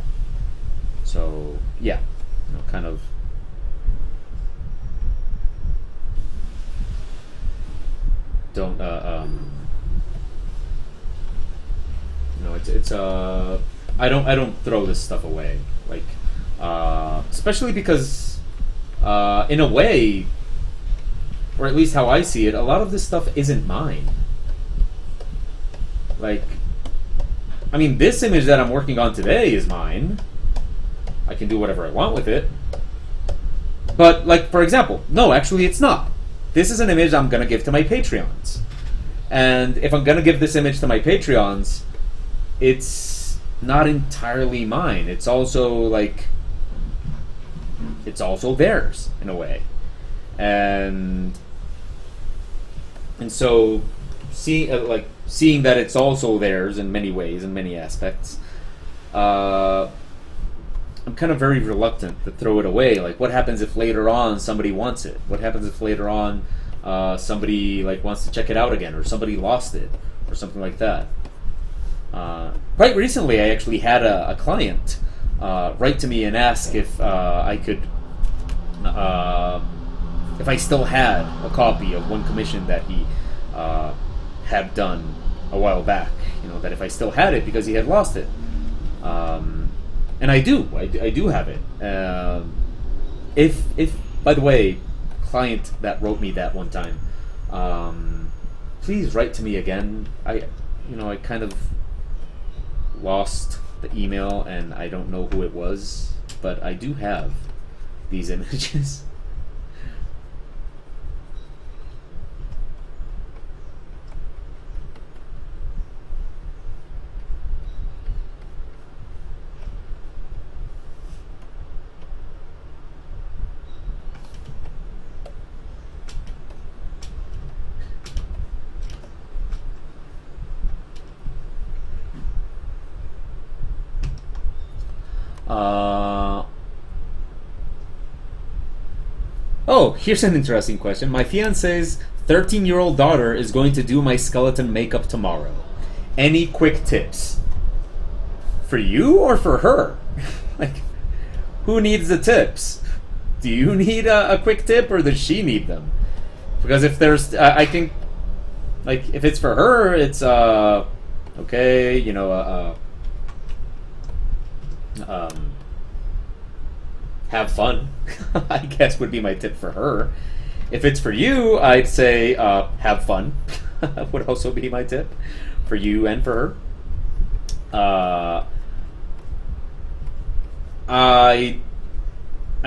So, yeah, you know, kind of don't, you know, it's I don't throw this stuff away, like, especially because, in a way, or at least how I see it, a lot of this stuff isn't mine. Like, I mean, this image that I'm working on today is mine. I can do whatever I want with it. But, like, for example, no, actually it's not. this is an image I'm gonna give to my Patreons. And if I'm gonna give this image to my Patreons, it's not entirely mine. It's also like, it's also theirs in a way. And so seeing that it's also theirs in many ways, in many aspects, I'm kind of very reluctant to throw it away. Like, what happens if later on somebody wants it? What happens if later on somebody like wants to check it out again, or somebody lost it, or something like that? Quite recently, I actually had a client write to me and ask if I could, if I still had a copy of one commission that he had done a while back. You know, that if I still had it because he had lost it. And I do have it. If by the way, client that wrote me that one time, please write to me again. I kind of lost the email and I don't know who it was, but I do have these images. Oh, here's an interesting question. My fiance's 13-year-old daughter is going to do my skeleton makeup tomorrow. Any quick tips? For you or for her? Like, who needs the tips? Do you need a quick tip, or does she need them? Because if there's, I think, like, if it's for her, it's, okay, you know, have fun, I guess would be my tip for her. If it's for you, I'd say have fun would also be my tip for you and for her. I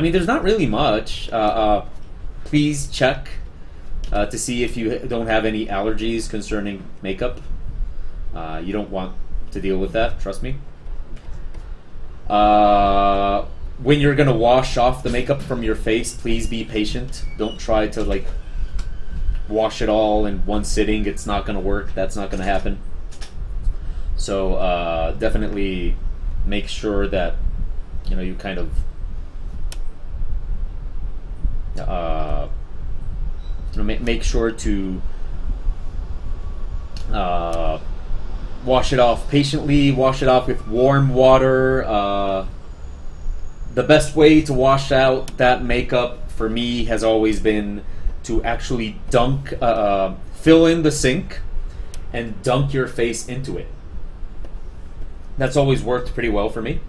mean, there's not really much. Please check to see if you don't have any allergies concerning makeup. You don't want to deal with that, trust me. When you're gonna wash off the makeup from your face, please be patient. Don't try to like wash it all in one sitting. It's not gonna work. That's not gonna happen. So definitely make sure that you kind of make sure to wash it off patiently. Wash it off with warm water. The best way to wash out that makeup for me has always been to actually dunk, fill in the sink and dunk your face into it. That's always worked pretty well for me.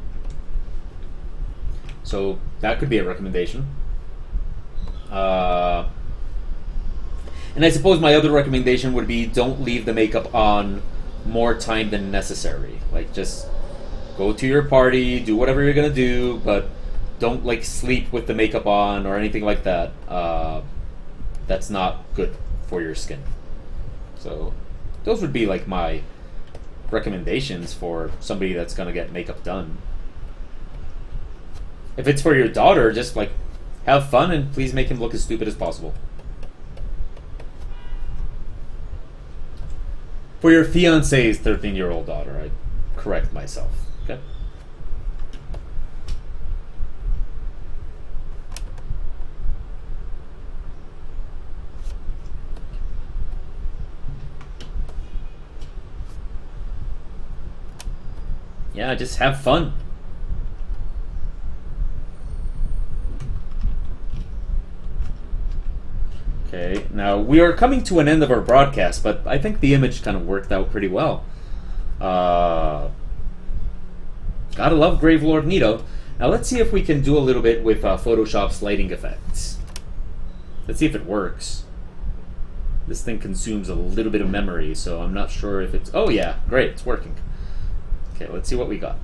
So that could be a recommendation. And I suppose my other recommendation would be don't leave the makeup on more time than necessary. Like, just go to your party, do whatever you're gonna do, but don't like sleep with the makeup on or anything like that. That's not good for your skin. So those would be like my recommendations for somebody that's gonna get makeup done. If it's for your daughter, just like have fun and please make him look as stupid as possible. For your fiance's 13-year-old daughter, I correct myself. Okay. Yeah, just have fun. Okay, now we are coming to an end of our broadcast, but I think the image kind of worked out pretty well. Gotta love Gravelord Nito. Now let's see if we can do a little bit with Photoshop's lighting effects. Let's see if it works. This thing consumes a little bit of memory, so I'm not sure if it's... Oh yeah, great, it's working. Okay, let's see what we got.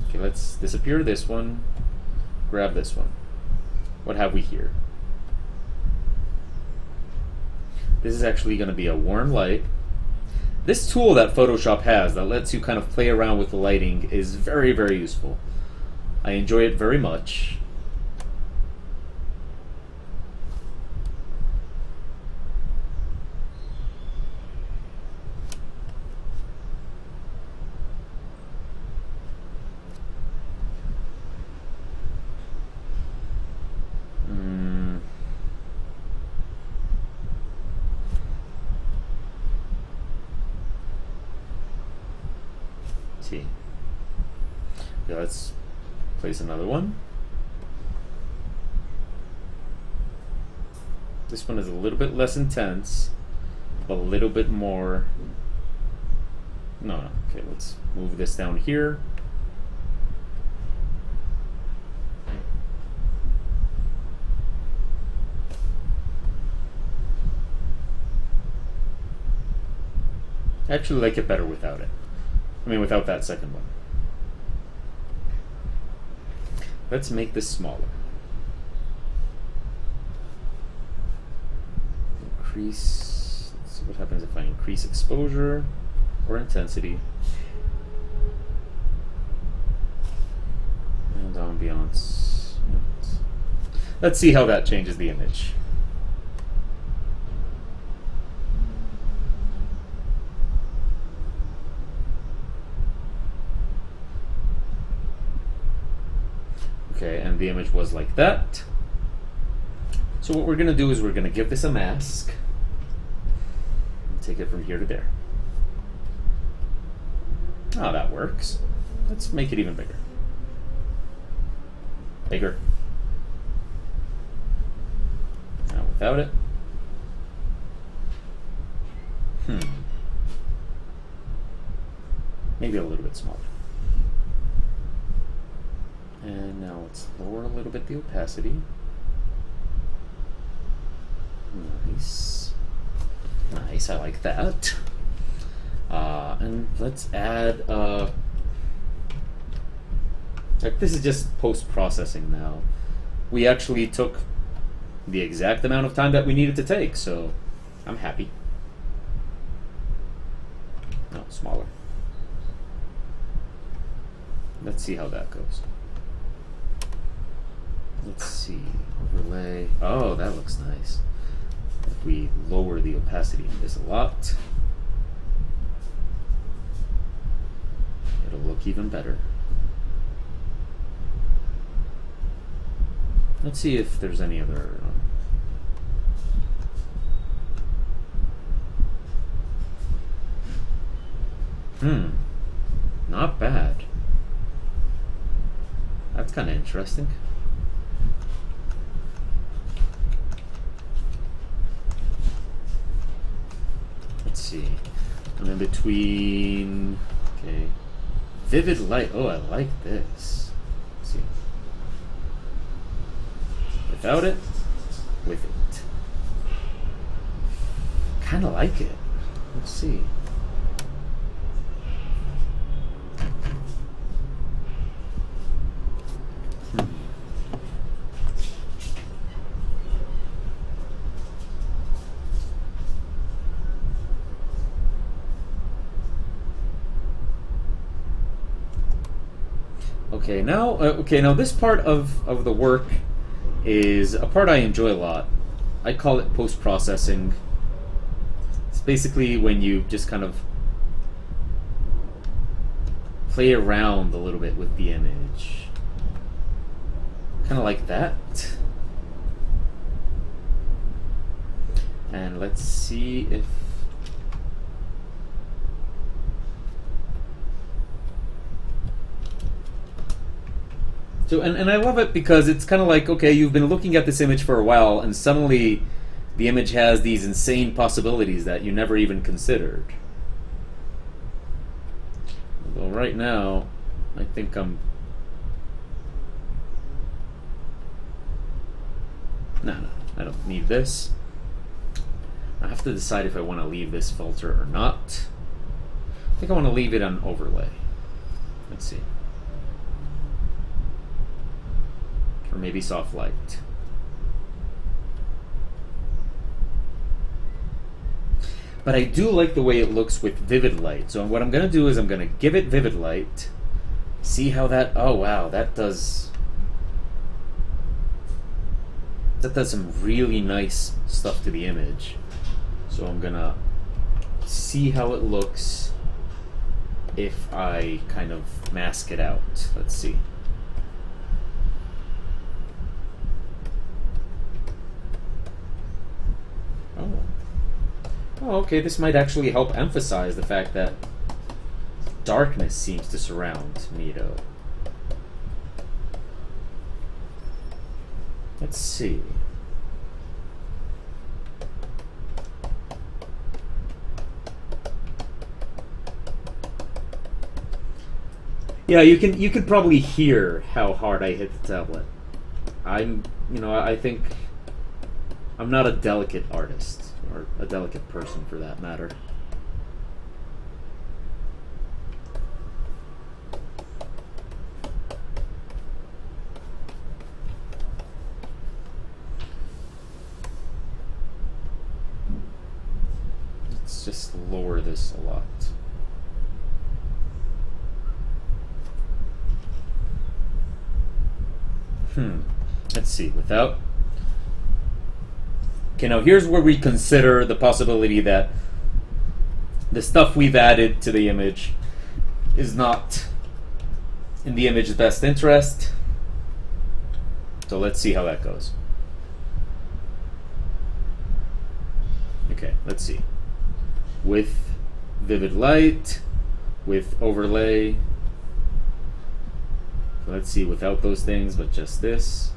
Okay, let's disappear this one. grab this one. What have we here? This is actually going to be a warm light. This tool that Photoshop has that lets you kind of play around with the lighting is very, very useful. I enjoy it very much. Yeah, let's place another one. This one is a little bit less intense, but a little bit more. No. Okay, let's move this down here. I actually like it better without it. I mean, without that second one. Let's make this smaller. Increase. Let's see what happens if I increase exposure or intensity. And ambiance. Let's see how that changes the image. Okay, and the image was like that. So what we're going to do is we're going to give this a mask. And take it from here to there. Oh, that works. Let's make it even bigger. Bigger. Now without it. Maybe a little bit smaller. And now let's lower a little bit the opacity. Nice. Nice, I like that. And let's add, like this is just post-processing now. We actually took the exact amount of time that we needed to take, so I'm happy. No, smaller. Let's see how that goes. Let's see, overlay. Oh, that looks nice. If we lower the opacity on this a lot, it'll look even better. Let's see if there's any other. Not bad. That's kind of interesting. Let's see. And in between, okay, vivid light. Oh, I like this. Let's see. Without it, with it. Kind of like it. Let's see. Okay, now this part of the work is a part I enjoy a lot. I call it post-processing. It's basically when you just kind of play around a little bit with the image. Kind of like that. And let's see if... So, and I love it because it's kind of like, okay, you've been looking at this image for a while, and suddenly the image has these insane possibilities that you never even considered. Although right now, I think I'm... No, I don't need this. I have to decide if I want to leave this filter or not. I think I want to leave it on overlay. Let's see. Or maybe soft light. But I do like the way it looks with vivid light. So what I'm going to do is I'm going to give it vivid light. See how that... Oh, wow. That does some really nice stuff to the image. So I'm going to see how it looks if I kind of mask it out. Let's see. Oh, okay, this might actually help emphasize the fact that darkness seems to surround Nito. Let's see. Yeah, you can probably hear how hard I hit the tablet. I think I'm not a delicate artist. Or a delicate person, for that matter. Let's just lower this a lot. Let's see, without... Okay, now here's where we consider the possibility that the stuff we've added to the image is not in the image's best interest. So let's see how that goes. Okay, let's see. With vivid light, with overlay. So let's see, without those things, but just this.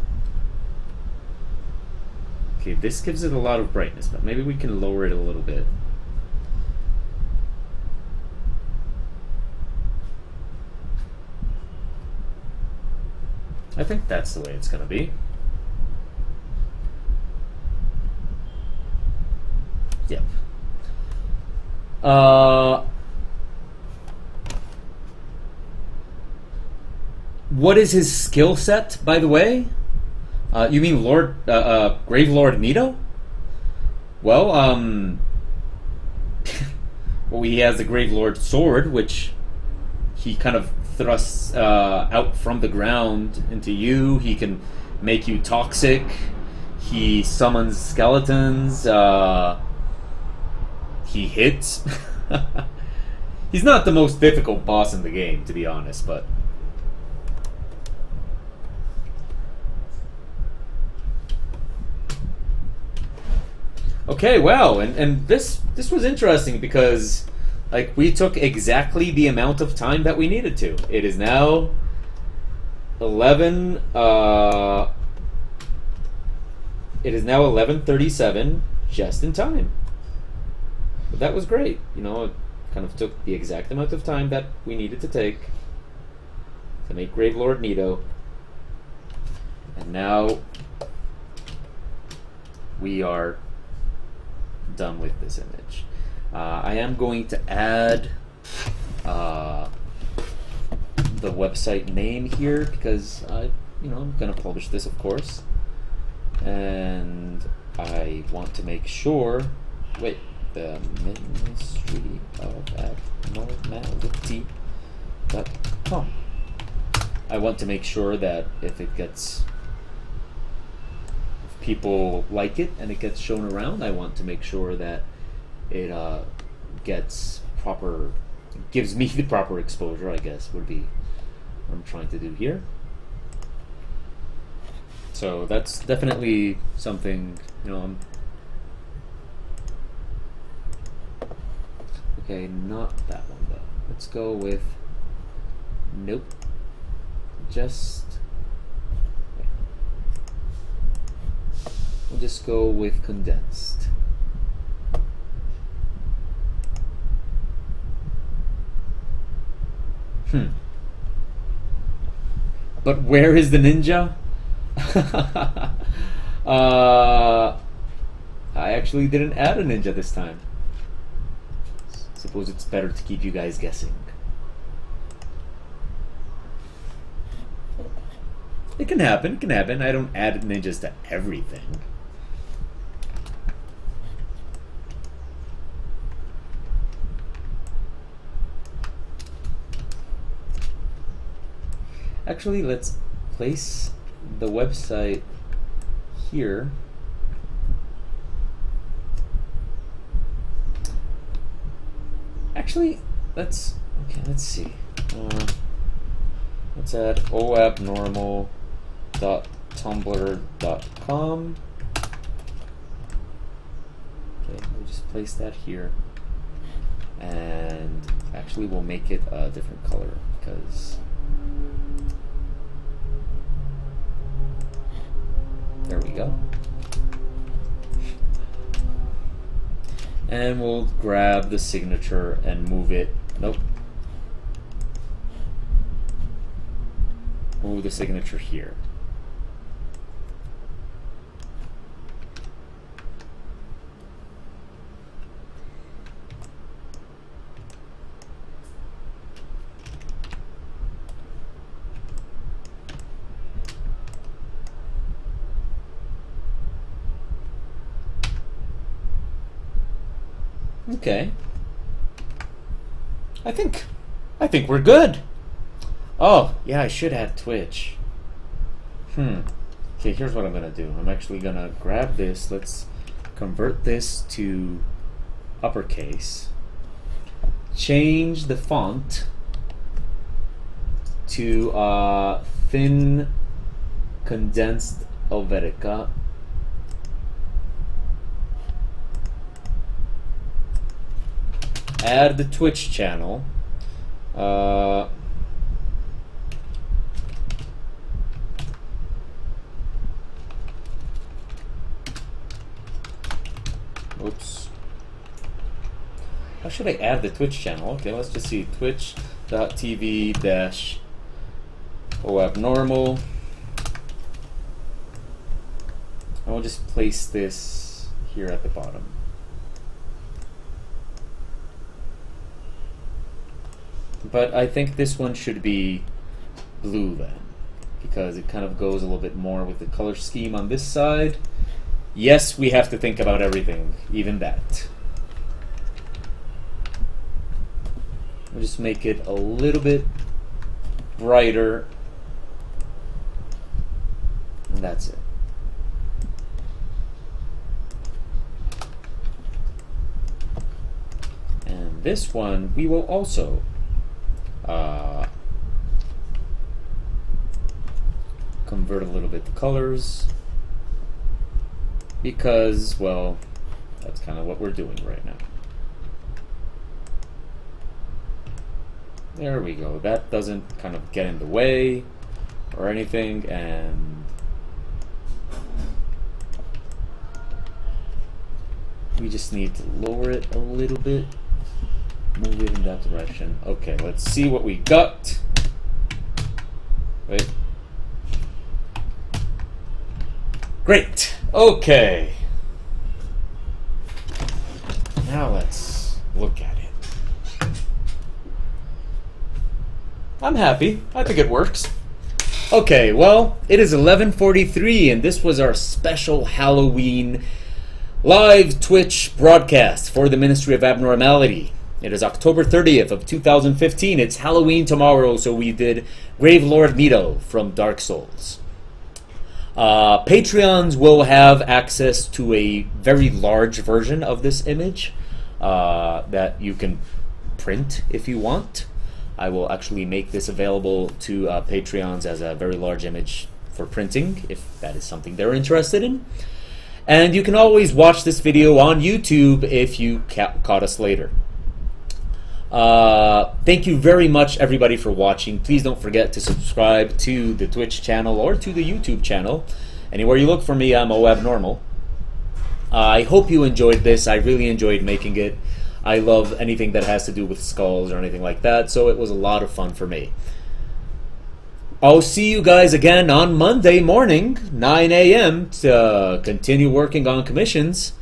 Okay, this gives it a lot of brightness, but maybe we can lower it a little bit. I think that's the way it's going to be. Yep. What is his skill set, by the way? You mean Gravelord Nito? Well, well, he has the Gravelord sword, which he kind of thrusts out from the ground into you. He can make you toxic. He summons skeletons. He hits. He's not the most difficult boss in the game, to be honest, but... Okay, wow, and this was interesting because, like, we took exactly the amount of time that we needed to. It is now 11:37, just in time. But that was great. You know, it kind of took the exact amount of time that we needed to take to make Gravelord Nito. And now we are done with this image. I am going to add the website name here because I'm going to publish this, of course, and I want to make sure. Wait, the Ministry of Abnormality.com. I want to make sure that if people like it and it gets shown around, I want to make sure that it gives me the proper exposure, I guess, would be what I'm trying to do here. So that's definitely something, okay, not that one though. Let's go with, nope, we'll just go with condensed. But where is the ninja? I actually didn't add a ninja this time. Suppose it's better to keep you guys guessing. It can happen. It can happen. I don't add ninjas to everything. Actually, let's place the website here. Actually, let's see. Let's add oabnormal.tumblr.com. Okay, we'll just place that here. And actually, we'll make it a different color because there we go. And we'll grab the signature and move it. Nope. Move the signature here. Okay. I think we're good. Oh, yeah, I should add Twitch. Okay, here's what I'm gonna do. I'm actually gonna grab this. Let's convert this to uppercase. Change the font to thin condensed Helvetica. Add the Twitch channel. Oops. How should I add the Twitch channel? Okay, let's just see. Twitch.tv/oabnormal. And we'll just place this here at the bottom. But I think this one should be blue then, because it kind of goes a little bit more with the color scheme on this side. Yes, we have to think about everything, even that. We'll just make it a little bit brighter, and that's it. And this one, we will also convert a little bit the colors, because, well, that's kind of what we're doing right now. There we go. That doesn't kind of get in the way or anything, and we just need to lower it a little bit, move it in that direction. Okay, let's see what we got. Wait. Great. Okay. Now let's look at it. I'm happy. I think it works. Okay, well, it is 11:43, and this was our special Halloween live Twitch broadcast for the Ministry of Abnormality. It is October 30th of 2015. It's Halloween tomorrow, so we did Gravelord Nito from Dark Souls. Patreons will have access to a very large version of this image that you can print if you want. I will actually make this available to Patreons as a very large image for printing, if that is something they're interested in. And you can always watch this video on YouTube if you caught us later. Thank you very much, everybody, for watching. Please don't forget to subscribe to the Twitch channel or to the YouTube channel. Anywhere you look for me, I'm oabnormal. I hope you enjoyed this. I really enjoyed making it. I love anything that has to do with skulls or anything like that, so it was a lot of fun for me. I'll see you guys again on Monday morning, 9 a.m. to continue working on commissions,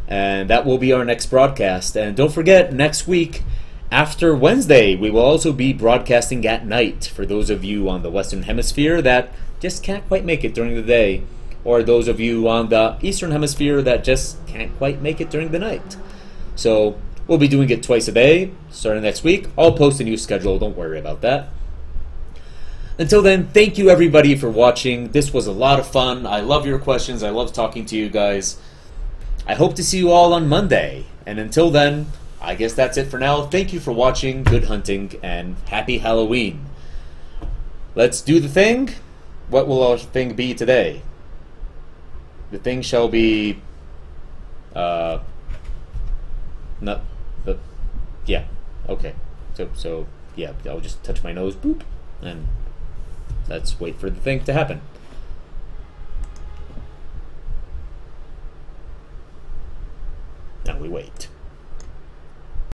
and that will be our next broadcast. And don't forget, next week, after Wednesday, we will also be broadcasting at night for those of you on the Western Hemisphere that just can't quite make it during the day, or those of you on the Eastern Hemisphere that just can't quite make it during the night. So we'll be doing it twice a day, starting next week. I'll post a new schedule, don't worry about that. Until then, thank you everybody for watching. This was a lot of fun. I love your questions. I love talking to you guys. I hope to see you all on Monday. And until then, I guess that's it for now. Thank you for watching, good hunting, and happy Halloween. Let's do the thing. What will our thing be today? The thing shall be... not the... Yeah, okay. So yeah, I'll just touch my nose, boop, and let's wait for the thing to happen. Now we wait.